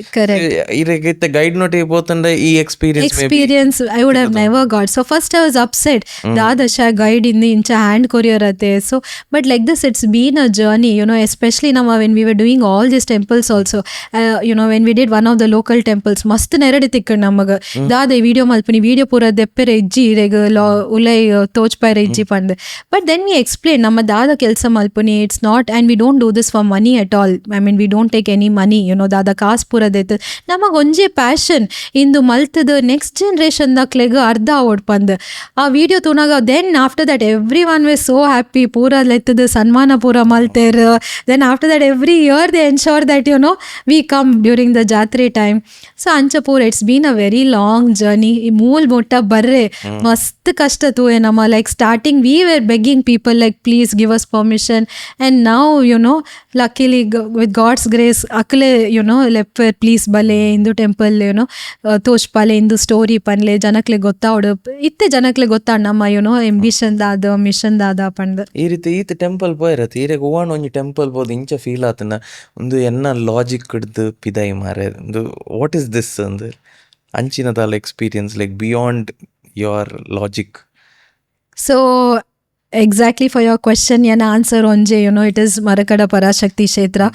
ಇರೆಗ ಇತ್ತೆ guide ನೋಟಿ ಬೋತಂಡ ಈ experience I would have never got. So first I was upset dadasha guide in the incha hand courier ate so but like this it's been a journey, you know, especially now when we were doing all these temples also you know when we did one of the local temples mast nerade tikkan namaga dada video malpuni video pura deppere ijji ireg ulai tochpare ijji pand but then we explain ನಮ್ಮ ದಾದ ಕೆಲಸ ಮಲ್ಪುನಿ it's not and we don't do this for money at all I mean we don't take any money you know ದಾದ ಕಾಸು ಪೂರದೈತೆ ನಮಗೆ ಒಂಜೇ passion ಇಂದು ಮಲ್ತದ next ಜನ್ರೇಷನ್ದಾಕ್ಲೆಗ ಅರ್ಧ ಓಡ್ಪಂದು ಆ ವಿಡಿಯೋ ತುನಾಗ then after that every one were so happy ಪೂರ ಲೆತ್ತದ ಸನ್ಮಾನ ಪೂರ ಮಲ್ತೇರ್ then after that every year they ensure that you know we come during the jatre time so ಅಂಚ ಪೂರ it's been a very long journey ಈ ಮೂಲ್ ಮುಟ್ಟ ಬರ್ರೆ ಮಸ್ತ್ ಕಷ್ಟ ತೂಯೆ ನಮ್ಮ like starting we were begging people like please give us permission and now you know luckily with God's grace akle you know lepper please bale indu temple you know tosh pale indu story panle janakle gottavdu itte janakle gottad nama you know ambition dada mission dada pand ಈ ರೀತಿ ಈತ temple ಪೋಯಿರತ್ತೆ ಈರೆಗ ಹೂವನ್ ಒಂಜಿ temple ಬೋದು ಇಂಚ feel ಆತನ ಒಂದು ಎನ್ನ logic ಹಿಡ್ದು ಪಿದಾಯಿ ಮಾರೆ ಒಂದು ವಾಟ್ ಇಸ್ ದಿಸ್ ಅಂದು ಅಂಚಿನದಾಲ experience like beyond your logic so exactly for your question yana answer onje you know it is Marakada Parashakti Kshetra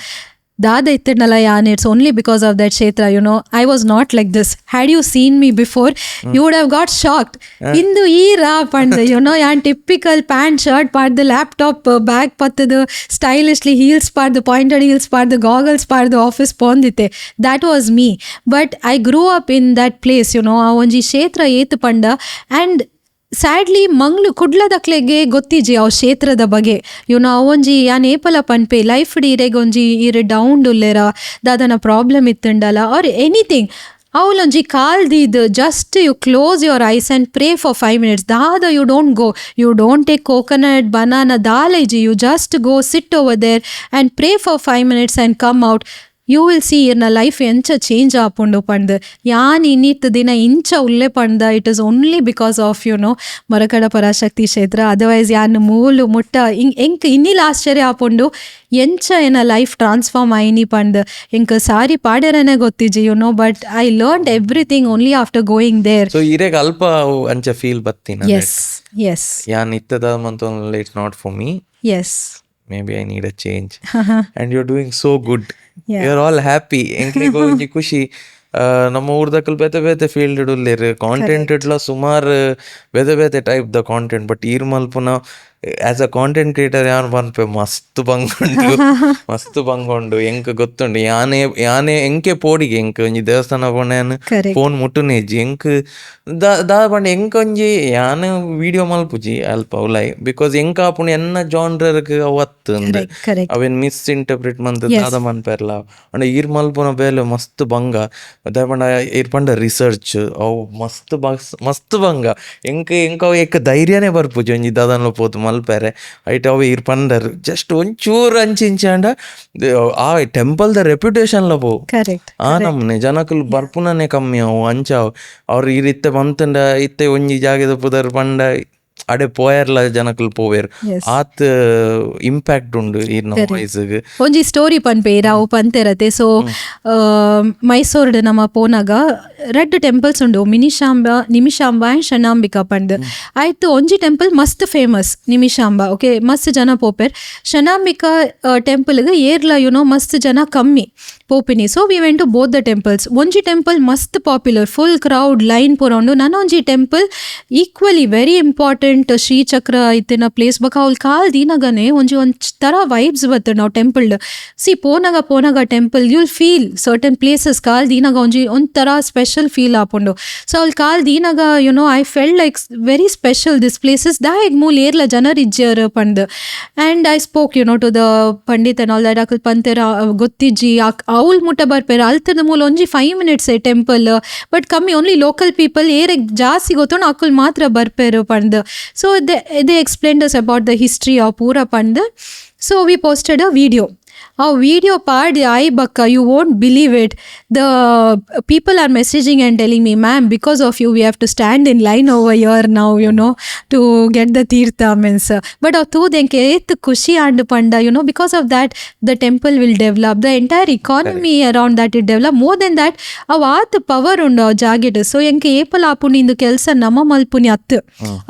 dada ittnala yan it's only because of that kshetra you know I was not like this had you seen me before you would have got shocked indu ee ra pand you know yan typical pant shirt part the laptop bag patadu stylishly heels part the pointed heels part the goggles part the office pondite that was me but I grew up in that place you know a onji kshetra etu panda and sadly ಮಂಗ್ಳು ಕುಡ್ಲದಕ್ಲೆಗೆ ಗೊತ್ತಿಜಿ ಅವು ಕ್ಷೇತ್ರದ ಬಗ್ಗೆ ಇವ್ನು ಅವೊಂಜಿ ಯಾನ್ ಏಪಲ ಪನ್ಪೆ ಲೈಫ್ ಡೀರೆಗ್ ಒಂಜಿ ಇರ್ ಡೌನ್ ಉಲ್ಲೆರ ದಾದನ ಪ್ರಾಬ್ಲಮ್ ಇತ್ತುಂಡಲ್ಲ ಆರ್ ಎನಿಥಿಂಗ್ ಅವಳೊಂಜಿ ಕಾಲ್ದಿದ್ just you close your eyes and pray for 5 minutes. ದಾದ you don't go, you don't take coconut banana ದಾಲೇಜಿ, you just go sit over there and pray for 5 minutes and come out. You will see ಇರ್ನ life ಎಂಚ change ಆಪುಂಡು ಪಂಡ್. ಯಾನ್ ಇನ್ನಿತ್ತು ದಿನ ಇಂಚ ಉಲ್ಲೆ ಪಂಡ it is only because of Marakada Parashakti ಕ್ಷೇತ್ರ. ಅದರ್ವೈಸ್ ಯಾನ್ ಮೂಲು ಮುಟ್ಟ ಎಂಕ್ ಇನ್ನಿಲ ಆಶ್ಚರ್ಯ ಆಪುಂಡು ಎಂಚ ಏನ ಲೈಫ್ ಟ್ರಾನ್ಸ್ಫಾರ್ಮ್ ಆಯ್ನಿ ಪಂಡ್. ಎಂಕ್ ಸಾರಿ ಪಾಡ್ಯರನೆ ಗೊತ್ತಿಜಿ but I learned everything only after going there. So ಇರೇಗ ಅಲ್ಪ ಅಂಚ ಫೀಲ್ ಬತ್ತಿನ ಎಸ್ ಎಸ್ ಯಾನ್ ಇತ್ತದ ಮಂತೊಂದು it's not for me, yes maybe I need a change. And you're doing so good. You're all happy. ಎಂಕ್ಲಿಗೆ ಒಂಜಿ ಖುಷಿ. ನಮ್ಮ ಊರ್ದಕ್ಕಲ್ ಬೇತೆ ಬೇತೆ ಫೀಲ್ಡ್ ಉಲ್ಲೇರು ಕಾಂಟೆಂಟ್ ಇಡ್ಲ ಸುಮಾರು ಬೇತೆ ಬೇತೆ ಟೈಪ್ ದ ಕಾಂಟೆಂಟ್. ಬಟ್ ಈರ್ ಮಲ್ಪುನ ಆಸ್ ಅ ಕಾಂಟೆಂಟ್ ಕ್ರಿಯೇಟರ್ ಯಾನ್ ಪನ್ಪೆ ಮಸ್ತ್ ಬಂಗೊಂಡು ಎಂಕ್ ಗೊತ್ತುಂಡು ಯಾನೆ ಎಂಕೆ ಪೋಡಿಗೆ ಎಂಕ್ ಒಂಜಿ ದೇವಸ್ಥಾನ ಪೋಣೆನ್ ಫೋನ್ ಮುಟ್ಟುನೇಜಿ ಎಂಕ್ ದಾ ಪಂಡ ಎಂಕ್ ಒಂಜಿ ಯಾನ್ ವಿಡಿಯೋ ಮಲ್ಪುಜಿ ಅಲ್ಪ ಉಲೈ ಬಿಕಾಸ್ ಎಂಕ್ ಆಪುಣ ಎನ್ನ ಜಾನ್ರರ್ಗ್ ಅವತ್ತು ಅವೇನ್ ಮಿಸ್ ಇಂಟರ್ಪ್ರಿಟ್ ಮಂತ್ ದಾದ ಮನ್ಪೆರ್ಲ ಅಂಡ ಈರ್ ಮಲ್ಪುನ ಬೇಲೆ ಮಸ್ತ್ ಬಂಗ ದಾಯಪಂಡ ಇರ್ ಪಂಡ ರಿಸರ್ಚ್ ಅವು ಮಸ್ತ್ ಬಂಗ ಎಂಕ್ ಅವು ಎಕ್ಕ ಧೈರ್ಯನೇ ಬರ್ಪುಜಿ ಒಂಜಿ ದಾದನ್ಲ ಪೋತು ಮಲ್ಪೆರೆ ಐಟ್ ಅವು ಇರ್ ಪಂಡರ್ ಜಸ್ಟ್ ಒಂಚೂರು ಅಂಚಿಂಚಾಂಡ ಆ ಟೆಂಪಲ್ ದ ರೆಪ್ಯುಟೇಷನ್ಲ ಪೋ ಆ ನಮ್ನೆ ಜನಕುಲು ಬರ್ಪುನನೆ ಕಮ್ಮಿ ಅವು ಅಂಚಾವ್ ಅವ್ರು ಈ ರೀತಿ ಬಂತಂಡ ಇತ್ತೆ ಒಂಜಿ ಜಾಗದ ಪುದರ್ ಪಂಡ ಅಡೆ ಪೋಯರ್ಲ ಜನಕುಲು ಪೋವೇರ್ ಆತ್ ಇಂಪ್ಯಾಕ್ಟ್ ಉಂಡು ಈರ್ನ ವಾಯ್ಸ್ಗ್. ಒಂಜಿ ಸ್ಟೋರಿ ಪನ್ಪೆ ರಾವು ಪಂತೆರತೆ. ಸೊ ಮೈಸೂರ್ಡ್ ನಮ್ಮ ಪೋನಾಗ ರೆಡ್ ಟೆಂಪಲ್ಸ್ ಉಂಡು, ನಿಮಿಷಾಂಬ ಆ್ಯಂಡ್ ಶನಾಂಬಿಕಾ ಪಂಡ್. ಆಯ್ತು ಒಂಜಿ ಟೆಂಪಲ್ ಮಸ್ತ್ ಫೇಮಸ್ ನಿಮಿಷಾಂಬ, ಓಕೆ ಮಸ್ತ್ ಜನ ಪೋಪೆರ್. ಶನಾಂಬಿಕಾ ಟೆಂಪಲ್ಗೆ ಏರ್ಲ ಮಸ್ತ್ ಜನ ಕಮ್ಮಿ ಪೋಪಿನಿ. So we went to both the temples. ಒಂಜಿ ಟೆಂಪಲ್ ಮಸ್ತ್ ಪಾಪ್ಯುಲರ್, ಫುಲ್ ಕ್ರೌಡ್ ಲೈನ್ ಪೂರ ಉಂಡು. ನನೊಂಜಿ ಟೆಂಪಲ್ ಈಕ್ವಲಿ ವೆರಿ ಇಂಪಾರ್ಟೆಂಟ್ ಶ್ರೀಚಕ್ರ ಇತ್ತಿನ ಪ್ಲೇಸ್ ಬಕ ಅವ್ಲು ಕಾಲ್ ದೀನಗನೆ ಒಂಜಿ ತರ ವೈಬ್ಸ್ ಬತ್ತ ನಾವು ಟೆಂಪಲ್ ಸಿ ಪೋನಾಗ ಟೆಂಪಲ್ ಯುಲ್ ಫೀಲ್ ಸರ್ಟನ್ ಪ್ಲೇಸಸ್ ಕಾಲ್ ದೀನಾಗ ಒಂಥರ ಸ್ಪೆಷಲ್ ಫೀಲ್ ಆಪುಂಡು. ಸೊ ಅವ್ಲು ಕಾಲ್ ದೀನಾಗ I felt like very special this places ದಾಯಗ್ ಮೂಲ್ ಏರ್ಲ ಜನರ್ ಇಜ್ಜರ್ ಪಂಡ್. And I spoke to the pandit and all that ಅಕಲ್ ಪಂತೆರ ಗೊತ್ತಿಜ್ಜಿ ಅವ್ಲ್ ಮುಟ್ಟ ಬರ್ಪೇರ ಅಲ್ತದ ಮೂಲ ಒಂಜಿ 5 minutes ಟೆಂಪಲ್ ಬಟ್ ಕಮ್ಮಿ ಓನ್ಲಿ ಲೋಕಲ್ ಪೀಪಲ್ ಏರೆಗ್ ಜಾಸ್ತಿ ಗೊತ್ತೋಣ ಅಕುಲ್ ಮಾತ್ರ ಬರ್ಪೇರು ಪಂಡ್. So they explained us about the history of Pura Panda. So we posted a video. A video part I bakka, you won't believe it. The people are messaging and telling me, ma'am, because of you we have to stand in line over here now, to get the tirtha means. But atu denke et kushi and panda, because of that the temple will develop, the entire economy around that it develop. More than that avat power undu jagid. So enke epal apuni indu kelsa nama malpuni attu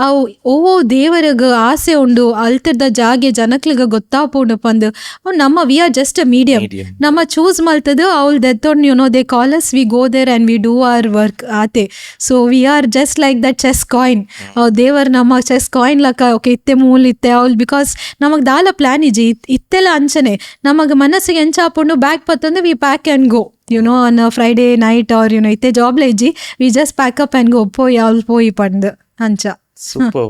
aw o devaraga aase undu altida jage janakliga gottapundu pandu nama we are just a medium. Nama choose maltadu all that on they call us, we go there and we do our work ate. So we are just like that chess coin. Devar nama chess coin laka okay itte mool itte all because namak dala plan iji ittela anchane namag manasige encha apundu back pattandu we pack and go on a Friday night or itte job la iji we just pack up and go poi all poi pandu ancha. Super.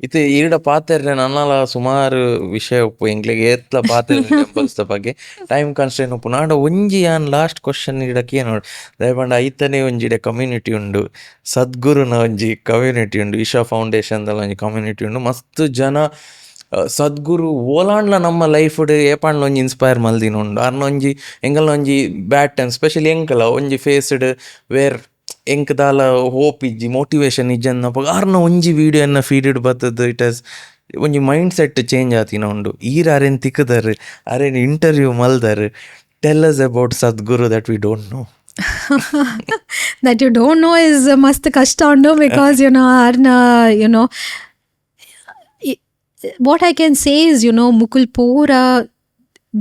ಇದು ಈಡ ಪಾತೆರ್ರೆ ನನ್ನಲ ಸುಮಾರು ವಿಷಯ ಉಪ್ಪು ಎಂಕ್ಲೆಗೆ ಏತ್ಲ ಪಾತೆರ್ರೆ temples ಬಗ್ಗೆ time ಕನ್ಸ್ಟ್ರೇನ್ ಉಪ್ಪು ನಾಡ ಒಂಜಿ ಯಾನ್ last question ಇಡಕ್ಕೆ ನೋಡು ದಯಪಂಡ ಐತನೇ ಒಂಜಿಡೆ ಕಮ್ಯುನಿಟಿ ಉಂಡು ಸದ್ಗುರುನ ಒಂಜಿ ಕಮ್ಯುನಿಟಿ ಉಂಡು ಇಶಾ ಫೌಂಡೇಶನ್ದಲ್ಲ ಒಂಜಿ ಕಮ್ಯುನಿಟಿ ಉಂಡು ಮಸ್ತ್ ಜನ ಸದ್ಗುರು ಓಲಾಂಡ್ಲ ನಮ್ಮ ಲೈಫ್ಡ್ ಏಪಾಂಡ್ಲ ಒಂಜಿ ಇನ್ಸ್ಪೈರ್ ಮಲ್ದಿನ ಉಂಡು ಅರ್ನ ಒಂಜಿ ಎಂಗಲ್ನ ಒಂಜಿ ಬ್ಯಾಡ್ ಟೈಮ್ ಸ್ಪೆಷಲಿ ಎಂಕಲ ಒಂಜಿ ಫೇಸ್ಡ್ ವೇರ್ ಎಂಕ್ ದಾಲ ಹೋಪ್ ಇಜ್ಜಿ ಮೋಟಿವೇಶನ್ ಇಜ್ಜನ್ನಪ್ಪ ಆರ್ನ ಒಂಜಿ ವಿಡಿಯೋ ಎನ್ನ ಫೀಡ್ ಬರ್ತದ ಇಟ್ ಹಸ್ ಒಂಜಿ ಮೈಂಡ್ ಸೆಟ್ ಚೇಂಜ್ ಆತಿನ ಉಂಡು. ಈರ್ ಅರೇನ್ ತಿಕ್ಕದರ್ ಅರೇನ್ ಇಂಟರ್ವ್ಯೂ ಮಲ್ದರ್ tell us about Sadhguru that we don't know. That you don't know is mast kashta undu because arna what I can say is mukul pura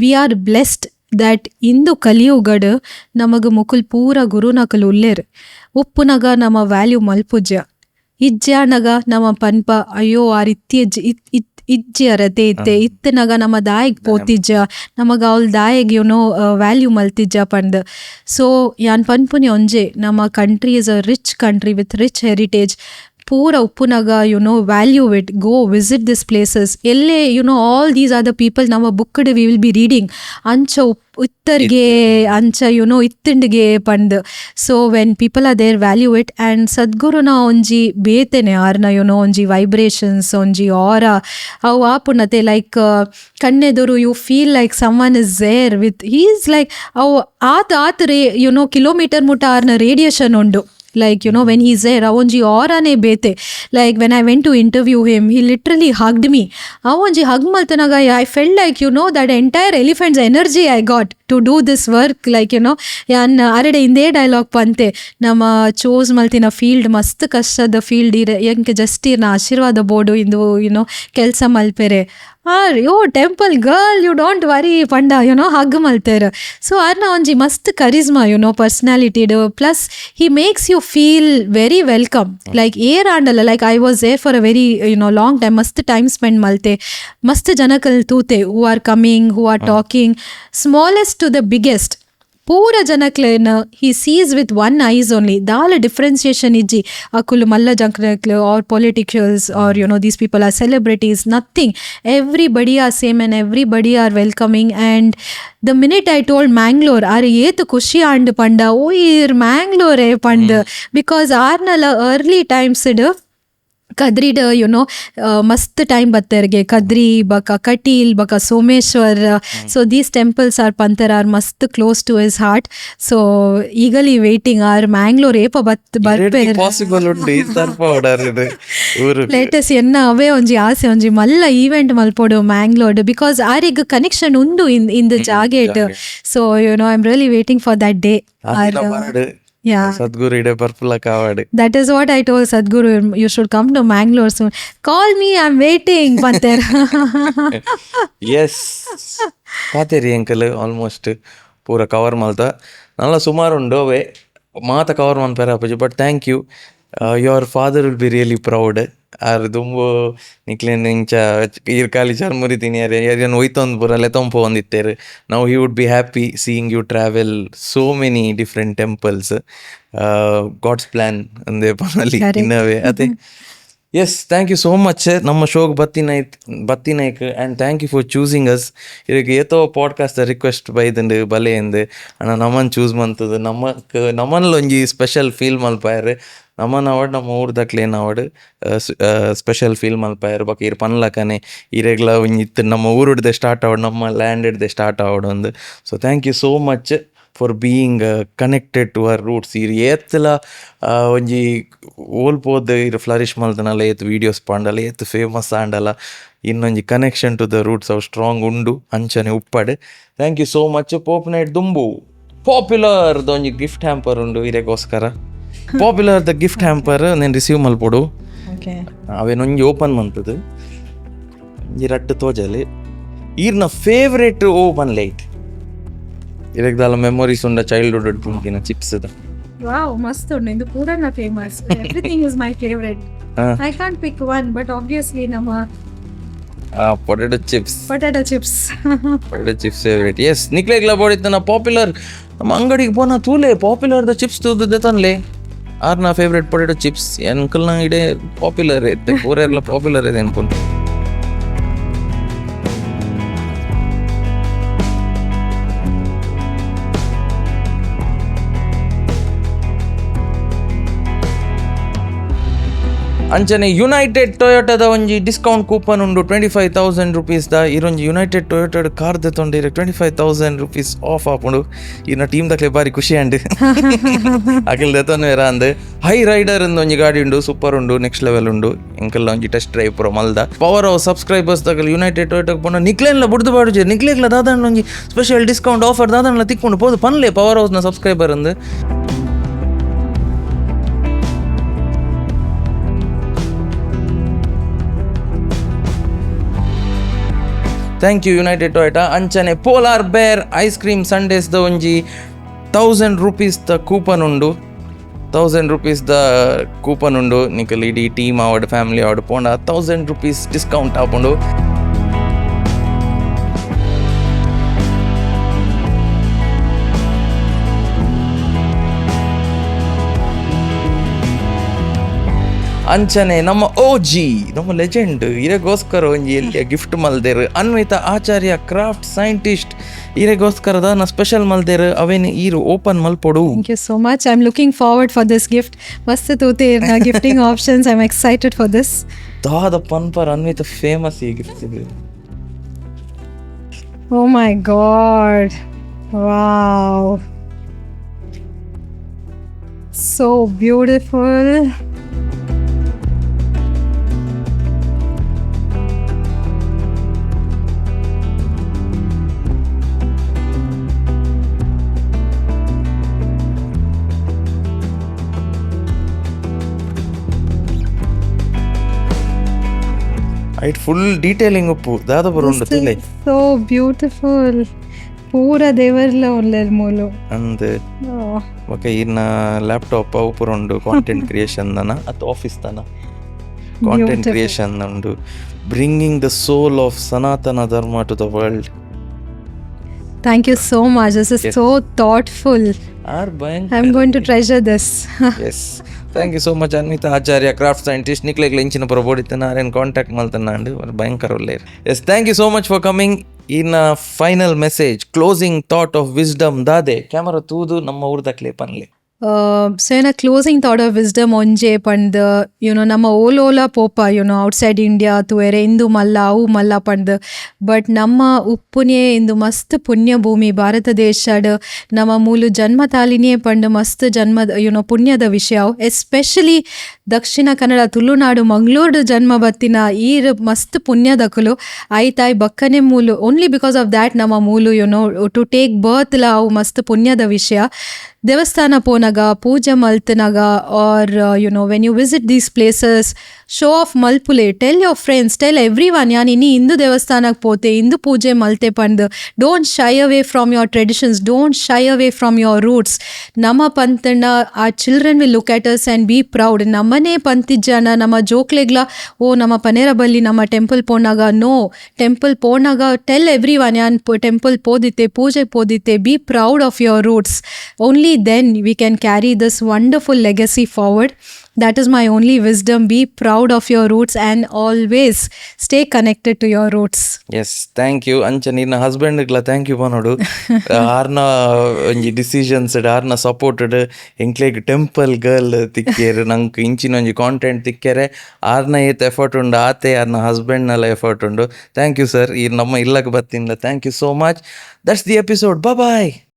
we are blessed that ಇಂದು ಕಲಿಯುಗಡ್ ನಮಗ ಮುಕುಲ್ ಪೂರ ಗುರುನಕಲು ಉಲ್ಲೇರ್ ಉಪ್ಪುನಗ ನಮ್ಮ ವ್ಯಾಲ್ಯೂ ಮಲ್ಪುಜ್ಯ ಇಜ್ಜಾನಗ ನಮ್ಮ ಪನ್ಪ ಅಯ್ಯೋ ಆ ರೀತಿ ಇಜ್ಜಿ ಅರತೆ ಇತ್ತೆ ಇತ್ತನಗ ನಮ್ಮ ದಾಯಿಗ್ ಪೋತಿಜ್ಜ ನಮಗ ಅವ್ಲ ದಾಯಿಗ್ ವ್ಯಾಲ್ಯೂ ಮಲ್ತಿಜ್ಜ ಪಂಡ್. ಸೊ ಯಾನ್ ಪನ್ಪುನಿ ಒಂಜೆ ನಮ್ಮ country is a rich country with rich heritage. ಪೂರ ಉಪ್ಪುನಾಗ value it, go visit this places. ಎಲ್ಲೇ all these are the people ನಮ್ಮ booked we will be reading ಅಂಚ ಉತ್ತರ್ಗೆ ಅಂಚ ಇತ್ತಿಂಡಿಗೆ ಪಂಡ್. So when people are there value it. And ಸದ್ಗುರುನ ಒಂಜಿ ಬೇತೆನೆ ಆರ್ನ ಒಂಜಿ ವೈಬ್ರೇಷನ್ಸ್ ಒಂಜಿ ಆರ ಅವು ಆಪುನತೆ ಲೈಕ್ ಕಣ್ಣೆದುರು you feel like someone is there with he is like ಅವು ಆತ ಕಿಲೋಮೀಟರ್ ಮುಟ್ಟ ಆರ್ನ ರೇಡಿಯೇಷನ್ ಉಂಡು. Like, when he's there, avonji aurane bete. Like, when I went to interview him, he literally hugged me. Avonji hug maltanaga, I felt like, that entire elephant's energy I got to do this work. Like, yan arade inde dialogue pante. Nama chose maltina field, mast kashada field, yanke just irna ಆಶೀರ್ವಾದ board ಇಂದು, ಕೆಲಸ ಮಲ್ಪೆರೆ. Temple girl, you don't worry ಪಂಡ, hug ಮಲ್ತೇರ. So ಆರ್ನ ಒಂಜಿ ಮಸ್ತ್ charisma, ಪರ್ಸ್ನಾಲಿಟಿಡ್. Plus he makes you feel very welcome. Like ಏರ್ ಆಂಡಲ್ಲ, like I was there for a very long time. ಮಸ್ತ್ ಟೈಮ್ ಸ್ಪೆಂಡ್ ಮಲ್ತೆ, ಮಸ್ತ್ ಜನಕಲ್ ತೂತೆ who are coming, who are talking, smallest to the biggest. ಪೂರ ಜನಕ್ಲೇನ he sees with one eyes only. ದಾಲ ಡಿಫ್ರೆನ್ಸಿಯೇಷನ್ ಇಜ್ಜಿ ಅಕುಲು ಮಲ್ಲ ಜನಕ್ಲೆ or politicians or these people or celebrities, nothing. Everybody are same and everybody are welcoming. And the minute I told Mangalore, ಆರ್ ಏತು ಖುಷಿ ಆಂಡ್ ಪಂಡ ಓ ಇರ್ ಮ್ಯಾಂಗ್ಳೂರೇ ಪಂಡ್. ಬಿಕಾಸ್ ಆರ್ನಲ್ಲ ಅರ್ಲಿ ಟೈಮ್ಸ್ ಇಡ್ ಕದ್ರಿಡ್ ಮಸ್ತ್ ಟೈಮ್ ಬತ್ತರ್ಗೆ ಕದ್ರಿ ಬಕ ಕಟೀಲ್ ಬಕ ಸೋಮೇಶ್ವರ್. ಸೊ ದೀಸ್ ಟೆಂಪಲ್ಸ್ ಆರ್ ಪಂತರ್ ಆರ್ ಮಸ್ತ್ close to his heart. So eagerly waiting ಆರ್ ಮ್ಯಾಂಗ್ಳೂರ್ ಏಪ ಬರ್ಪೇರ್ ಪಾಸಿಬಲ್ ಉಂಡು ಈ ಸರ್ಪ ಓಡಾರಿದೆ ಊರು ಲೇಟೆಸ್ಟ್ ಎನ್ನ ಅವೇ ಒಂಜಿ ಆಸೆ ಒಂಜಿ ಮಲ್ಲ ಈವೆಂಟ್ ಮಲ್ಪೋಡು ಮ್ಯಾಂಗ್ಳೂರ್. ಬಿಕಾಸ್ ಆರಿಗ್ ಕನೆಕ್ಷನ್ ಉಂಡು ಇನ್ ದ ಜಾಗೆಟ್. So I am really waiting for that day. Yeah, Sadhguru ಇಡೆ ಬರ್ಪುಲ ಕಾವಾಡಿ. that is what I told Sadhguru, you should come to Mangalore soon. Call me, I'm waiting. Panter. Yes ಪಾತೇರಿ uncle almost ಪೂರ cover ಮಲ್ತ ನಲ್ಲ ಸುಮಾರು ಉಂಡು ಅವೇ ಮಾತ ಕವರ್ ಮನ್ಪೇರ ಅಪ್ಪಜಿ. But thank you, your father will be really proud. ಆರ್ ದುಂಬು ನಿಕ್ಲೇನ್ ಇಂಚ ಇರ್ಕಾಲಿ ಚರ್ಮುರಿತೀನಿ ಯಾರೇನು ಒಯ್ತೊಂದು ಪೂರ ಲೆತೊಂಪು ಒಂದಿತ್ತೇರು. Now he would be happy seeing you travel so many different temples. God's plan ಅಂದೇ ಪನಲ್ಲಿ ಇನ್ನವೇ ಅದೇ. Yes, thank you so much ನಮ್ಮ ಶೋಗೆ ಬತ್ತಿನೈಕ್ and thank you for choosing us. ಇದಕ್ಕೆ ಏತೋ ಪಾಡ್ಕಾಸ್ಟ್ ರಿಕ್ವೆಸ್ಟ್ ಬೈದಂಡು ಬಲೆಯಿಂದ ಅಣ್ಣ ನಮ್ಮನ್ನು ಚೂಸ್ ಮಂತದ್ದು ನಮ್ಮಲ್ಲಿ ಒಂಜಿ ಸ್ಪೆಷಲ್ ಫೀಲ್ ಮಲ್ಪಾಯರು. ನಮ್ಮನ್ನ ಅವಾರ್ಡ್ ನಮ್ಮ ಊರ್ದಕ್ಲೇನು ಅವಾರ್ಡ್ ಸ್ಪೆಷಲ್ ಫೀಲ್ ಮಲ್ಪಾಯರು. ಬಕ ಇರು ಪನ್ಲಕನೆ ಇರೆಗ್ಲ ಒಂಜಿತ್ತು ನಮ್ಮ ಊರುಡ್ದೆ ಸ್ಟಾರ್ಟ್ ಆವಡ್, ನಮ್ಮ ಲ್ಯಾಂಡ್ ಹಿಡ್ದೆ ಸ್ಟಾರ್ಟ್ ಆವಡ್ ಒಂದು. So thank you so much for being connected to our roots. ಇರು ಏತ್ತಲ ಒಂಜಿ ಓಲ್ಪೋದು ಇರು ಫ್ಲರಿಶ್ ಮಲ್ತನಲ್ಲ, ಏತ್ ವೀಡಿಯೋಸ್ ಪಾಂಡಲ್ಲ, ಏತ್ ಫೇಮಸ್ ಆಂಡಲ್ಲ, ಇನ್ನೊಂಜಿ ಕನೆಕ್ಷನ್ ಟು ದ ರೂಟ್ಸ್ ಅವು ಸ್ಟ್ರಾಂಗ್ ಉಂಡು ಅಂಚನೆ ಉಪ್ಪಡ್. Thank you so much. ಪೋಪ್ ನೈಟ್ ದುಂಬು ಪಾಪ್ಯುಲರ್ದ ಒಂಜಿ ಗಿಫ್ಟ್ ಹ್ಯಾಂಪರ್ ಉಂಡು ಇರೆಗೋಸ್ಕರ. ಪಾಪ್ಯುಲರ್ ದ ಗಿಫ್ಟ್ ಹ್ಯಾಂಪರ್ నేను ರಿಸೀವ್ ಮಲ್ಪೊಡು. ಅವೇನೊಂಜಿ ಓಪನ್ ಮಂತದು ಈ ರಟ್ಟು ತೋಜಲಿ ಈರ್ನ ಫೇವ್ರೇಟ್ ಓಪನ್ ಲೈಟ್. ಇರಗ್ದಾಲ ಮೆಮೊರೀಸ್ ಉಂಡ ಚೈಲ್ಡ್ಹುಡ್ ತಿಂತಿನ ಚಿಪ್ಸ್ ದ. ವಾವ್, ಮಸ್ತ್ ಉಂಡು. ಇದು ಪೂರನ famous. Everything is my favourite. I can't pick one, but obviously ನಮ್ಮ ಪೊಟೆಟೊ ಚಿಪ್ಸ್ ಫೇವ್ರೇಟ್. ಎಸ್, ನಿಕ್ಲೆಗ್ಲ ಬೋಡಿತ್ತನ ಪಾಪ್ಯುಲರ್ ನಮ್ಮ ಅಂಗಡಿಗೆ ಪೋನ ತೂಲೆ ಪಾಪ್ಯುಲರ್ದ ಚಿಪ್ಸ್ ತೂದದೆ ತನ್ಲೆ. ಆರ್ನ ಫೇವ್ರೇಟ್ ಪೊಟೆಟೊ ಚಿಪ್ಸ್ ಎನ್ಕಲ್ನ ಇಡೆ ಪಾಪ್ಯುಲರ್ ಐತೆ, ಪೂರೆಲ್ಲ ಪಾಪ್ಯುಲರ್ ಇದೆ ಅನ್ಕೊಂಡು. ಅಂಚನೆ ಯುನೈಟೆಡ್ ಟೊಯೋಟದ ಒಂಜಿ ಡಿಸ್ಕೌಂಟ್ ಕೂಪನ್ ಉಂಡು 25,000 ರೂಪೀಸ್ದ. ಇರೊಂಜಿ ಯುನೈಟೆಡ್ ಟೊಯೋಟದ ಕಾರ್ ದೆತ್ತೊಂಡಿರ 25,000 ರೂಪೀಸ್ ಆಫ್ ಆಪುಂಡು. ಇನ್ನ ಟೀಮ್ ದಕ್ಲೆ ಬಾರಿ ಖುಷಿ ಅಂಡ್ ಅಕಲ್ ದೆತ್ತೊಂದುವೆರ ಅಂದ್ ಹೈ ರೈಡರ್ ಅಂದ್ ಒಂಜಿ ಗಾಡಿ ಉಂಡು, ಸೂಪರ್ ಉಂಡು, ನೆಕ್ಸ್ಟ್ ಲೆವೆಲ್ ಉಂಡು. ಎಂಕಲ್ನ ಒಂಜಿ ಟೆಸ್ಟ್ ಡ್ರೈವ್ ಪೂರ ಮಲ್ದ. ಪವರ್ ಆಫ್ ಸಬ್ಸ್ಕ್ರೈಬರ್ಸ್ ದಕಲ್ ಯುನೈಟೆಡ್ ಟೊಯೋಟಕ್ಕೆ ಪೋನ ನಿಕ್ಲೆನ್ಲ ಬುಡ್ದು ಬಾಡುಜೆ ನಿಕ್ಲೆಗ್ಲ ದಾದಣ್ಣ ಒಂಜಿ ಸ್ಪೆಷಲ್ ಡಿಸ್ಕೌಂಟ್ ಆಫರ್ ದಾದಣ್ಣ ತಿಕ್ಕೊಂಡು ಪೋದು ಪನ್ಲೆ ಪವರ್ ಹೌಸ್ನ ಸಬ್ಸ್ಕ್ರೈಬರ್ ಅಂದ್. Thank you United Toyota. ಅಂಚನೆ ಪೋಲಾರ್ ಬೇರ್ ಐಸ್ ಕ್ರೀಮ್ ಸಂಡೇಸ್ದ ಒಂಜಿ 1000 ರೂಪೀಸ್ದ ಕೂಪನ್ ಉಂಡು. 1000 ರೂಪೀಸ್ದ ಕೂಪನ್ ಉಂಡು. ನಿಕಲ್ ಇಡೀ ಟೀಮ್ ಆವಡ್ ಫ್ಯಾಮಿಲಿ ಆವಡ್ ಪೋಂಡ 1000 ರೂಪೀಸ್ ಡಿಸ್ಕೌಂಟ್ ಆಪುಂಡು. ಅಂಚನೆ ನಮ್ಮ OG ನಮ್ಮ ಲೆಜೆಂಡ್ ಇರೆಗೋಸ್ಕರ ಒಂಜಿ ಎಲ್ಲಿಯ gift ಮಲ್ದೇರು Anvita Acharya craft scientist ಇರೆಗೋಸ್ಕರ ದಾನ ಸ್ಪೆಷಲ್ ಮಲ್ದೇರು ಅವೇನು ಈರು ಓಪನ್ ಮಲ್ಪೊಡು. Thank you so much. I'm looking forward for this gift. ಮಸ್ತ್ ತೂತೆ gifting options. I'm excited for this. ದಾದ ಪನ್ಪರ್ ಅನ್ವಿತಾ ಫೇಮಸ್ ಈ ಗಿಫ್ಟ್ ಇದು. Oh my God. Wow. So beautiful. ಐಟ್ ಫುಲ್ ಡೀಟೇಲಿಂಗ್ ಉಪ್ಪು ದಾದ ಬರುಂಡು ತುಲೆ So beautiful. ಪೂರ ದೇವರ್ಲ ಒಳ್ಳೆ ಮೂಲು ಅಂದ್ ಓಕೆ ಇನ್ನ ಲ್ಯಾಪ್ಟಾಪ್ ಉಪುರುಂಡು ಕಾಂಟೆಂಟ್ ಕ್ರಿಯೇಷನ್ ದನ ಅಥವಾ ಆಫೀಸ್ ದನ ಕಾಂಟೆಂಟ್ ಕ್ರಿಯೇಷನ್ ಉಂಡು bringing the soul of Sanatana Dharma to the world. Thank you so much. This is so thoughtful. ಆರ್ I'm going to treasure this. Yes thank you so much Anvitha Acharya craft scientist ನಿಕ್ಲೆಗ್ಲ ಇಂಚಿನ ಪುರ ಬೋಡಿತ್ತನ ಆರೇನು ಕಾಂಟ್ಯಾಕ್ಟ್ ಮಲ್ತನಾಂಡು ಭಯಂಕರ ಒಳ್ಳೆ. Yes thank you so much for coming. In final message closing thought of wisdom ದಾದೆ ಕ್ಯಾಮರಾ ತೂದು ನಮ್ಮ ಊರ್ದಕ್ಲೆ ಪನ್ಲೆ. So in a closing thought of wisdom onje pand nama ola popa outside India tu ere indu malla avu malla pand but nama uppune indu mast punya bhumi bharata deshad nama moolu janma taline pand mast janma punyada vishaya especially dakshina kannada Tulunadu Mangaluru ಜನ್ಮ ಬತ್ತಿನ ಈ ಮಸ್ತ್ ಪುಣ್ಯದಕುಲು ಆಯ್ತಾಯ್ ಬಕ್ಕನೆ ಮೂಲು only because of that ನಮ್ಮ ಮೂಲು to take ಬರ್ತ್ ಲ ಅವು ಮಸ್ತ್ ಪುಣ್ಯದ ವಿಷಯ. ದೇವಸ್ಥಾನ ಪೋನಾಗ ಪೂಜೆ ಮಲ್ತನಾಗ ಆರ್ when you visit these places show off ಮಲ್ಪುಲೆ tell your friends tell everyone ಯಾನ್ ಇನ್ನಿ ಹಿಂದೂ ದೇವಸ್ಥಾನಕ್ಕೆ ಪೋತೆ ಹಿಂದೂ ಪೂಜೆ ಮಲ್ತೆ ಪಂಡ್ don't shy away from your traditions don't shy away from your roots. ನಮ್ಮ ಪಂತಣ್ಣ ಆ children will look at us and be proud. ನಮ್ಮನೇ ಪಂತಿಜ್ಜನ ನಮ್ಮ ಜೋಕ್ಲೆಗ್ಲ ನಮ್ಮ ಪನೇರ ಬಲ್ಲಿ ನಮ್ಮ ಟೆಂಪಲ್ ಪೋನಾಗ ನೋ ಟೆಂಪಲ್ ಪೋನಾಗ ಟೆಲ್ ಎವ್ರಿ ಒನ್ ಯಾನ್ ಟೆಂಪಲ್ ಪೋದಿತ್ತೆ ಪೂಜೆ ಪೋದಿತ್ತೆ be proud of your roots. Only then we can carry this wonderful legacy forward. That is my only wisdom. Be proud of your roots and always stay connected to your roots. Yes thank you. ಅಂಚ ನಿನ್ನ ಹಸ್ಬೆಂಡ್ಗ್ಲ thank you ಪನೋಡು ಆರ್ನ ಒಂಜಿ decisions ಆರ್ನ supported ಎಂಕ್ಲೆಗ್ temple girl ತಿಕ್ಕೇರು ನಂಗೆ ಇಂಚಿನ ಒಂಜಿ content ತಿಕ್ಕೇರೆ ಆರ್ನ ಏತ್ ಎಫರ್ಟ್ ಉಂಡು ಆತೆ ಆರ್ನ ಹಸ್ಬೆಂಡ್ನೆಲ್ಲ ಎಫರ್ಟ್ ಉಂಡು. ಥ್ಯಾಂಕ್ ಯು ಸರ್ ಈ ನಮ್ಮ ಇಲ್ಲಕ್ಕೆ ಬತ್ತಿನ್ಲ. Thank you so much. That's the episode. Bye.